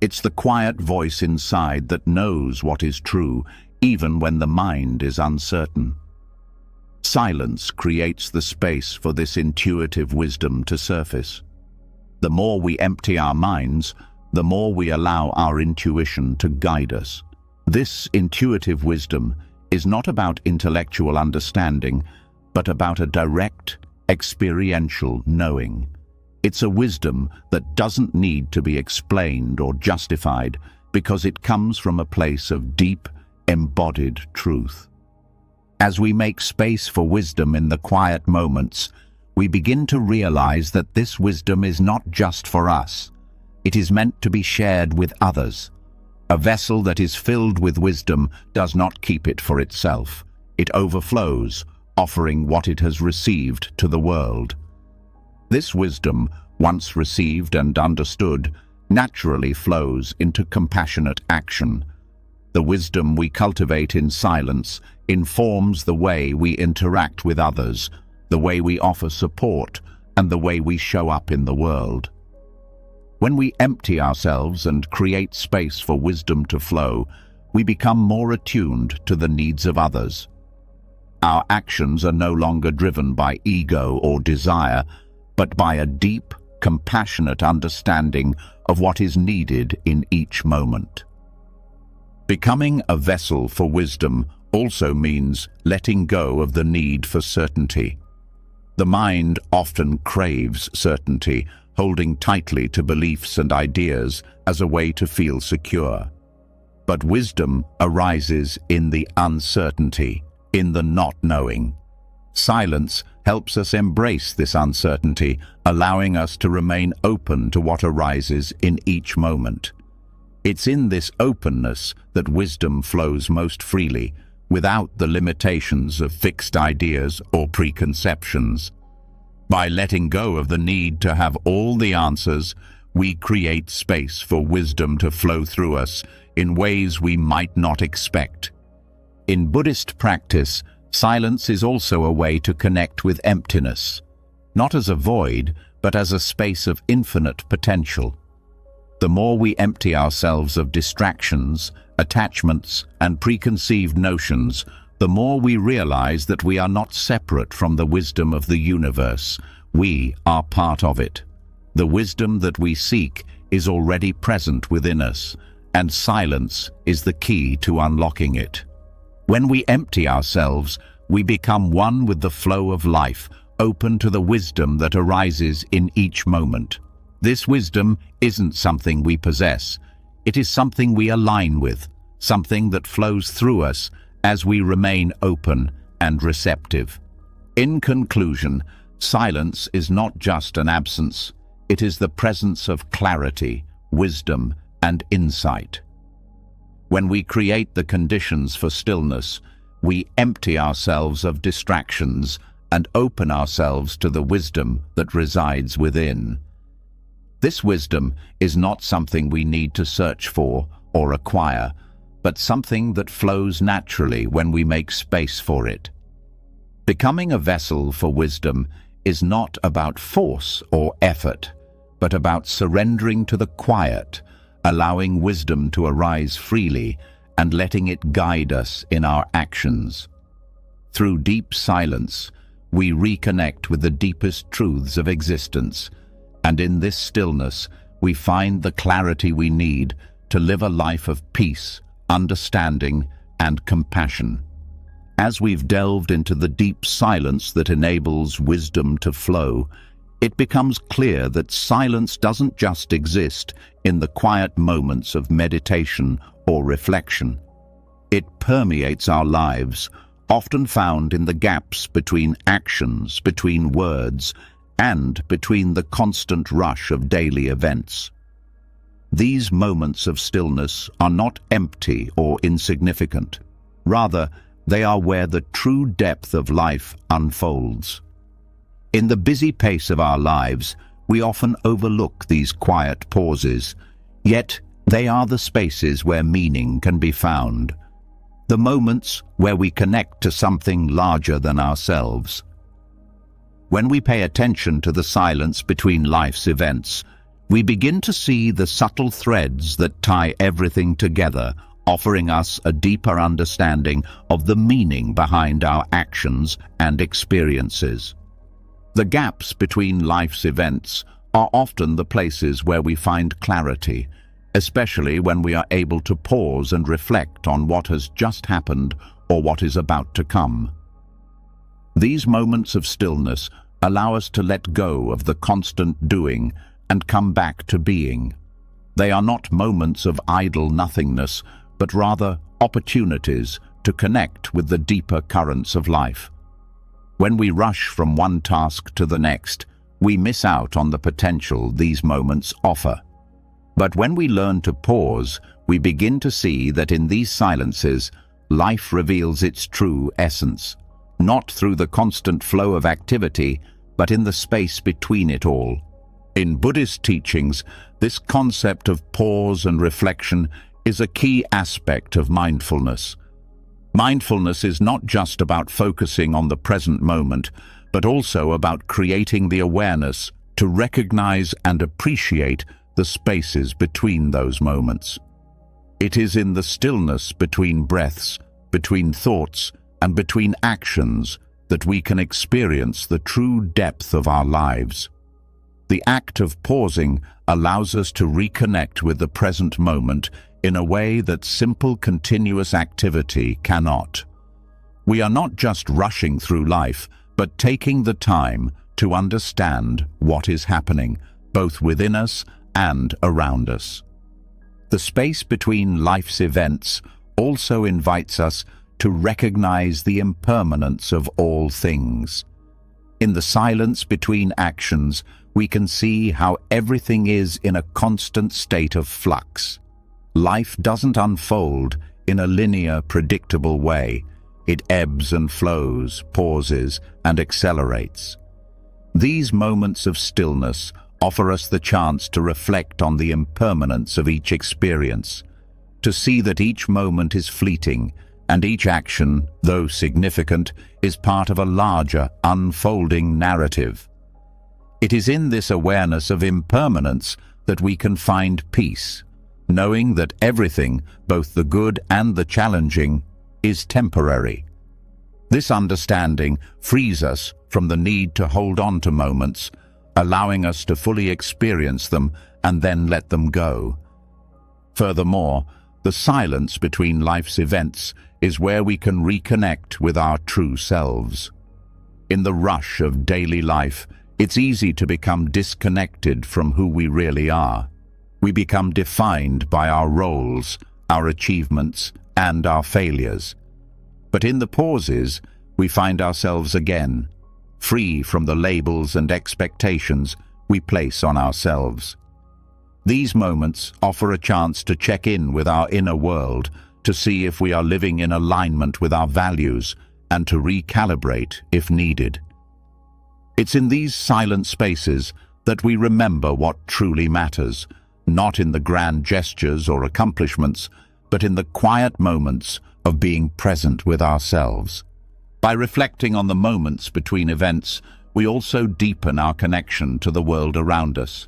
It's the quiet voice inside that knows what is true, even when the mind is uncertain. Silence creates the space for this intuitive wisdom to surface. The more we empty our minds, the more we allow our intuition to guide us. This intuitive wisdom is not about intellectual understanding, but about a direct, experiential knowing. It's a wisdom that doesn't need to be explained or justified because it comes from a place of deep, embodied truth. As we make space for wisdom in the quiet moments, we begin to realize that this wisdom is not just for us. It is meant to be shared with others. A vessel that is filled with wisdom does not keep it for itself. It overflows, offering what it has received to the world. This wisdom, once received and understood, naturally flows into compassionate action. The wisdom we cultivate in silence informs the way we interact with others, the way we offer support, and the way we show up in the world. When we empty ourselves and create space for wisdom to flow, we become more attuned to the needs of others. Our actions are no longer driven by ego or desire, but by a deep, compassionate understanding of what is needed in each moment. Becoming a vessel for wisdom also means letting go of the need for certainty. The mind often craves certainty, holding tightly to beliefs and ideas as a way to feel secure. But wisdom arises in the uncertainty, in the not knowing. Silence helps us embrace this uncertainty, allowing us to remain open to what arises in each moment. It's in this openness that wisdom flows most freely, without the limitations of fixed ideas or preconceptions. By letting go of the need to have all the answers, we create space for wisdom to flow through us in ways we might not expect. In Buddhist practice, silence is also a way to connect with emptiness, not as a void, but as a space of infinite potential. The more we empty ourselves of distractions, attachments, and preconceived notions, the more we realize that we are not separate from the wisdom of the universe. We are part of it. The wisdom that we seek is already present within us, and silence is the key to unlocking it. When we empty ourselves, we become one with the flow of life, open to the wisdom that arises in each moment. This wisdom isn't something we possess. It is something we align with, something that flows through us as we remain open and receptive. In conclusion, silence is not just an absence. It is the presence of clarity, wisdom, and insight. When we create the conditions for stillness, we empty ourselves of distractions and open ourselves to the wisdom that resides within. This wisdom is not something we need to search for or acquire, but something that flows naturally when we make space for it. Becoming a vessel for wisdom is not about force or effort, but about surrendering to the quiet, allowing wisdom to arise freely and letting it guide us in our actions. Through deep silence, we reconnect with the deepest truths of existence, and in this stillness, we find the clarity we need to live a life of peace, understanding, and compassion. As we've delved into the deep silence that enables wisdom to flow, it becomes clear that silence doesn't just exist in the quiet moments of meditation or reflection. It permeates our lives, often found in the gaps between actions, between words, and between the constant rush of daily events. These moments of stillness are not empty or insignificant. Rather, they are where the true depth of life unfolds. In the busy pace of our lives, we often overlook these quiet pauses, yet they are the spaces where meaning can be found. The moments where we connect to something larger than ourselves. When we pay attention to the silence between life's events, we begin to see the subtle threads that tie everything together, offering us a deeper understanding of the meaning behind our actions and experiences. The gaps between life's events are often the places where we find clarity, especially when we are able to pause and reflect on what has just happened or what is about to come. These moments of stillness allow us to let go of the constant doing and come back to being. They are not moments of idle nothingness, but rather opportunities to connect with the deeper currents of life. When we rush from one task to the next, we miss out on the potential these moments offer. But when we learn to pause, we begin to see that in these silences, life reveals its true essence, not through the constant flow of activity, but in the space between it all. In Buddhist teachings, this concept of pause and reflection is a key aspect of mindfulness. Mindfulness is not just about focusing on the present moment, but also about creating the awareness to recognize and appreciate the spaces between those moments. It is in the stillness between breaths, between thoughts, and between actions that we can experience the true depth of our lives. The act of pausing allows us to reconnect with the present moment in a way that simple continuous activity cannot. We are not just rushing through life, but taking the time to understand what is happening, both within us and around us. The space between life's events also invites us to recognize the impermanence of all things. In the silence between actions, we can see how everything is in a constant state of flux. Life doesn't unfold in a linear, predictable way. It ebbs and flows, pauses, and accelerates. These moments of stillness offer us the chance to reflect on the impermanence of each experience, to see that each moment is fleeting, and each action, though significant, is part of a larger, unfolding narrative. It is in this awareness of impermanence that we can find peace, knowing that everything, both the good and the challenging, is temporary. This understanding frees us from the need to hold on to moments, allowing us to fully experience them and then let them go. Furthermore, the silence between life's events is where we can reconnect with our true selves. In the rush of daily life, it's easy to become disconnected from who we really are. We become defined by our roles, our achievements, and our failures. But in the pauses, we find ourselves again, free from the labels and expectations we place on ourselves. These moments offer a chance to check in with our inner world, to see if we are living in alignment with our values, and to recalibrate if needed. It's in these silent spaces that we remember what truly matters, not in the grand gestures or accomplishments, but in the quiet moments of being present with ourselves. By reflecting on the moments between events, we also deepen our connection to the world around us.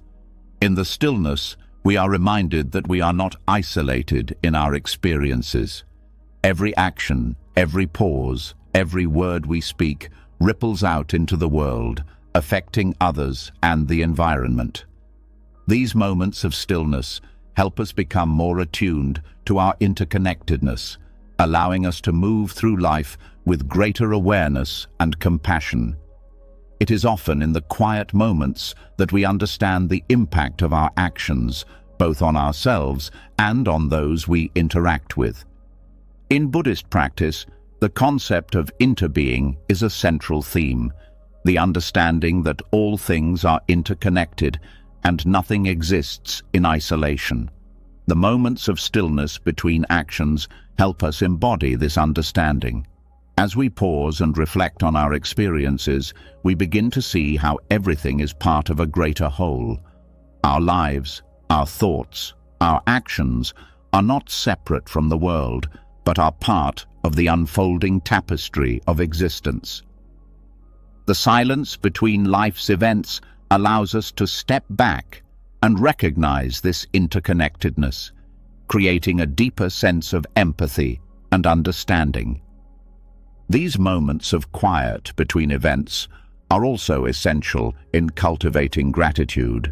In the stillness, we are reminded that we are not isolated in our experiences. Every action, every pause, every word we speak ripples out into the world, affecting others and the environment. These moments of stillness help us become more attuned to our interconnectedness, allowing us to move through life with greater awareness and compassion. It is often in the quiet moments that we understand the impact of our actions, both on ourselves and on those we interact with. In Buddhist practice, the concept of interbeing is a central theme, the understanding that all things are interconnected and nothing exists in isolation. The moments of stillness between actions help us embody this understanding. As we pause and reflect on our experiences, we begin to see how everything is part of a greater whole. Our lives, our thoughts, our actions are not separate from the world, but are part of the unfolding tapestry of existence. The silence between life's events allows us to step back and recognize this interconnectedness, creating a deeper sense of empathy and understanding. These moments of quiet between events are also essential in cultivating gratitude.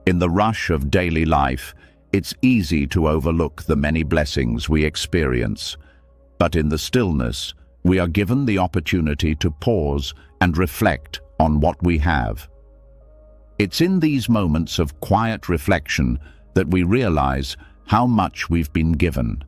In the rush of daily life, it's easy to overlook the many blessings we experience, but in the stillness, we are given the opportunity to pause and reflect on what we have. It's in these moments of quiet reflection that we realize how much we've been given.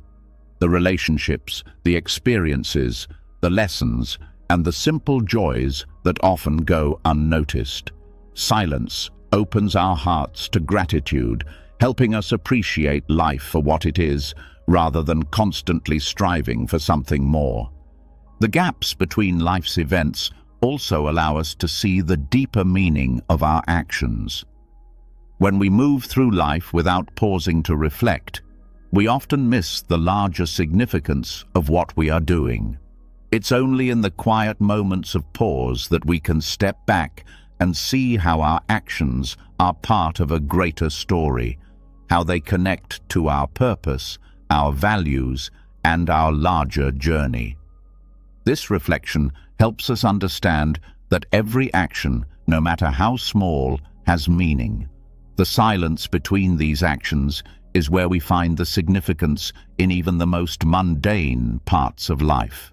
The relationships, the experiences, the lessons, and the simple joys that often go unnoticed. Silence opens our hearts to gratitude, helping us appreciate life for what it is, rather than constantly striving for something more. The gaps between life's events also allow us to see the deeper meaning of our actions. When we move through life without pausing to reflect, we often miss the larger significance of what we are doing. It's only in the quiet moments of pause that we can step back and see how our actions are part of a greater story, how they connect to our purpose, our values, and our larger journey. This reflection helps us understand that every action, no matter how small, has meaning. The silence between these actions is where we find the significance in even the most mundane parts of life.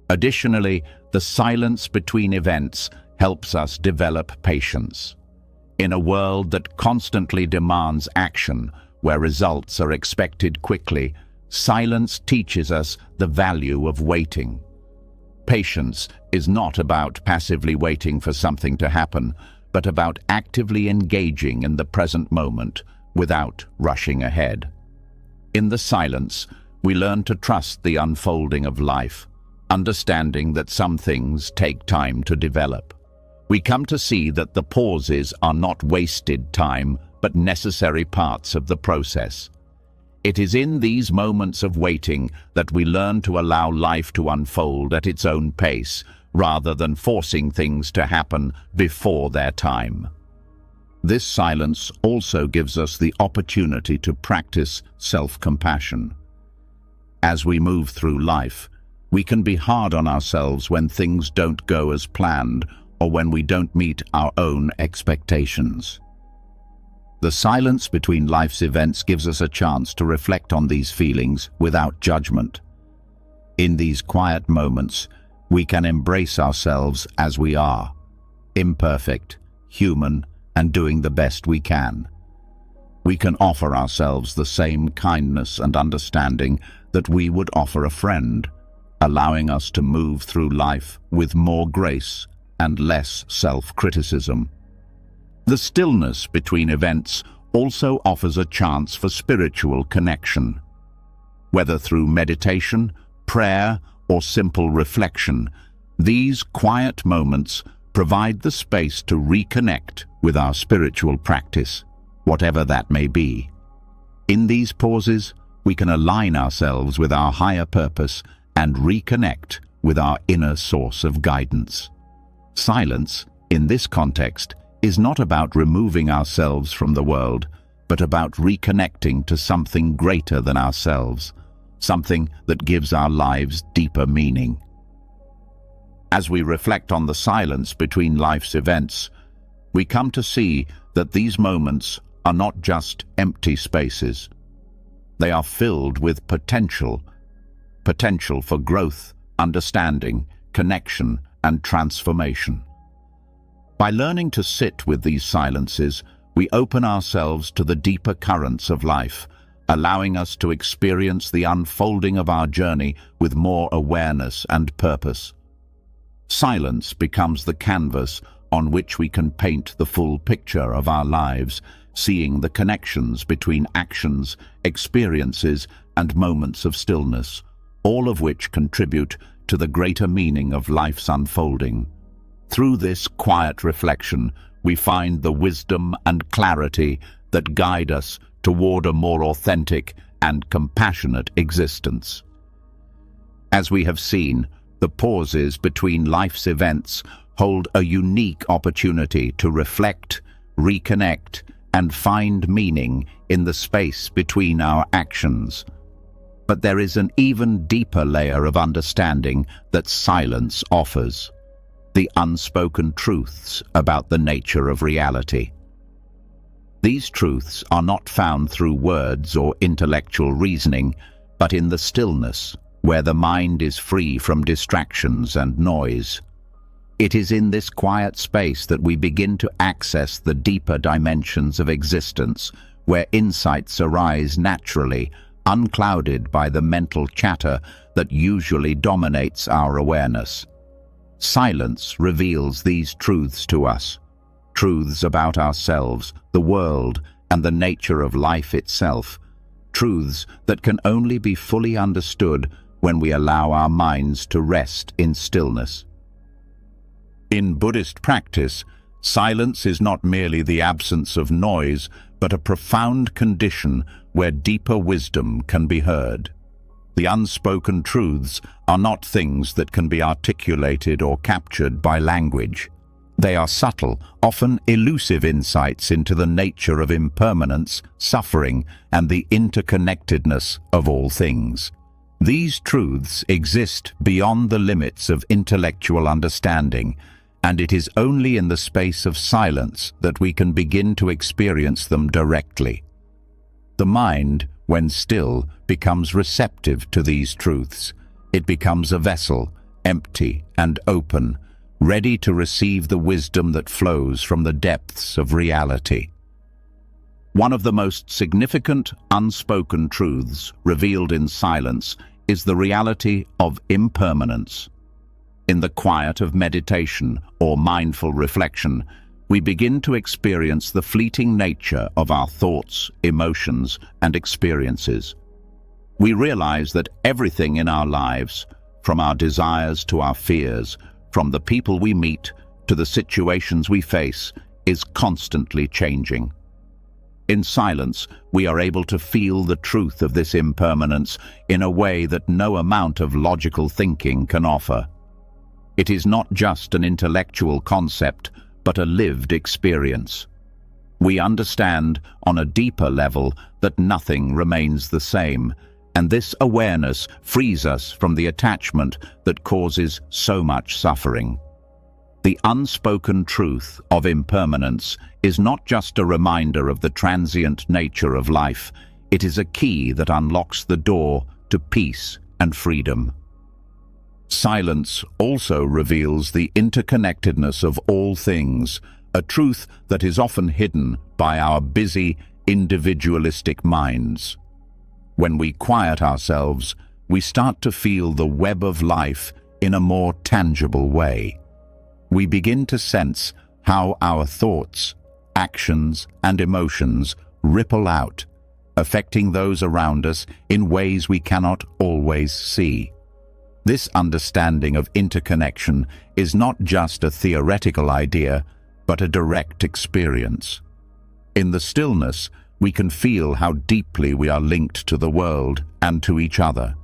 Additionally, the silence between events helps us develop patience. In a world that constantly demands action, where results are expected quickly, silence teaches us the value of waiting. Patience is not about passively waiting for something to happen, but about actively engaging in the present moment without rushing ahead. In the silence, we learn to trust the unfolding of life, understanding that some things take time to develop. We come to see that the pauses are not wasted time, but necessary parts of the process. It is in these moments of waiting that we learn to allow life to unfold at its own pace, rather than forcing things to happen before their time. This silence also gives us the opportunity to practice self-compassion. As we move through life, we can be hard on ourselves when things don't go as planned or when we don't meet our own expectations. The silence between life's events gives us a chance to reflect on these feelings without judgment. In these quiet moments, we can embrace ourselves as we are, imperfect, human, and doing the best we can. We can offer ourselves the same kindness and understanding that we would offer a friend, allowing us to move through life with more grace and less self-criticism. The stillness between events also offers a chance for spiritual connection. Whether through meditation, prayer, or simple reflection, these quiet moments provide the space to reconnect with our spiritual practice, whatever that may be. In these pauses, we can align ourselves with our higher purpose and reconnect with our inner source of guidance. Silence, in this context, is not about removing ourselves from the world, but about reconnecting to something greater than ourselves, something that gives our lives deeper meaning. As we reflect on the silence between life's events, we come to see that these moments are not just empty spaces. They are filled with potential for growth, understanding, connection, and transformation. By learning to sit with these silences, we open ourselves to the deeper currents of life, allowing us to experience the unfolding of our journey with more awareness and purpose. Silence becomes the canvas on which we can paint the full picture of our lives, seeing the connections between actions, experiences, and moments of stillness, all of which contribute to the greater meaning of life's unfolding. Through this quiet reflection, we find the wisdom and clarity that guide us toward a more authentic and compassionate existence. As we have seen, the pauses between life's events hold a unique opportunity to reflect, reconnect, and find meaning in the space between our actions. But there is an even deeper layer of understanding that silence offers: the unspoken truths about the nature of reality. These truths are not found through words or intellectual reasoning, but in the stillness, where the mind is free from distractions and noise. It is in this quiet space that we begin to access the deeper dimensions of existence, where insights arise naturally, unclouded by the mental chatter that usually dominates our awareness. Silence reveals these truths to us, truths about ourselves, the world, and the nature of life itself, truths that can only be fully understood when we allow our minds to rest in stillness. In Buddhist practice, silence is not merely the absence of noise, but a profound condition where deeper wisdom can be heard. The unspoken truths are not things that can be articulated or captured by language. They are subtle, often elusive insights into the nature of impermanence, suffering, and the interconnectedness of all things. These truths exist beyond the limits of intellectual understanding, and it is only in the space of silence that we can begin to experience them directly. The mind, when still, becomes receptive to these truths. It becomes a vessel, empty and open, ready to receive the wisdom that flows from the depths of reality. One of the most significant unspoken truths revealed in silence is the reality of impermanence. In the quiet of meditation or mindful reflection, we begin to experience the fleeting nature of our thoughts, emotions, and experiences. We realize that everything in our lives, from our desires to our fears, from the people we meet to the situations we face, is constantly changing. In silence, we are able to feel the truth of this impermanence in a way that no amount of logical thinking can offer. It is not just an intellectual concept, but a lived experience. We understand on a deeper level that nothing remains the same, and this awareness frees us from the attachment that causes so much suffering. The unspoken truth of impermanence is not just a reminder of the transient nature of life, it is a key that unlocks the door to peace and freedom. Silence also reveals the interconnectedness of all things, a truth that is often hidden by our busy, individualistic minds. When we quiet ourselves, we start to feel the web of life in a more tangible way. We begin to sense how our thoughts, actions, and emotions ripple out, affecting those around us in ways we cannot always see. This understanding of interconnection is not just a theoretical idea, but a direct experience. In the stillness, we can feel how deeply we are linked to the world and to each other.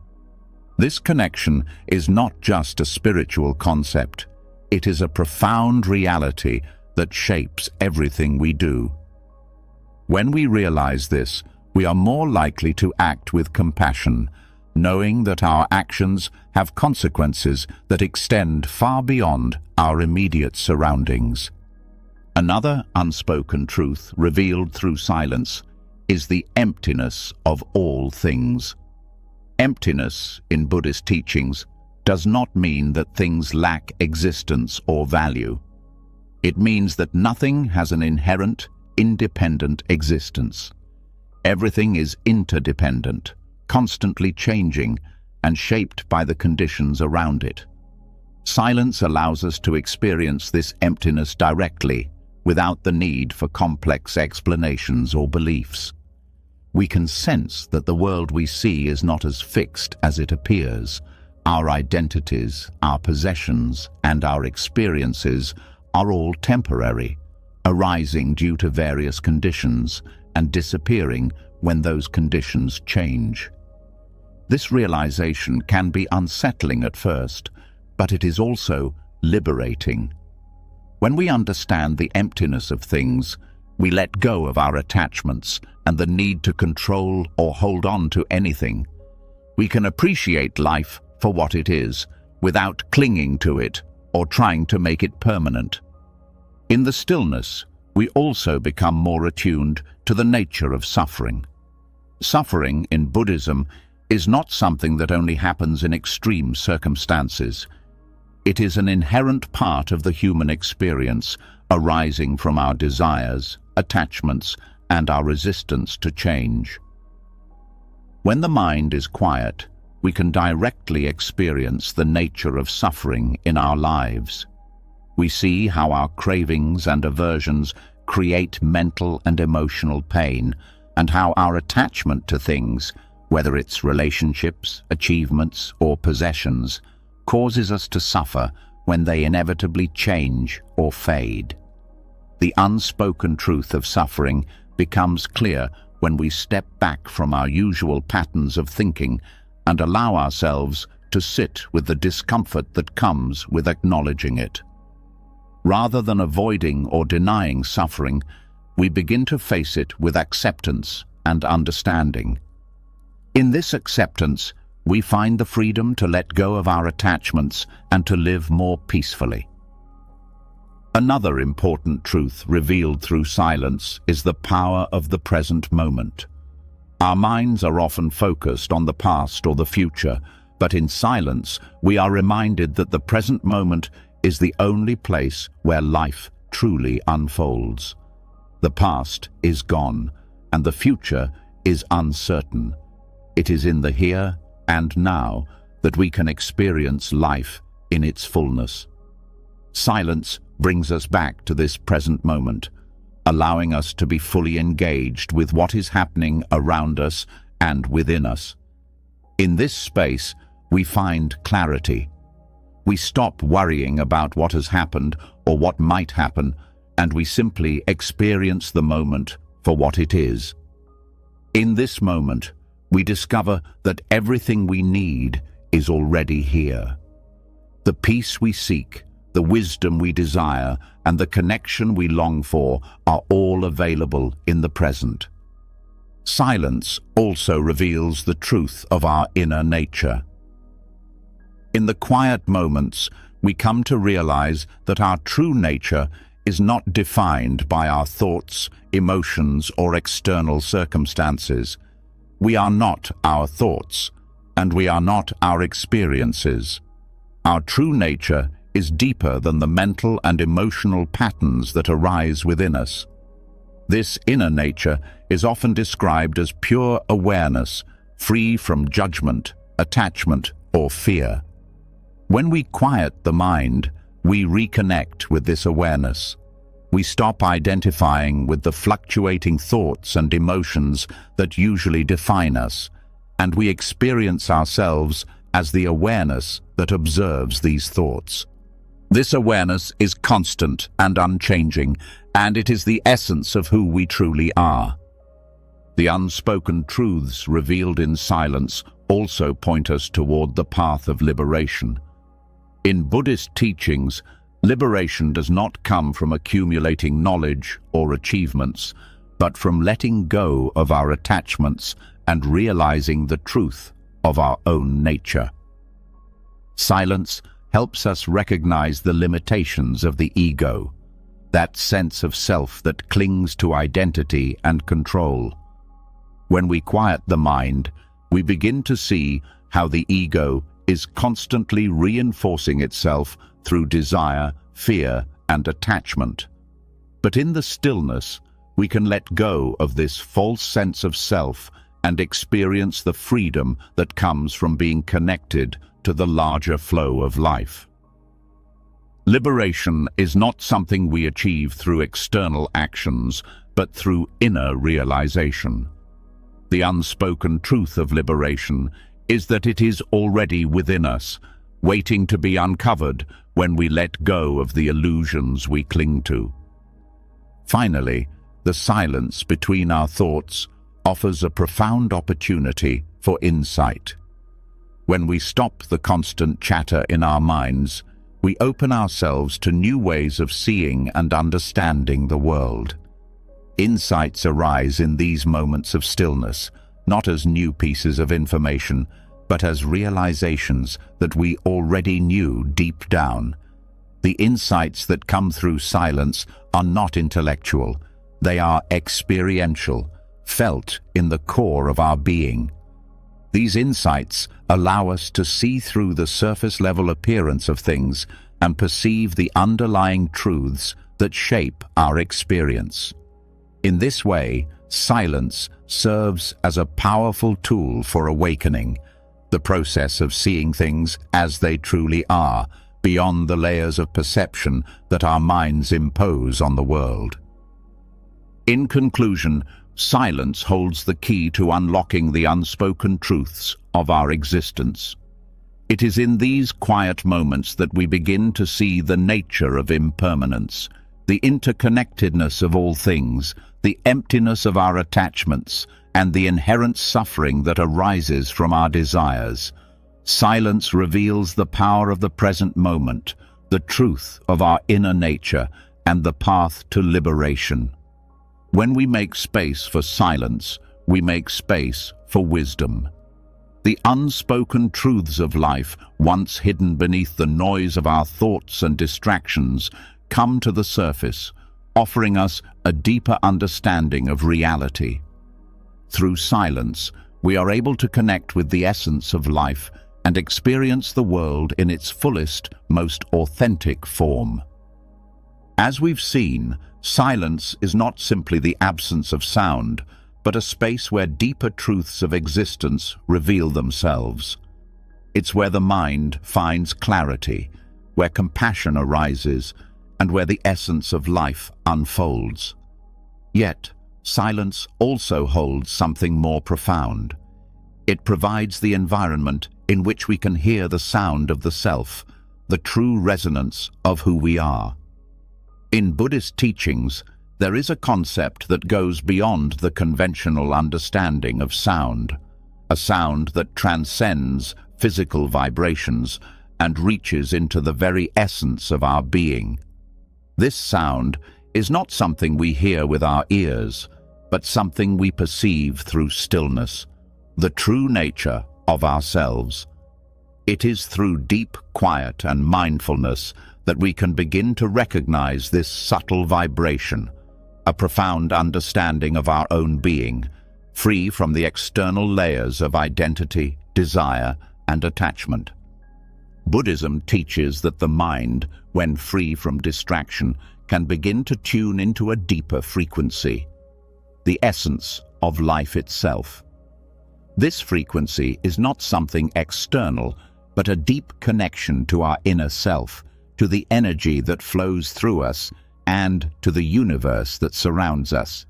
This connection is not just a spiritual concept, it is a profound reality that shapes everything we do. When we realize this, we are more likely to act with compassion, knowing that our actions have consequences that extend far beyond our immediate surroundings. Another unspoken truth revealed through silence is the emptiness of all things. Emptiness, in Buddhist teachings, does not mean that things lack existence or value. It means that nothing has an inherent, independent existence. Everything is interdependent, constantly changing, and shaped by the conditions around it. Silence allows us to experience this emptiness directly, without the need for complex explanations or beliefs. We can sense that the world we see is not as fixed as it appears. Our identities, our possessions, and our experiences are all temporary, arising due to various conditions and disappearing when those conditions change. This realization can be unsettling at first, but it is also liberating. When we understand the emptiness of things, we let go of our attachments and the need to control or hold on to anything. We can appreciate life for what it is, without clinging to it or trying to make it permanent. In the stillness, we also become more attuned to the nature of suffering. Suffering in Buddhism is not something that only happens in extreme circumstances. It is an inherent part of the human experience, arising from our desires, attachments, and our resistance to change. When the mind is quiet, we can directly experience the nature of suffering in our lives. We see how our cravings and aversions create mental and emotional pain, and how our attachment to things, whether it's relationships, achievements, or possessions, causes us to suffer when they inevitably change or fade. The unspoken truth of suffering becomes clear when we step back from our usual patterns of thinking and allow ourselves to sit with the discomfort that comes with acknowledging it. Rather than avoiding or denying suffering, we begin to face it with acceptance and understanding. In this acceptance, we find the freedom to let go of our attachments and to live more peacefully. Another important truth revealed through silence is the power of the present moment. Our minds are often focused on the past or the future, but in silence, we are reminded that the present moment is the only place where life truly unfolds. The past is gone, and the future is uncertain. It is in the here and now that we can experience life in its fullness. Silence brings us back to this present moment, allowing us to be fully engaged with what is happening around us and within us. In this space, we find clarity. We stop worrying about what has happened or what might happen, and we simply experience the moment for what it is. In this moment, we discover that everything we need is already here. The peace we seek, the wisdom we desire, and the connection we long for are all available in the present. Silence also reveals the truth of our inner nature. In the quiet moments, we come to realize that our true nature is not defined by our thoughts, emotions, or external circumstances. We are not our thoughts, and we are not our experiences. Our true nature is deeper than the mental and emotional patterns that arise within us. This inner nature is often described as pure awareness, free from judgment, attachment, or fear. When we quiet the mind, we reconnect with this awareness. We stop identifying with the fluctuating thoughts and emotions that usually define us, and we experience ourselves as the awareness that observes these thoughts. This awareness is constant and unchanging, and it is the essence of who we truly are. The unspoken truths revealed in silence also point us toward the path of liberation. In Buddhist teachings, Liberation does not come from accumulating knowledge or achievements, but from letting go of our attachments and realizing the truth of our own nature. Silence helps us recognize the limitations of the ego, that sense of self that clings to identity and control. When we quiet the mind, we begin to see how the ego is constantly reinforcing itself through desire, fear, and attachment. But in the stillness, we can let go of this false sense of self and experience the freedom that comes from being connected to the larger flow of life. Liberation is not something we achieve through external actions, but through inner realization. The unspoken truth of liberation is that it is already within us, waiting to be uncovered when we let go of the illusions we cling to. Finally, the silence between our thoughts offers a profound opportunity for insight. When we stop the constant chatter in our minds, we open ourselves to new ways of seeing and understanding the world. Insights arise in these moments of stillness, not as new pieces of information, but as realizations that we already knew deep down. The insights that come through silence are not intellectual. They are experiential, felt in the core of our being. These insights allow us to see through the surface-level appearance of things and perceive the underlying truths that shape our experience. In this way, silence serves as a powerful tool for awakening, the process of seeing things as they truly are, beyond the layers of perception that our minds impose on the world. In conclusion, silence holds the key to unlocking the unspoken truths of our existence. It is in these quiet moments that we begin to see the nature of impermanence, the interconnectedness of all things, the emptiness of our attachments, and the inherent suffering that arises from our desires. Silence reveals the power of the present moment, the truth of our inner nature, and the path to liberation. When we make space for silence, we make space for wisdom. The unspoken truths of life, once hidden beneath the noise of our thoughts and distractions, come to the surface, offering us a deeper understanding of reality. Through silence, we are able to connect with the essence of life and experience the world in its fullest, most authentic form. As we've seen, silence is not simply the absence of sound, but a space where deeper truths of existence reveal themselves. It's where the mind finds clarity, where compassion arises, and where the essence of life unfolds. Yet, silence also holds something more profound. It provides the environment in which we can hear the sound of the self, the true resonance of who we are. In Buddhist teachings, there is a concept that goes beyond the conventional understanding of sound, a sound that transcends physical vibrations and reaches into the very essence of our being. This sound is not something we hear with our ears, but something we perceive through stillness, the true nature of ourselves. It is through deep quiet and mindfulness that we can begin to recognize this subtle vibration, a profound understanding of our own being, free from the external layers of identity, desire, and attachment. Buddhism teaches that the mind, when free from distraction, can begin to tune into a deeper frequency, the essence of life itself. This frequency is not something external, but a deep connection to our inner self, to the energy that flows through us, and to the universe that surrounds us.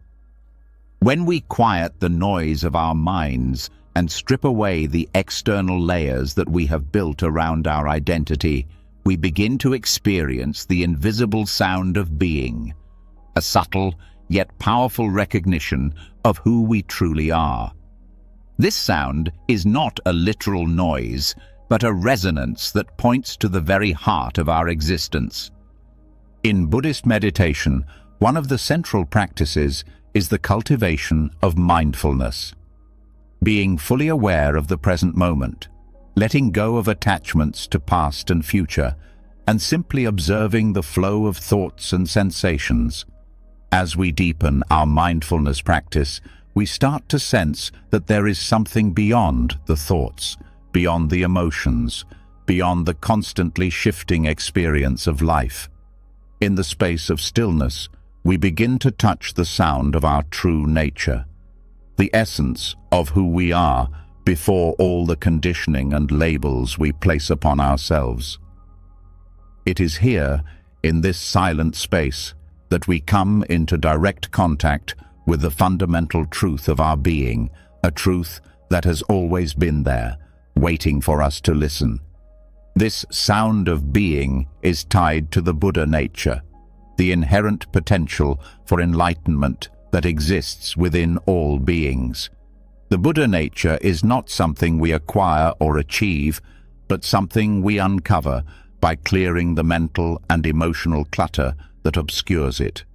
When we quiet the noise of our minds and strip away the external layers that we have built around our identity, we begin to experience the invisible sound of being, a subtle yet powerful recognition of who we truly are. This sound is not a literal noise, but a resonance that points to the very heart of our existence. In Buddhist meditation, one of the central practices is the cultivation of mindfulness. Being fully aware of the present moment, letting go of attachments to past and future, and simply observing the flow of thoughts and sensations. As we deepen our mindfulness practice, we start to sense that there is something beyond the thoughts, beyond the emotions, beyond the constantly shifting experience of life. In the space of stillness, we begin to touch the sound of our true nature, the essence of who we are before all the conditioning and labels we place upon ourselves. It is here, in this silent space, that we come into direct contact with the fundamental truth of our being, a truth that has always been there, waiting for us to listen. This sound of being is tied to the Buddha nature, the inherent potential for enlightenment that exists within all beings. The Buddha nature is not something we acquire or achieve, but something we uncover by clearing the mental and emotional clutter that obscures it.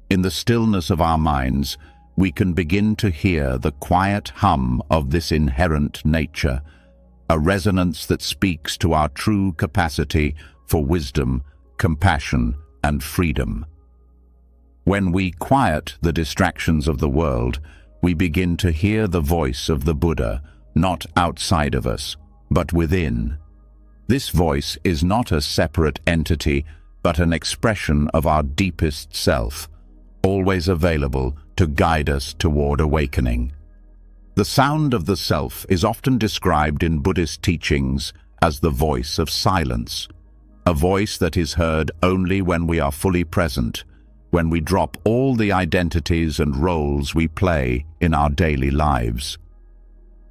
In the stillness of our minds, we can begin to hear the quiet hum of this inherent nature, a resonance that speaks to our true capacity for wisdom, compassion, and freedom. When we quiet the distractions of the world, we begin to hear the voice of the Buddha, not outside of us, but within. This voice is not a separate entity, but an expression of our deepest self, always available to guide us toward awakening. The sound of the self is often described in Buddhist teachings as the voice of silence, a voice that is heard only when we are fully present, when we drop all the identities and roles we play in our daily lives.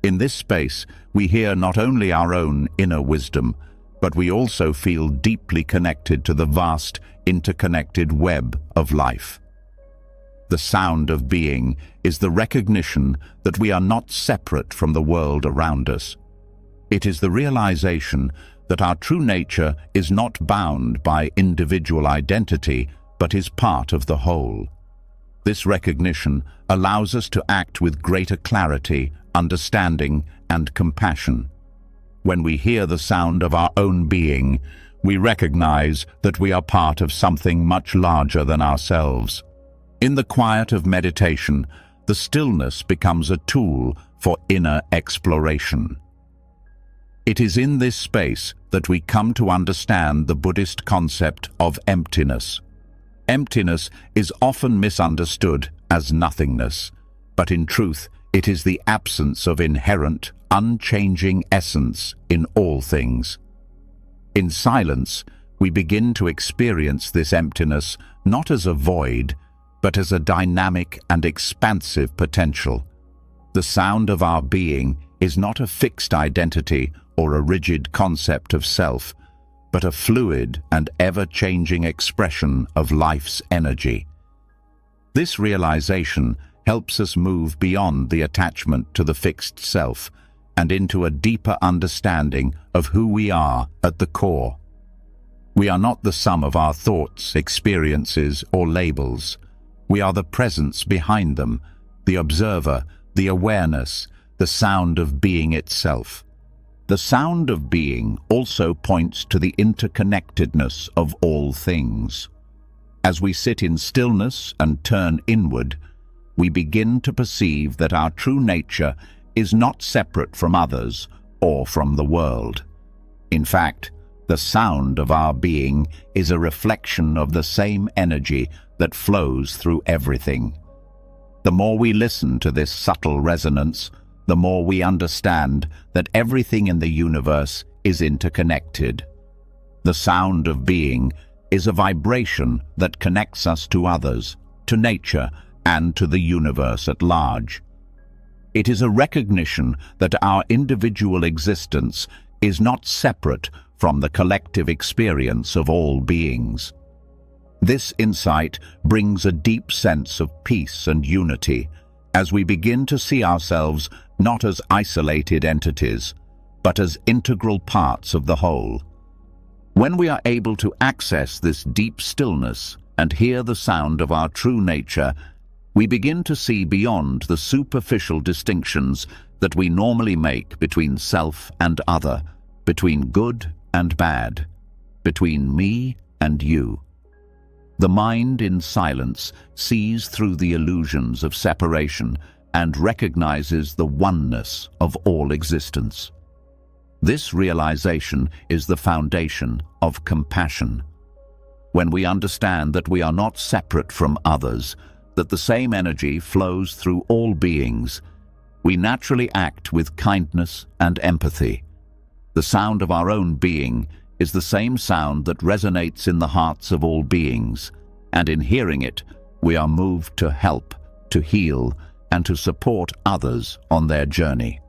In this space, we hear not only our own inner wisdom, but we also feel deeply connected to the vast, interconnected web of life. The sound of being is the recognition that we are not separate from the world around us. It is the realization that our true nature is not bound by individual identity, but is part of the whole. This recognition allows us to act with greater clarity, understanding, and compassion. When we hear the sound of our own being, we recognize that we are part of something much larger than ourselves. In the quiet of meditation, the stillness becomes a tool for inner exploration. It is in this space that we come to understand the Buddhist concept of emptiness. Emptiness is often misunderstood as nothingness, but in truth, it is the absence of inherent, unchanging essence in all things. In silence, we begin to experience this emptiness not as a void, but as a dynamic and expansive potential. The sound of our being is not a fixed identity or a rigid concept of self, but a fluid and ever-changing expression of life's energy. This realization helps us move beyond the attachment to the fixed self and into a deeper understanding of who we are at the core. We are not the sum of our thoughts, experiences, or labels. We are the presence behind them, the observer, the awareness, the sound of being itself. The sound of being also points to the interconnectedness of all things. As we sit in stillness and turn inward, we begin to perceive that our true nature is not separate from others or from the world. In fact, the sound of our being is a reflection of the same energy that flows through everything. The more we listen to this subtle resonance, the more we understand that everything in the universe is interconnected. The sound of being is a vibration that connects us to others, to nature, and to the universe at large. It is a recognition that our individual existence is not separate from the collective experience of all beings. This insight brings a deep sense of peace and unity as we begin to see ourselves not as isolated entities, but as integral parts of the whole. When we are able to access this deep stillness and hear the sound of our true nature, we begin to see beyond the superficial distinctions that we normally make between self and other, between good and bad, between me and you. The mind in silence sees through the illusions of separation and recognizes the oneness of all existence. This realization is the foundation of compassion. When we understand that we are not separate from others, that the same energy flows through all beings, we naturally act with kindness and empathy. The sound of our own being is the same sound that resonates in the hearts of all beings, and in hearing it, we are moved to help, to heal, and to support others on their journey.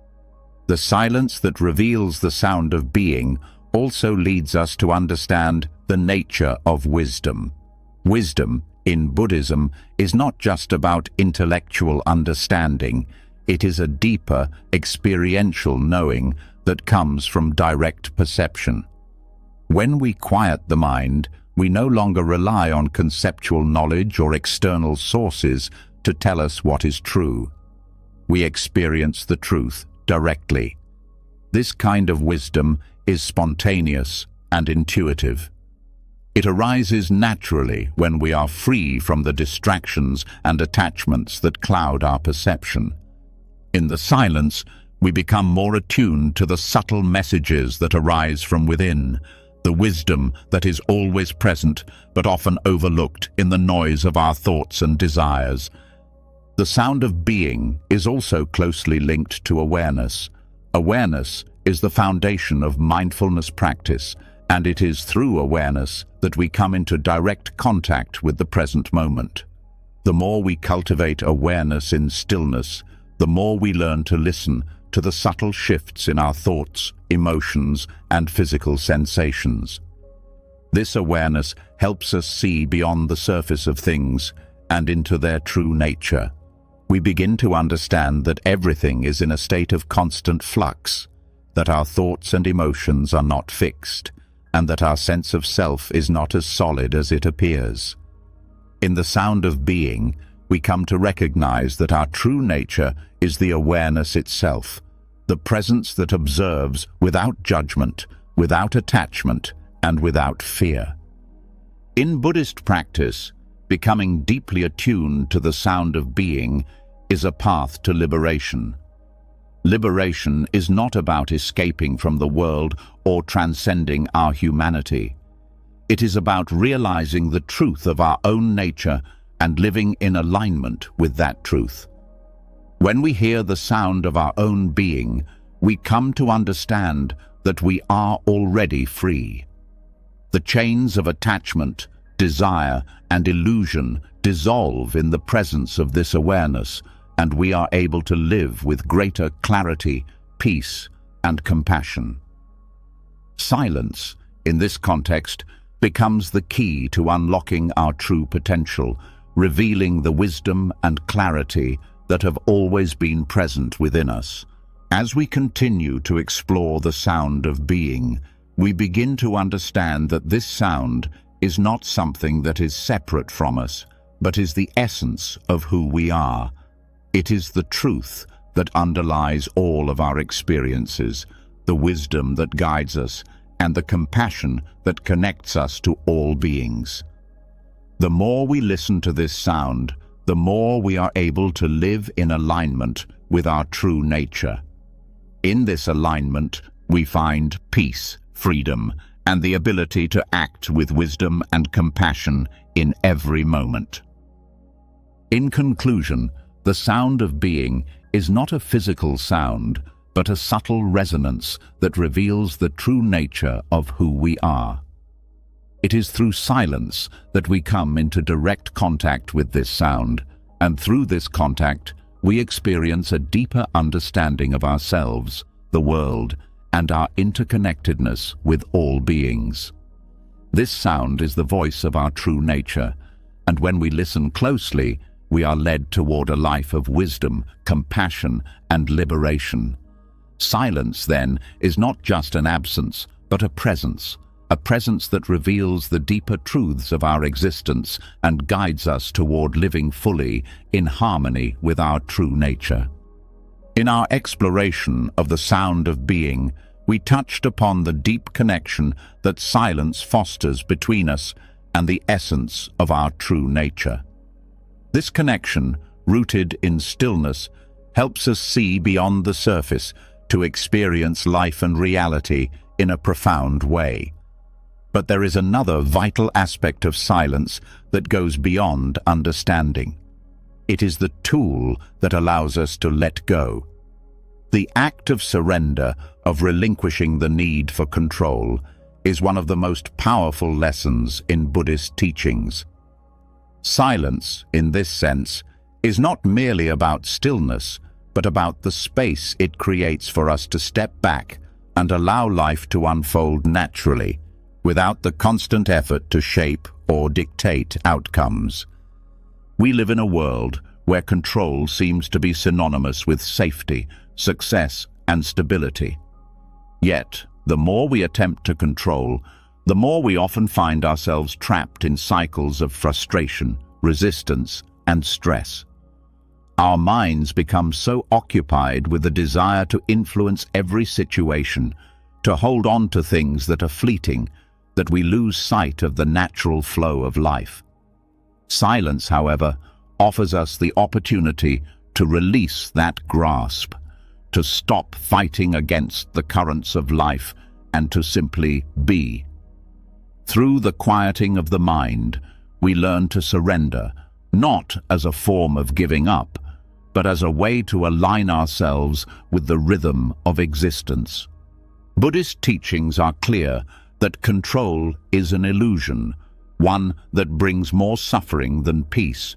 The silence that reveals the sound of being also leads us to understand the nature of wisdom. Wisdom, in Buddhism, is not just about intellectual understanding. It is a deeper, experiential knowing that comes from direct perception. When we quiet the mind, we no longer rely on conceptual knowledge or external sources to tell us what is true. We experience the truth directly. This kind of wisdom is spontaneous and intuitive. It arises naturally when we are free from the distractions and attachments that cloud our perception. In the silence, we become more attuned to the subtle messages that arise from within, the wisdom that is always present but often overlooked in the noise of our thoughts and desires. The sound of being is also closely linked to awareness. Awareness is the foundation of mindfulness practice, and it is through awareness that we come into direct contact with the present moment. The more we cultivate awareness in stillness, the more we learn to listen to the subtle shifts in our thoughts, emotions, and physical sensations. This awareness helps us see beyond the surface of things and into their true nature. We begin to understand that everything is in a state of constant flux, that our thoughts and emotions are not fixed, and that our sense of self is not as solid as it appears. In the sound of being, we come to recognize that our true nature is the awareness itself, the presence that observes without judgment, without attachment, and without fear. In Buddhist practice, becoming deeply attuned to the sound of being is a path to liberation. Liberation is not about escaping from the world or transcending our humanity. It is about realizing the truth of our own nature and living in alignment with that truth. When we hear the sound of our own being, we come to understand that we are already free. The chains of attachment, desire, and illusion dissolve in the presence of this awareness, and we are able to live with greater clarity, peace, and compassion. Silence, in this context, becomes the key to unlocking our true potential, revealing the wisdom and clarity that have always been present within us. As we continue to explore the sound of being, we begin to understand that this sound is not something that is separate from us, but is the essence of who we are. It is the truth that underlies all of our experiences, the wisdom that guides us, and the compassion that connects us to all beings. The more we listen to this sound, the more we are able to live in alignment with our true nature. In this alignment, we find peace, freedom, and the ability to act with wisdom and compassion in every moment. In conclusion, the sound of being is not a physical sound, but a subtle resonance that reveals the true nature of who we are. It is through silence that we come into direct contact with this sound, and through this contact, we experience a deeper understanding of ourselves, the world, and our interconnectedness with all beings. This sound is the voice of our true nature, and when we listen closely, we are led toward a life of wisdom, compassion, and liberation. Silence, then, is not just an absence, but a presence, a presence that reveals the deeper truths of our existence and guides us toward living fully in harmony with our true nature. In our exploration of the sound of being, we touched upon the deep connection that silence fosters between us and the essence of our true nature. This connection, rooted in stillness, helps us see beyond the surface to experience life and reality in a profound way. But there is another vital aspect of silence that goes beyond understanding. It is the tool that allows us to let go. The act of surrender, of relinquishing the need for control, is one of the most powerful lessons in Buddhist teachings. Silence, in this sense, is not merely about stillness, but about the space it creates for us to step back and allow life to unfold naturally, without the constant effort to shape or dictate outcomes. We live in a world where control seems to be synonymous with safety, success, and stability. Yet, the more we attempt to control, the more we often find ourselves trapped in cycles of frustration, resistance, and stress. Our minds become so occupied with the desire to influence every situation, to hold on to things that are fleeting, that we lose sight of the natural flow of life. Silence, however, offers us the opportunity to release that grasp, to stop fighting against the currents of life and to simply be. Through the quieting of the mind, we learn to surrender, not as a form of giving up, but as a way to align ourselves with the rhythm of existence. Buddhist teachings are clear that control is an illusion, one that brings more suffering than peace.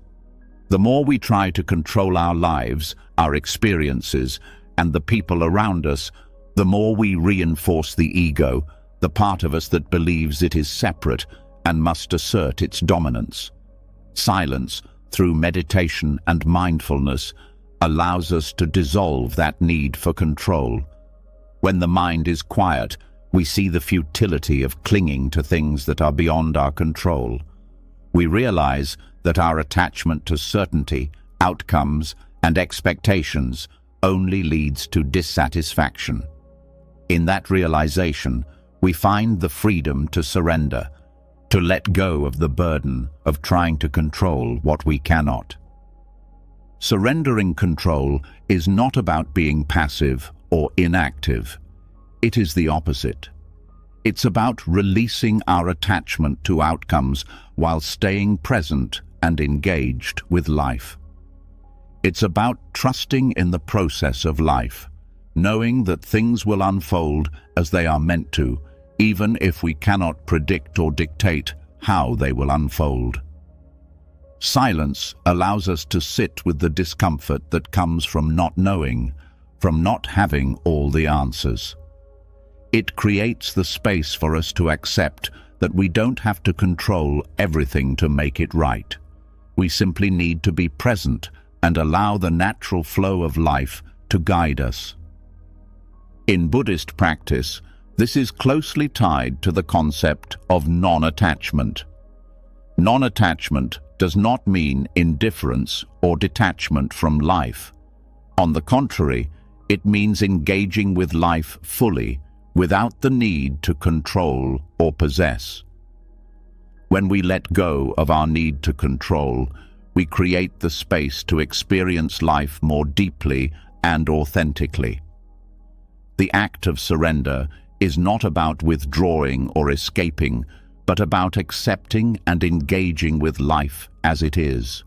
The more we try to control our lives, our experiences, and the people around us, the more we reinforce the ego, the part of us that believes it is separate and must assert its dominance. Silence, through meditation and mindfulness, allows us to dissolve that need for control. When the mind is quiet, we see the futility of clinging to things that are beyond our control. We realize that our attachment to certainty, outcomes, and expectations only leads to dissatisfaction. In that realization, we find the freedom to surrender, to let go of the burden of trying to control what we cannot. Surrendering control is not about being passive or inactive. It is the opposite. It's about releasing our attachment to outcomes while staying present and engaged with life. It's about trusting in the process of life, knowing that things will unfold as they are meant to, even if we cannot predict or dictate how they will unfold. Silence allows us to sit with the discomfort that comes from not knowing, from not having all the answers. It creates the space for us to accept that we don't have to control everything to make it right. We simply need to be present and allow the natural flow of life to guide us. In Buddhist practice, this is closely tied to the concept of non-attachment. Non-attachment does not mean indifference or detachment from life. On the contrary, it means engaging with life fully, without the need to control or possess. When we let go of our need to control, we create the space to experience life more deeply and authentically. The act of surrender is not about withdrawing or escaping, but about accepting and engaging with life as it is.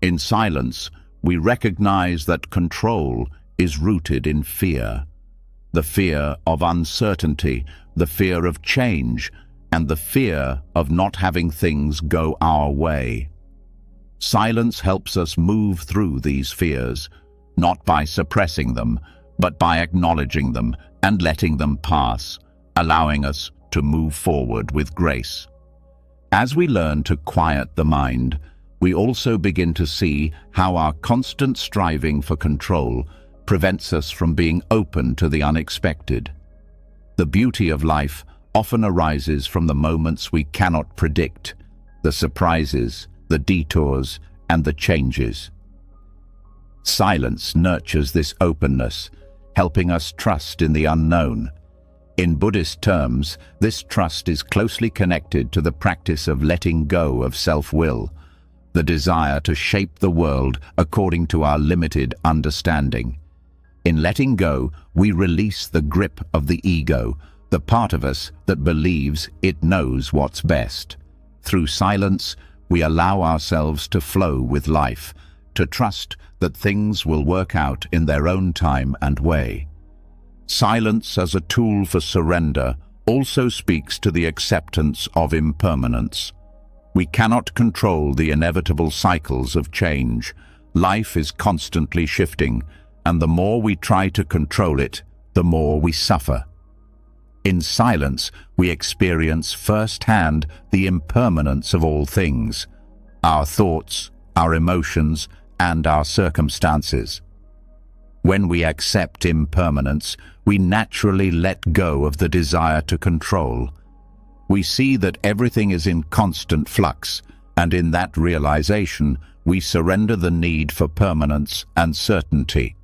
In silence, we recognize that control is rooted in fear. The fear of uncertainty, the fear of change, and the fear of not having things go our way. Silence helps us move through these fears, not by suppressing them, but by acknowledging them and letting them pass, allowing us to move forward with grace. As we learn to quiet the mind, we also begin to see how our constant striving for control prevents us from being open to the unexpected. The beauty of life often arises from the moments we cannot predict, the surprises, the detours, and the changes. Silence nurtures this openness, helping us trust in the unknown. In Buddhist terms, this trust is closely connected to the practice of letting go of self-will, the desire to shape the world according to our limited understanding. In letting go, we release the grip of the ego, the part of us that believes it knows what's best. Through silence, we allow ourselves to flow with life, to trust that things will work out in their own time and way. Silence as a tool for surrender also speaks to the acceptance of impermanence. We cannot control the inevitable cycles of change. Life is constantly shifting, and the more we try to control it, the more we suffer. In silence, we experience firsthand the impermanence of all things, our thoughts, our emotions, and our circumstances. When we accept impermanence, we naturally let go of the desire to control. We see that everything is in constant flux, and in that realization, we surrender the need for permanence and certainty.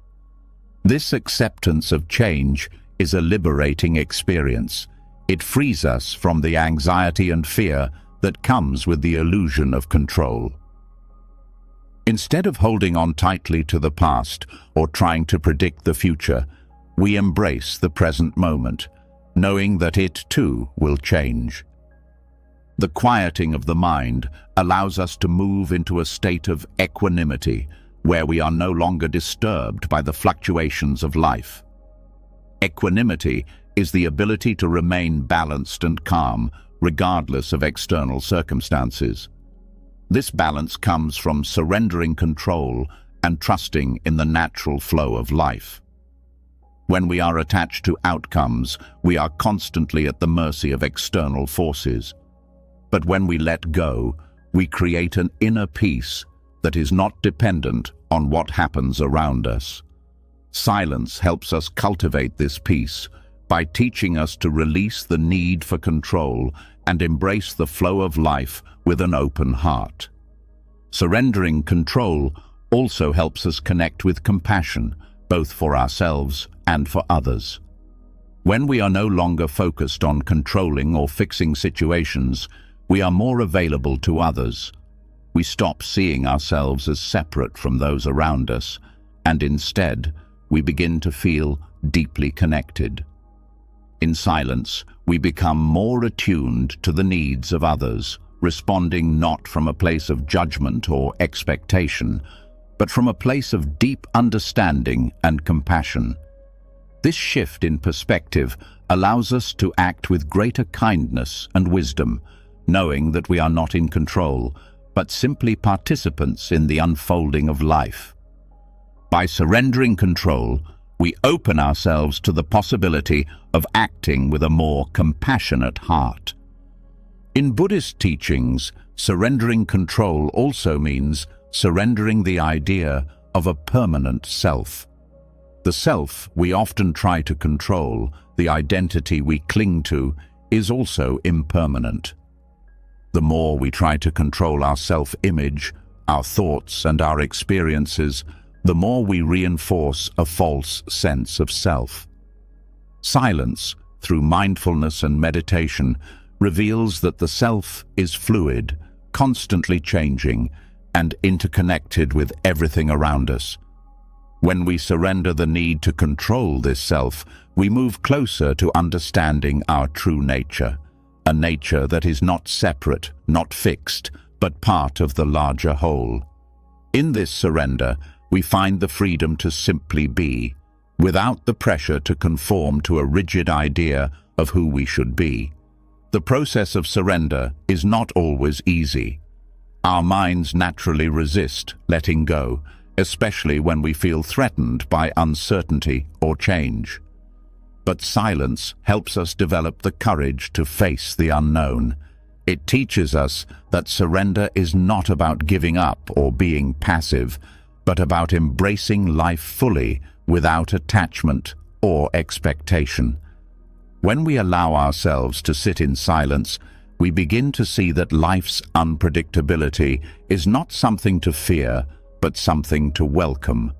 This acceptance of change is a liberating experience. It frees us from the anxiety and fear that comes with the illusion of control. Instead of holding on tightly to the past or trying to predict the future, we embrace the present moment, knowing that it too will change. The quieting of the mind allows us to move into a state of equanimity, where we are no longer disturbed by the fluctuations of life. Equanimity is the ability to remain balanced and calm, regardless of external circumstances. This balance comes from surrendering control and trusting in the natural flow of life. When we are attached to outcomes, we are constantly at the mercy of external forces. But when we let go, we create an inner peace that is not dependent on what happens around us. Silence helps us cultivate this peace by teaching us to release the need for control and embrace the flow of life with an open heart. Surrendering control also helps us connect with compassion, both for ourselves and for others. When we are no longer focused on controlling or fixing situations, we are more available to others. We stop seeing ourselves as separate from those around us, and instead, we begin to feel deeply connected. In silence, we become more attuned to the needs of others, responding not from a place of judgment or expectation, but from a place of deep understanding and compassion. This shift in perspective allows us to act with greater kindness and wisdom, knowing that we are not in control, but simply participants in the unfolding of life. By surrendering control, we open ourselves to the possibility of acting with a more compassionate heart. In Buddhist teachings, surrendering control also means surrendering the idea of a permanent self. The self we often try to control, the identity we cling to, is also impermanent. The more we try to control our self-image, our thoughts and our experiences, the more we reinforce a false sense of self. Silence, through mindfulness and meditation, reveals that the self is fluid, constantly changing, and interconnected with everything around us. When we surrender the need to control this self, we move closer to understanding our true nature, a nature that is not separate, not fixed, but part of the larger whole. In this surrender, we find the freedom to simply be, without the pressure to conform to a rigid idea of who we should be. The process of surrender is not always easy. Our minds naturally resist letting go, especially when we feel threatened by uncertainty or change. But silence helps us develop the courage to face the unknown. It teaches us that surrender is not about giving up or being passive, but about embracing life fully without attachment or expectation. When we allow ourselves to sit in silence, we begin to see that life's unpredictability is not something to fear, but something to welcome.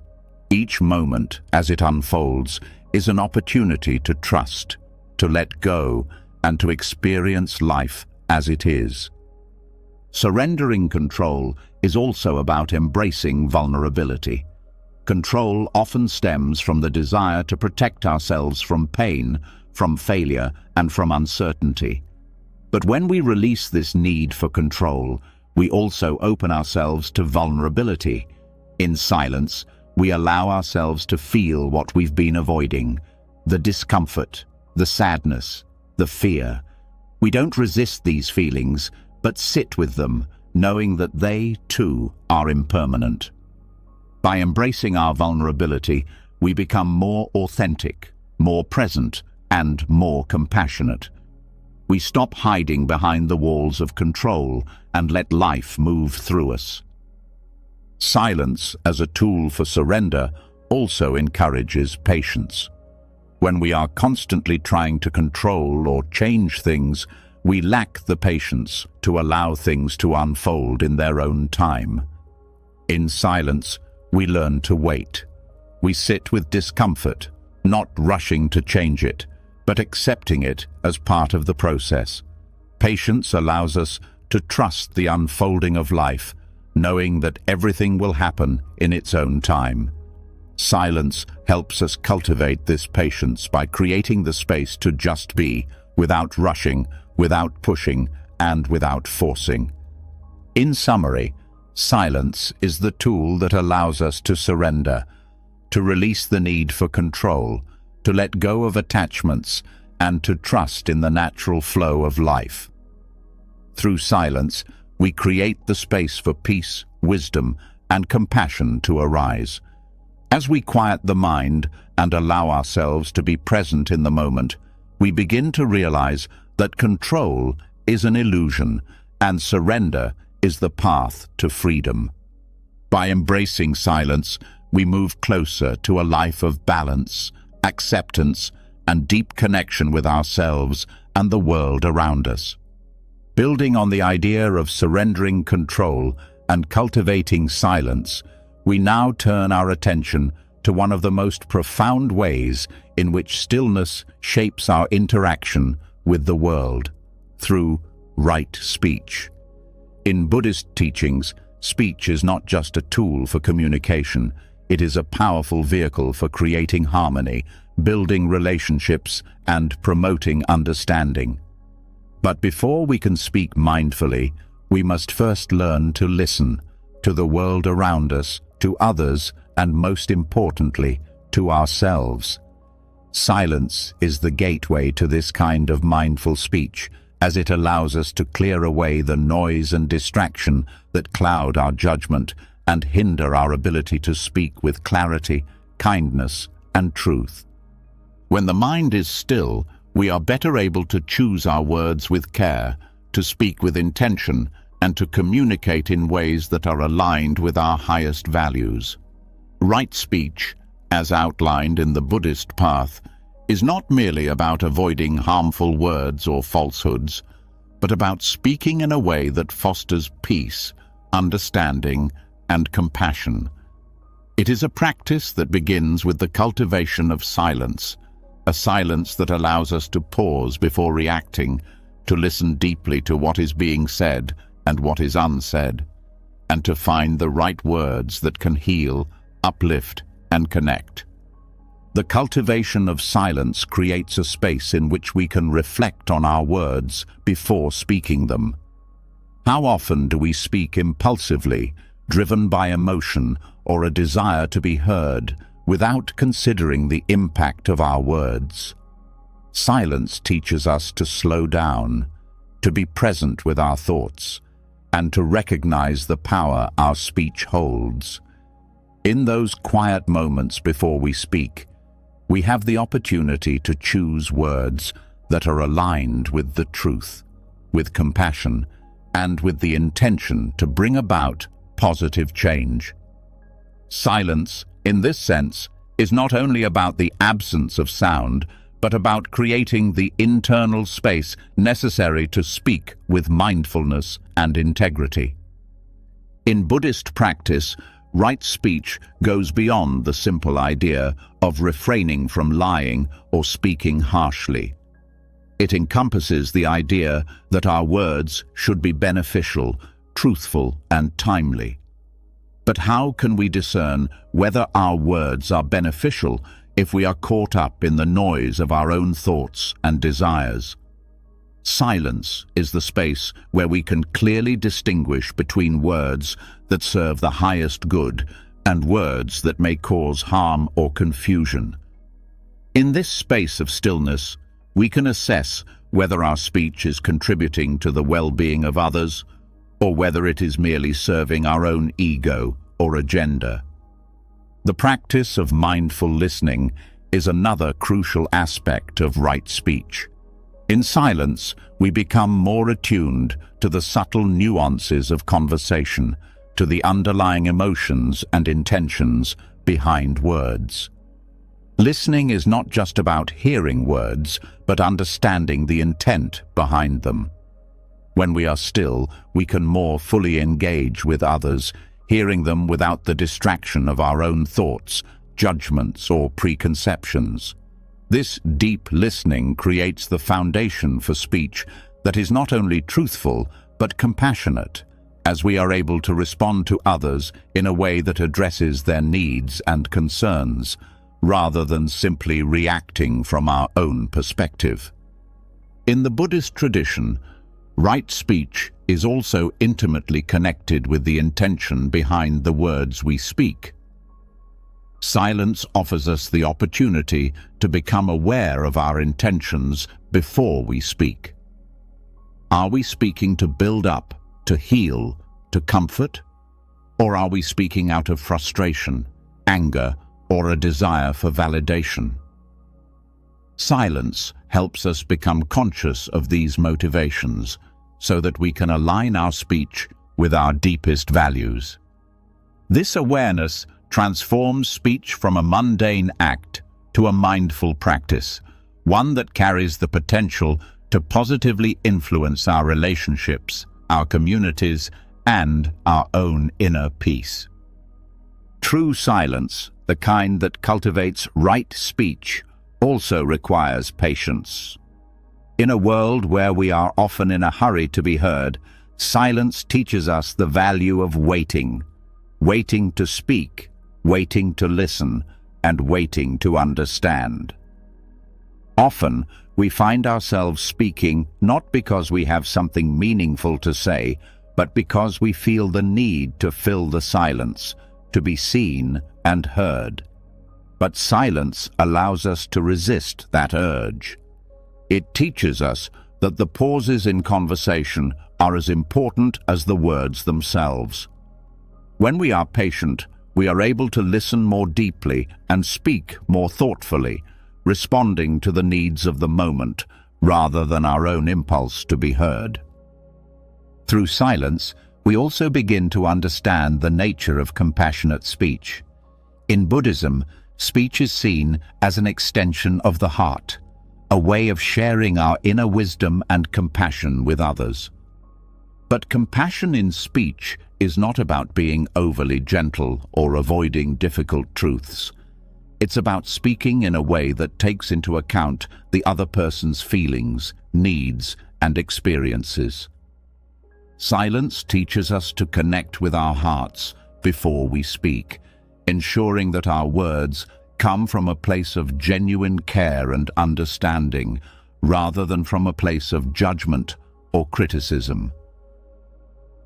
Each moment, as it unfolds, is an opportunity to trust, to let go, and to experience life as it is. Surrendering control is also about embracing vulnerability. Control often stems from the desire to protect ourselves from pain, from failure, and from uncertainty. But when we release this need for control, we also open ourselves to vulnerability. In silence, we allow ourselves to feel what we've been avoiding, the discomfort, the sadness, the fear. We don't resist these feelings, but sit with them, knowing that they, too, are impermanent. By embracing our vulnerability, we become more authentic, more present, and more compassionate. We stop hiding behind the walls of control and let life move through us. Silence as a tool for surrender also encourages patience. When we are constantly trying to control or change things, we lack the patience to allow things to unfold in their own time. In silence, we learn to wait. We sit with discomfort, not rushing to change it, but accepting it as part of the process. Patience allows us to trust the unfolding of life, knowing that everything will happen in its own time. Silence helps us cultivate this patience by creating the space to just be, without rushing, without pushing, and without forcing. In summary, silence is the tool that allows us to surrender, to release the need for control, to let go of attachments, and to trust in the natural flow of life. Through silence, we create the space for peace, wisdom, and compassion to arise. As we quiet the mind and allow ourselves to be present in the moment, we begin to realize that control is an illusion and surrender is the path to freedom. By embracing silence, we move closer to a life of balance, acceptance, and deep connection with ourselves and the world around us. Building on the idea of surrendering control and cultivating silence, we now turn our attention to one of the most profound ways in which stillness shapes our interaction with the world, through right speech. In Buddhist teachings, speech is not just a tool for communication, it is a powerful vehicle for creating harmony, building relationships, and promoting understanding. But before we can speak mindfully, we must first learn to listen to the world around us, to others, and most importantly, to ourselves. Silence is the gateway to this kind of mindful speech, as it allows us to clear away the noise and distraction that cloud our judgment and hinder our ability to speak with clarity, kindness, and truth. When the mind is still, we are better able to choose our words with care, to speak with intention, and to communicate in ways that are aligned with our highest values. Right speech, as outlined in the Buddhist path, is not merely about avoiding harmful words or falsehoods, but about speaking in a way that fosters peace, understanding, and compassion. It is a practice that begins with the cultivation of silence, a silence that allows us to pause before reacting, to listen deeply to what is being said and what is unsaid, and to find the right words that can heal, uplift, and connect. The cultivation of silence creates a space in which we can reflect on our words before speaking them. How often do we speak impulsively, driven by emotion or a desire to be heard, without considering the impact of our words? Silence teaches us to slow down, to be present with our thoughts, and to recognize the power our speech holds. In those quiet moments before we speak, we have the opportunity to choose words that are aligned with the truth, with compassion, and with the intention to bring about positive change. Silence, in this sense, is not only about the absence of sound, but about creating the internal space necessary to speak with mindfulness and integrity. In Buddhist practice, right speech goes beyond the simple idea of refraining from lying or speaking harshly. It encompasses the idea that our words should be beneficial, truthful, and timely. But how can we discern whether our words are beneficial if we are caught up in the noise of our own thoughts and desires? Silence is the space where we can clearly distinguish between words that serve the highest good and words that may cause harm or confusion. In this space of stillness, we can assess whether our speech is contributing to the well-being of others or whether it is merely serving our own ego or agenda. The practice of mindful listening is another crucial aspect of right speech. In silence, we become more attuned to the subtle nuances of conversation, to the underlying emotions and intentions behind words. Listening is not just about hearing words, but understanding the intent behind them. When we are still, we can more fully engage with others, hearing them without the distraction of our own thoughts, judgments, or preconceptions. This deep listening creates the foundation for speech that is not only truthful, but compassionate, as we are able to respond to others in a way that addresses their needs and concerns, rather than simply reacting from our own perspective. In the Buddhist tradition, right speech is also intimately connected with the intention behind the words we speak. Silence offers us the opportunity to become aware of our intentions before we speak. Are we speaking to build up, to heal, to comfort? Or are we speaking out of frustration, anger, or a desire for validation? Silence helps us become conscious of these motivations so that we can align our speech with our deepest values. This awareness transforms speech from a mundane act to a mindful practice, one that carries the potential to positively influence our relationships, our communities, and our own inner peace. True silence, the kind that cultivates right speech, also requires patience. In a world where we are often in a hurry to be heard, silence teaches us the value of waiting. Waiting to speak, waiting to listen, and waiting to understand. Often, we find ourselves speaking not because we have something meaningful to say, but because we feel the need to fill the silence, to be seen and heard. But silence allows us to resist that urge. It teaches us that the pauses in conversation are as important as the words themselves. When we are patient, we are able to listen more deeply and speak more thoughtfully, responding to the needs of the moment rather than our own impulse to be heard. Through silence, we also begin to understand the nature of compassionate speech. In Buddhism, speech is seen as an extension of the heart, a way of sharing our inner wisdom and compassion with others. But compassion in speech is not about being overly gentle or avoiding difficult truths. It's about speaking in a way that takes into account the other person's feelings, needs, and experiences. Silence teaches us to connect with our hearts before we speak, ensuring that our words come from a place of genuine care and understanding, rather than from a place of judgment or criticism.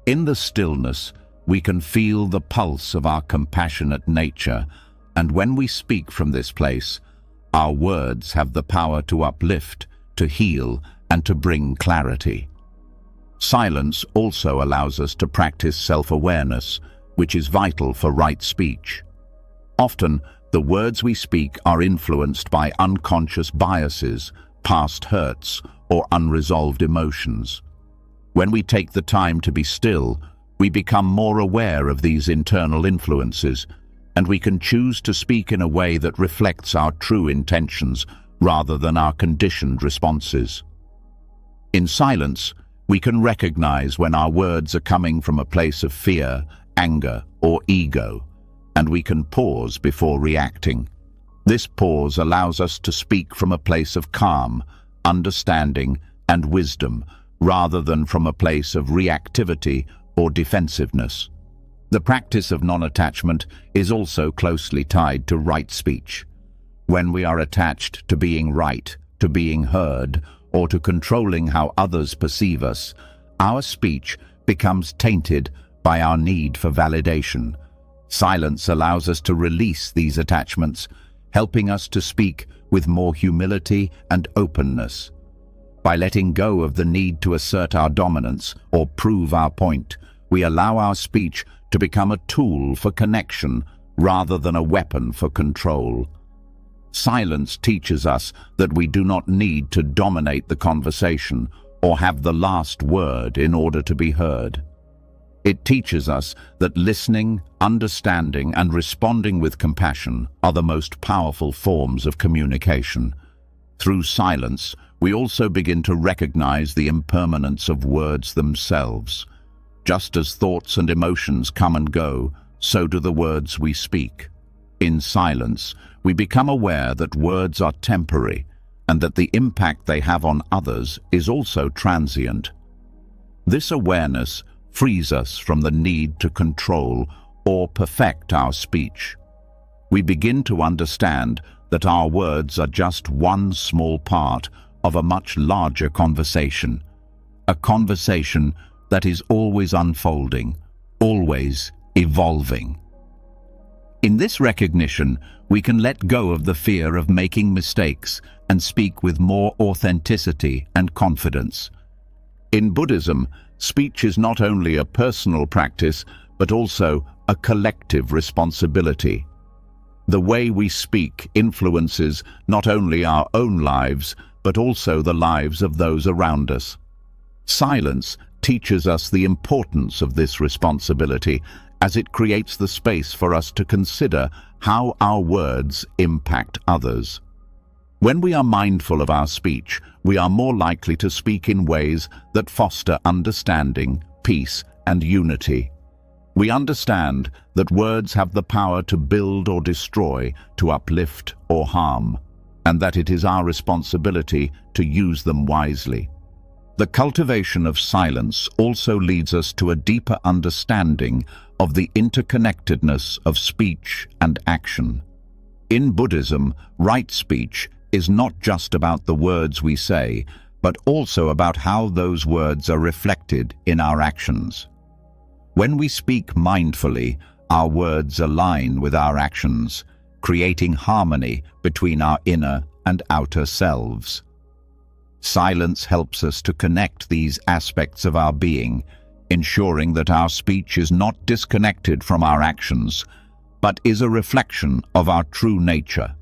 In the stillness, we can feel the pulse of our compassionate nature, and when we speak from this place, our words have the power to uplift, to heal, and to bring clarity. Silence also allows us to practice self-awareness, which is vital for right speech. Often, the words we speak are influenced by unconscious biases, past hurts, or unresolved emotions. When we take the time to be still, we become more aware of these internal influences, and we can choose to speak in a way that reflects our true intentions rather than our conditioned responses. In silence, we can recognize when our words are coming from a place of fear, anger, or ego, and we can pause before reacting. This pause allows us to speak from a place of calm, understanding, and wisdom, rather than from a place of reactivity or defensiveness. The practice of non-attachment is also closely tied to right speech. When we are attached to being right, to being heard, or to controlling how others perceive us, our speech becomes tainted by our need for validation. Silence allows us to release these attachments, helping us to speak with more humility and openness. By letting go of the need to assert our dominance or prove our point, we allow our speech to become a tool for connection rather than a weapon for control. Silence teaches us that we do not need to dominate the conversation or have the last word in order to be heard. It teaches us that listening, understanding, and responding with compassion are the most powerful forms of communication. Through silence, we also begin to recognize the impermanence of words themselves. Just as thoughts and emotions come and go, so do the words we speak. In silence, we become aware that words are temporary and that the impact they have on others is also transient. This awareness frees us from the need to control or perfect our speech. We begin to understand that our words are just one small part of a much larger conversation, a conversation that is always unfolding, always evolving. In this recognition, we can let go of the fear of making mistakes and speak with more authenticity and confidence. In Buddhism, speech is not only a personal practice, but also a collective responsibility. The way we speak influences not only our own lives, but also the lives of those around us. Silence teaches us the importance of this responsibility, as it creates the space for us to consider how our words impact others. When we are mindful of our speech, we are more likely to speak in ways that foster understanding, peace, and unity. We understand that words have the power to build or destroy, to uplift or harm, and that it is our responsibility to use them wisely. The cultivation of silence also leads us to a deeper understanding of the interconnectedness of speech and action. In Buddhism, right speech is not just about the words we say, but also about how those words are reflected in our actions. When we speak mindfully, our words align with our actions, creating harmony between our inner and outer selves. Silence helps us to connect these aspects of our being, ensuring that our speech is not disconnected from our actions, but is a reflection of our true nature.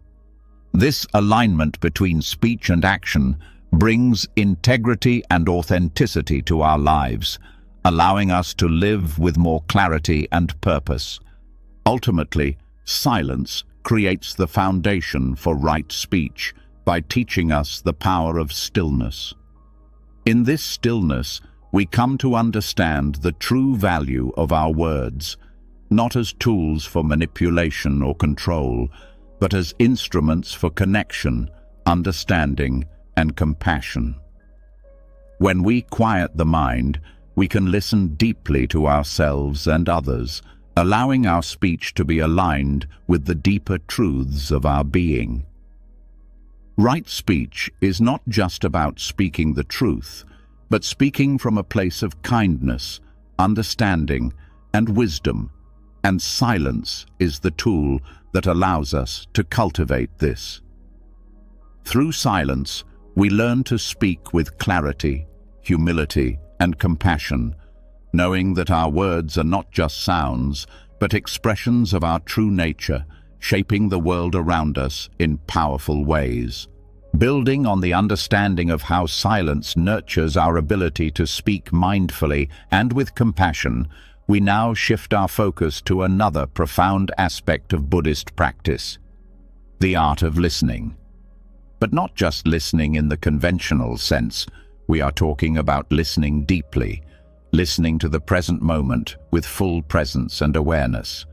This alignment between speech and action brings integrity and authenticity to our lives, allowing us to live with more clarity and purpose. Ultimately, silence creates the foundation for right speech by teaching us the power of stillness. In this stillness, we come to understand the true value of our words, not as tools for manipulation or control, but as instruments for connection, understanding, and compassion. When we quiet the mind, we can listen deeply to ourselves and others, allowing our speech to be aligned with the deeper truths of our being. Right speech is not just about speaking the truth, but speaking from a place of kindness, understanding, and wisdom, and silence is the tool that allows us to cultivate this. Through silence, we learn to speak with clarity, humility, and compassion, knowing that our words are not just sounds, but expressions of our true nature, shaping the world around us in powerful ways. Building on the understanding of how silence nurtures our ability to speak mindfully and with compassion, we now shift our focus to another profound aspect of Buddhist practice: the art of listening. But not just listening in the conventional sense. We are talking about listening deeply, listening to the present moment with full presence and awareness.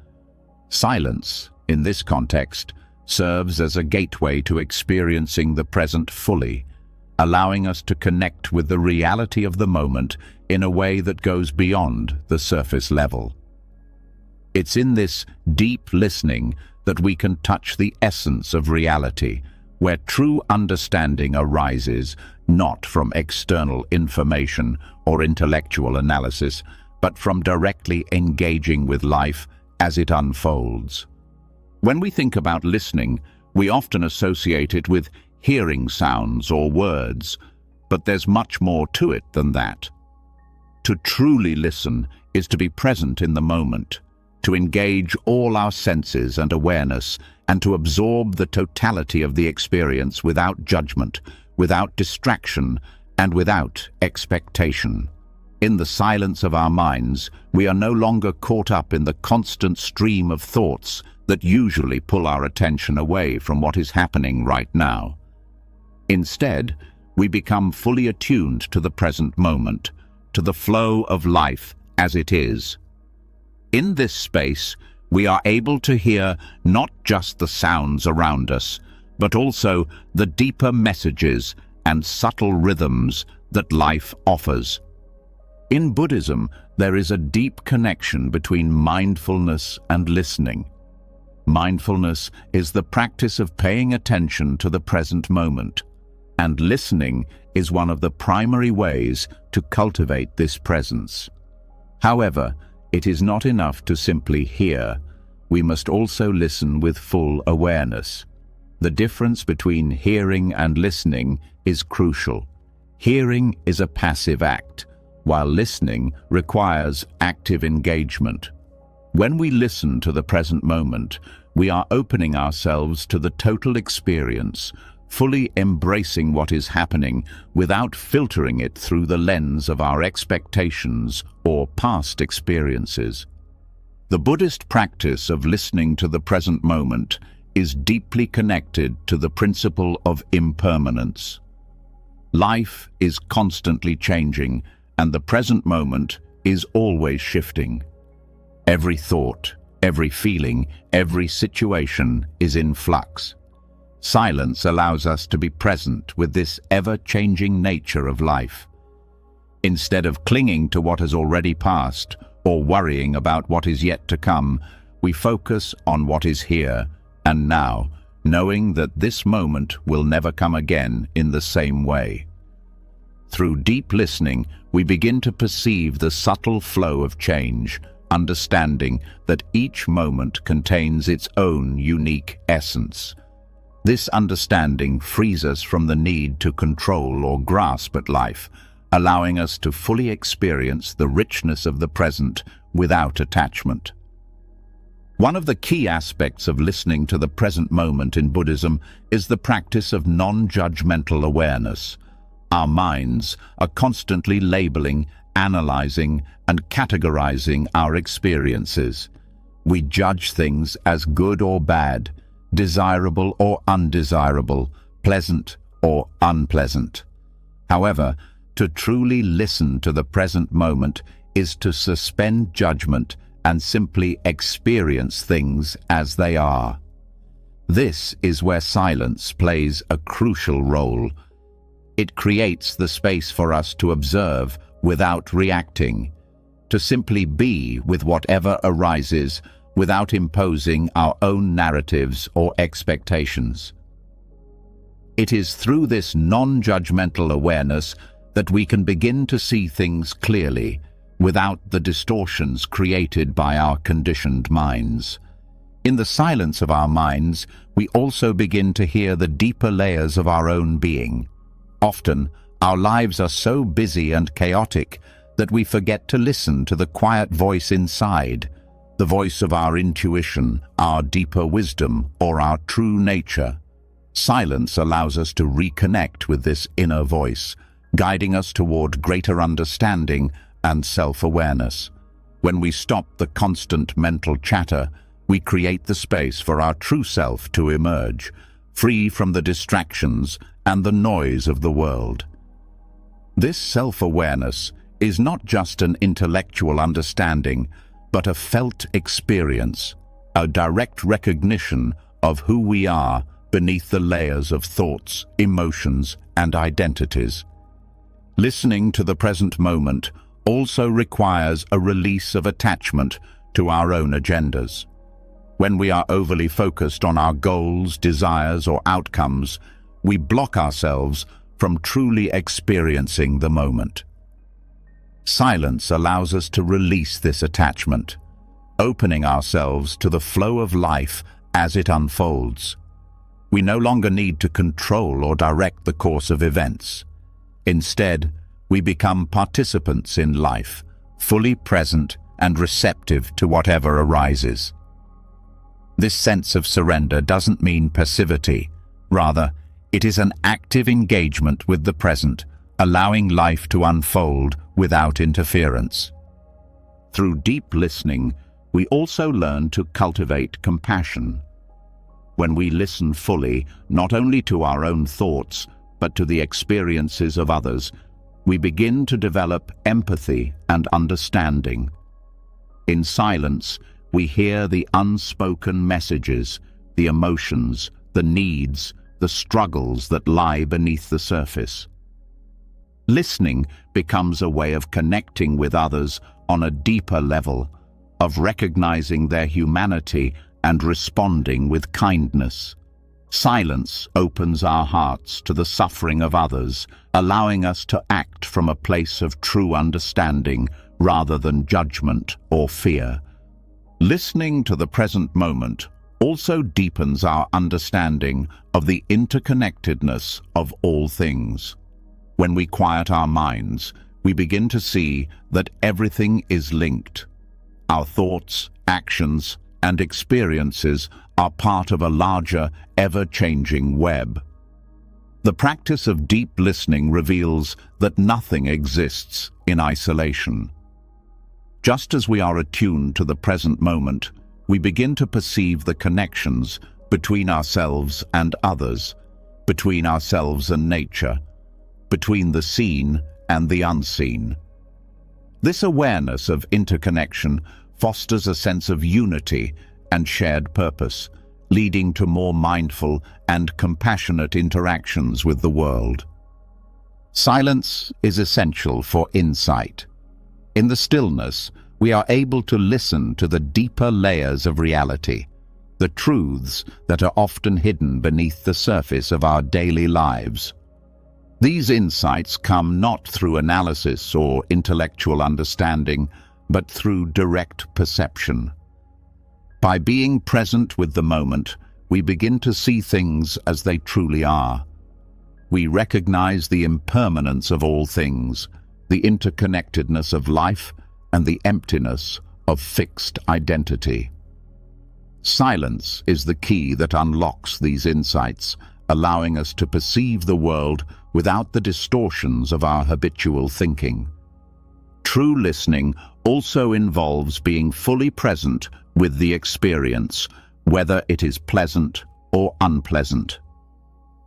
Silence, in this context, serves as a gateway to experiencing the present fully, allowing us to connect with the reality of the moment in a way that goes beyond the surface level. It's in this deep listening that we can touch the essence of reality, where true understanding arises not from external information or intellectual analysis, but from directly engaging with life as it unfolds. When we think about listening, we often associate it with hearing sounds or words, but there's much more to it than that. To truly listen is to be present in the moment, to engage all our senses and awareness, and to absorb the totality of the experience without judgment, without distraction, and without expectation. In the silence of our minds, we are no longer caught up in the constant stream of thoughts that usually pull our attention away from what is happening right now. Instead, we become fully attuned to the present moment, to the flow of life as it is. In this space, we are able to hear not just the sounds around us, but also the deeper messages and subtle rhythms that life offers. In Buddhism, there is a deep connection between mindfulness and listening. Mindfulness is the practice of paying attention to the present moment, and listening is one of the primary ways to cultivate this presence. However, it is not enough to simply hear. We must also listen with full awareness. The difference between hearing and listening is crucial. Hearing is a passive act, while listening requires active engagement. When we listen to the present moment, we are opening ourselves to the total experience, fully embracing what is happening without filtering it through the lens of our expectations or past experiences. The Buddhist practice of listening to the present moment is deeply connected to the principle of impermanence. Life is constantly changing, and the present moment is always shifting. Every thought, every feeling, every situation is in flux. Silence allows us to be present with this ever-changing nature of life. Instead of clinging to what has already passed or worrying about what is yet to come, we focus on what is here and now, knowing that this moment will never come again in the same way. Through deep listening, we begin to perceive the subtle flow of change, understanding that each moment contains its own unique essence. This understanding frees us from the need to control or grasp at life, allowing us to fully experience the richness of the present without attachment. One of the key aspects of listening to the present moment in Buddhism is the practice of non-judgmental awareness. Our minds are constantly labeling, analyzing, and categorizing our experiences. We judge things as good or bad, desirable or undesirable, pleasant or unpleasant. However, to truly listen to the present moment is to suspend judgment and simply experience things as they are. This is where silence plays a crucial role. It creates the space for us to observe without reacting, to simply be with whatever arises without imposing our own narratives or expectations. It is through this non-judgmental awareness that we can begin to see things clearly, without the distortions created by our conditioned minds. In the silence of our minds, we also begin to hear the deeper layers of our own being. Often, our lives are so busy and chaotic that we forget to listen to the quiet voice inside, the voice of our intuition, our deeper wisdom, or our true nature. Silence allows us to reconnect with this inner voice, guiding us toward greater understanding and self-awareness. When we stop the constant mental chatter, we create the space for our true self to emerge, free from the distractions and the noise of the world. This self-awareness is not just an intellectual understanding, but a felt experience, a direct recognition of who we are beneath the layers of thoughts, emotions, and identities. Listening to the present moment also requires a release of attachment to our own agendas. When we are overly focused on our goals, desires, or outcomes, we block ourselves from truly experiencing the moment. Silence allows us to release this attachment, opening ourselves to the flow of life as it unfolds. We no longer need to control or direct the course of events. Instead, we become participants in life, fully present and receptive to whatever arises. This sense of surrender doesn't mean passivity. Rather, it is an active engagement with the present, allowing life to unfold without interference. Through deep listening, we also learn to cultivate compassion. When we listen fully, not only to our own thoughts, but to the experiences of others, we begin to develop empathy and understanding. In silence, we hear the unspoken messages, the emotions, the needs, the struggles that lie beneath the surface. Listening becomes a way of connecting with others on a deeper level, of recognizing their humanity and responding with kindness. Silence opens our hearts to the suffering of others, allowing us to act from a place of true understanding rather than judgment or fear. Listening to the present moment also deepens our understanding of the interconnectedness of all things. When we quiet our minds, we begin to see that everything is linked. Our thoughts, actions, and experiences are part of a larger, ever-changing web. The practice of deep listening reveals that nothing exists in isolation. Just as we are attuned to the present moment, we begin to perceive the connections between ourselves and others, between ourselves and nature, between the seen and the unseen. This awareness of interconnection fosters a sense of unity and shared purpose, leading to more mindful and compassionate interactions with the world. Silence is essential for insight. In the stillness, we are able to listen to the deeper layers of reality, the truths that are often hidden beneath the surface of our daily lives. These insights come not through analysis or intellectual understanding, but through direct perception. By being present with the moment, we begin to see things as they truly are. We recognize the impermanence of all things, the interconnectedness of life, and the emptiness of fixed identity. Silence is the key that unlocks these insights, allowing us to perceive the world without the distortions of our habitual thinking. True listening also involves being fully present with the experience, whether it is pleasant or unpleasant.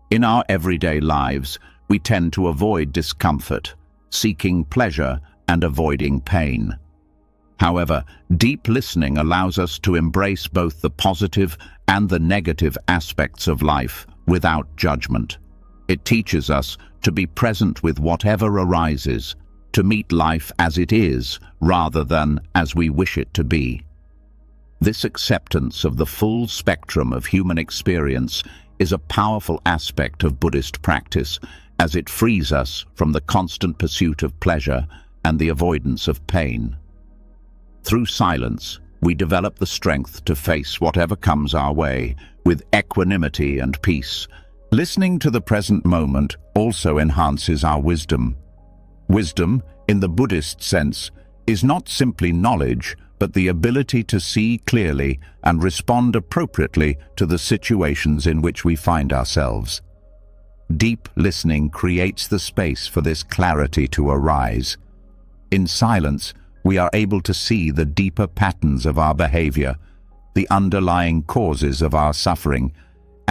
In our everyday lives, we tend to avoid discomfort, seeking pleasure and avoiding pain. However, deep listening allows us to embrace both the positive and the negative aspects of life without judgment. It teaches us to be present with whatever arises, to meet life as it is rather than as we wish it to be. This acceptance of the full spectrum of human experience is a powerful aspect of Buddhist practice, as it frees us from the constant pursuit of pleasure and the avoidance of pain. Through silence, we develop the strength to face whatever comes our way with equanimity and peace. Listening to the present moment also enhances our wisdom. Wisdom, in the Buddhist sense, is not simply knowledge, but the ability to see clearly and respond appropriately to the situations in which we find ourselves. Deep listening creates the space for this clarity to arise. In silence, we are able to see the deeper patterns of our behavior, the underlying causes of our suffering,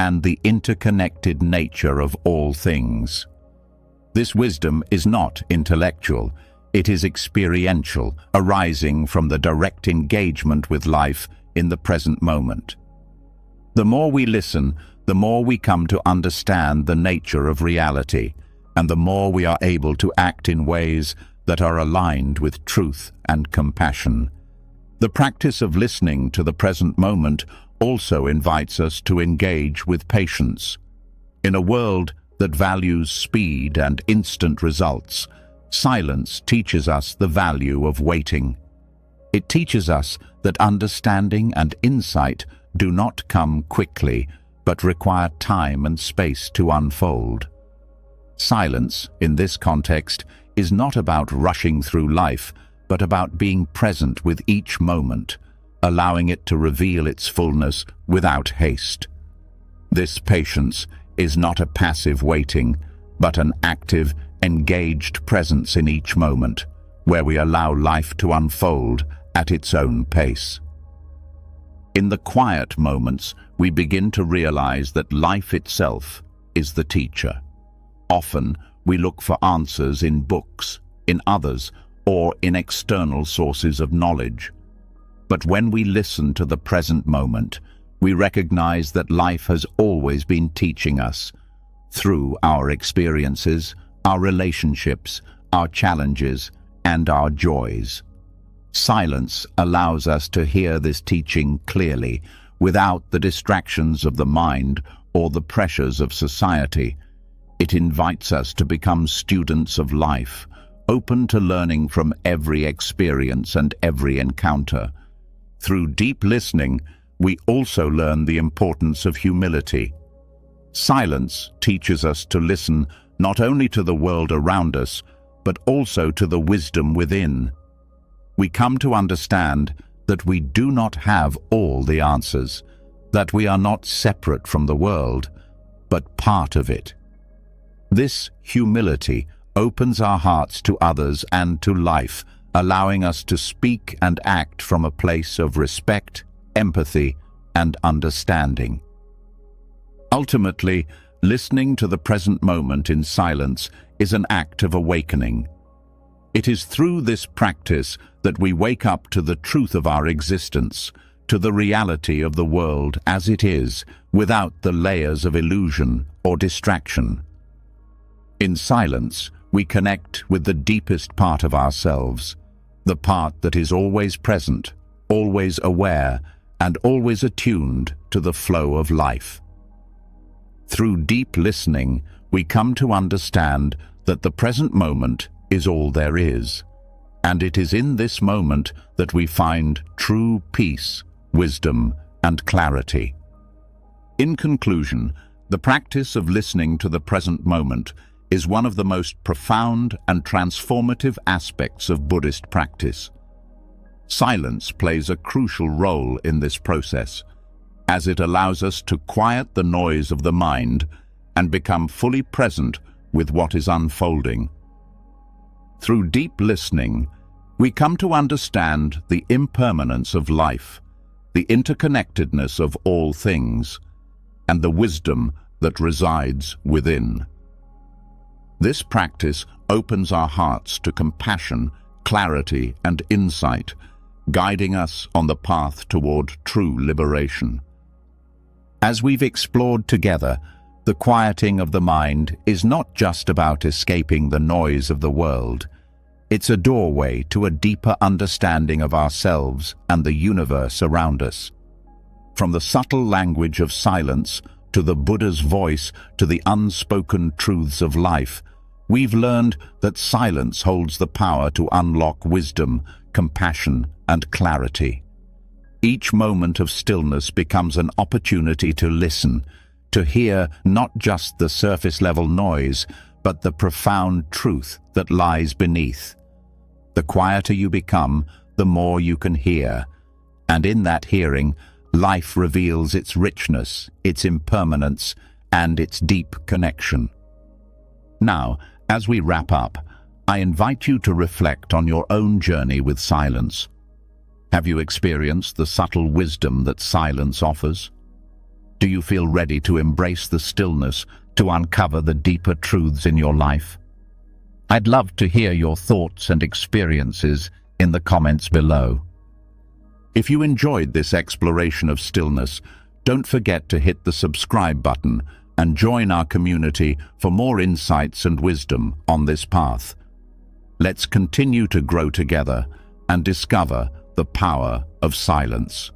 and the interconnected nature of all things. This wisdom is not intellectual, it is experiential, arising from the direct engagement with life in the present moment. The more we listen, the more we come to understand the nature of reality, and the more we are able to act in ways that are aligned with truth and compassion. The practice of listening to the present moment also invites us to engage with patience. In a world that values speed and instant results, silence teaches us the value of waiting. It teaches us that understanding and insight do not come quickly, but require time and space to unfold. Silence, in this context, is not about rushing through life, but about being present with each moment, allowing it to reveal its fullness without haste. This patience is not a passive waiting, but an active, engaged presence in each moment, where we allow life to unfold at its own pace. In the quiet moments, we begin to realize that life itself is the teacher. Often, we look for answers in books, in others, or in external sources of knowledge. But when we listen to the present moment, we recognize that life has always been teaching us, through our experiences, our relationships, our challenges, and our joys. Silence allows us to hear this teaching clearly, without the distractions of the mind or the pressures of society. It invites us to become students of life, open to learning from every experience and every encounter. Through deep listening, we also learn the importance of humility. Silence teaches us to listen not only to the world around us, but also to the wisdom within. We come to understand that we do not have all the answers, that we are not separate from the world, but part of it. This humility opens our hearts to others and to life, allowing us to speak and act from a place of respect, empathy, and understanding. Ultimately, listening to the present moment in silence is an act of awakening. It is through this practice that we wake up to the truth of our existence, to the reality of the world as it is, without the layers of illusion or distraction. In silence, we connect with the deepest part of ourselves, the part that is always present, always aware, and always attuned to the flow of life. Through deep listening, we come to understand that the present moment is all there is, and it is in this moment that we find true peace, wisdom, and clarity. In conclusion, the practice of listening to the present moment is one of the most profound and transformative aspects of Buddhist practice. Silence plays a crucial role in this process, as it allows us to quiet the noise of the mind and become fully present with what is unfolding. Through deep listening, we come to understand the impermanence of life, the interconnectedness of all things, and the wisdom that resides within. This practice opens our hearts to compassion, clarity, and insight, guiding us on the path toward true liberation. As we've explored together, the quieting of the mind is not just about escaping the noise of the world. It's a doorway to a deeper understanding of ourselves and the universe around us. From the subtle language of silence to the Buddha's voice to the unspoken truths of life, we've learned that silence holds the power to unlock wisdom, compassion, and clarity. Each moment of stillness becomes an opportunity to listen, to hear not just the surface-level noise, but the profound truth that lies beneath. The quieter you become, the more you can hear, and in that hearing, life reveals its richness, its impermanence, and its deep connection. Now, as we wrap up, I invite you to reflect on your own journey with silence. Have you experienced the subtle wisdom that silence offers? Do you feel ready to embrace the stillness, to uncover the deeper truths in your life? I'd love to hear your thoughts and experiences in the comments below. If you enjoyed this exploration of stillness, don't forget to hit the subscribe button and join our community for more insights and wisdom on this path. Let's continue to grow together and discover the power of silence.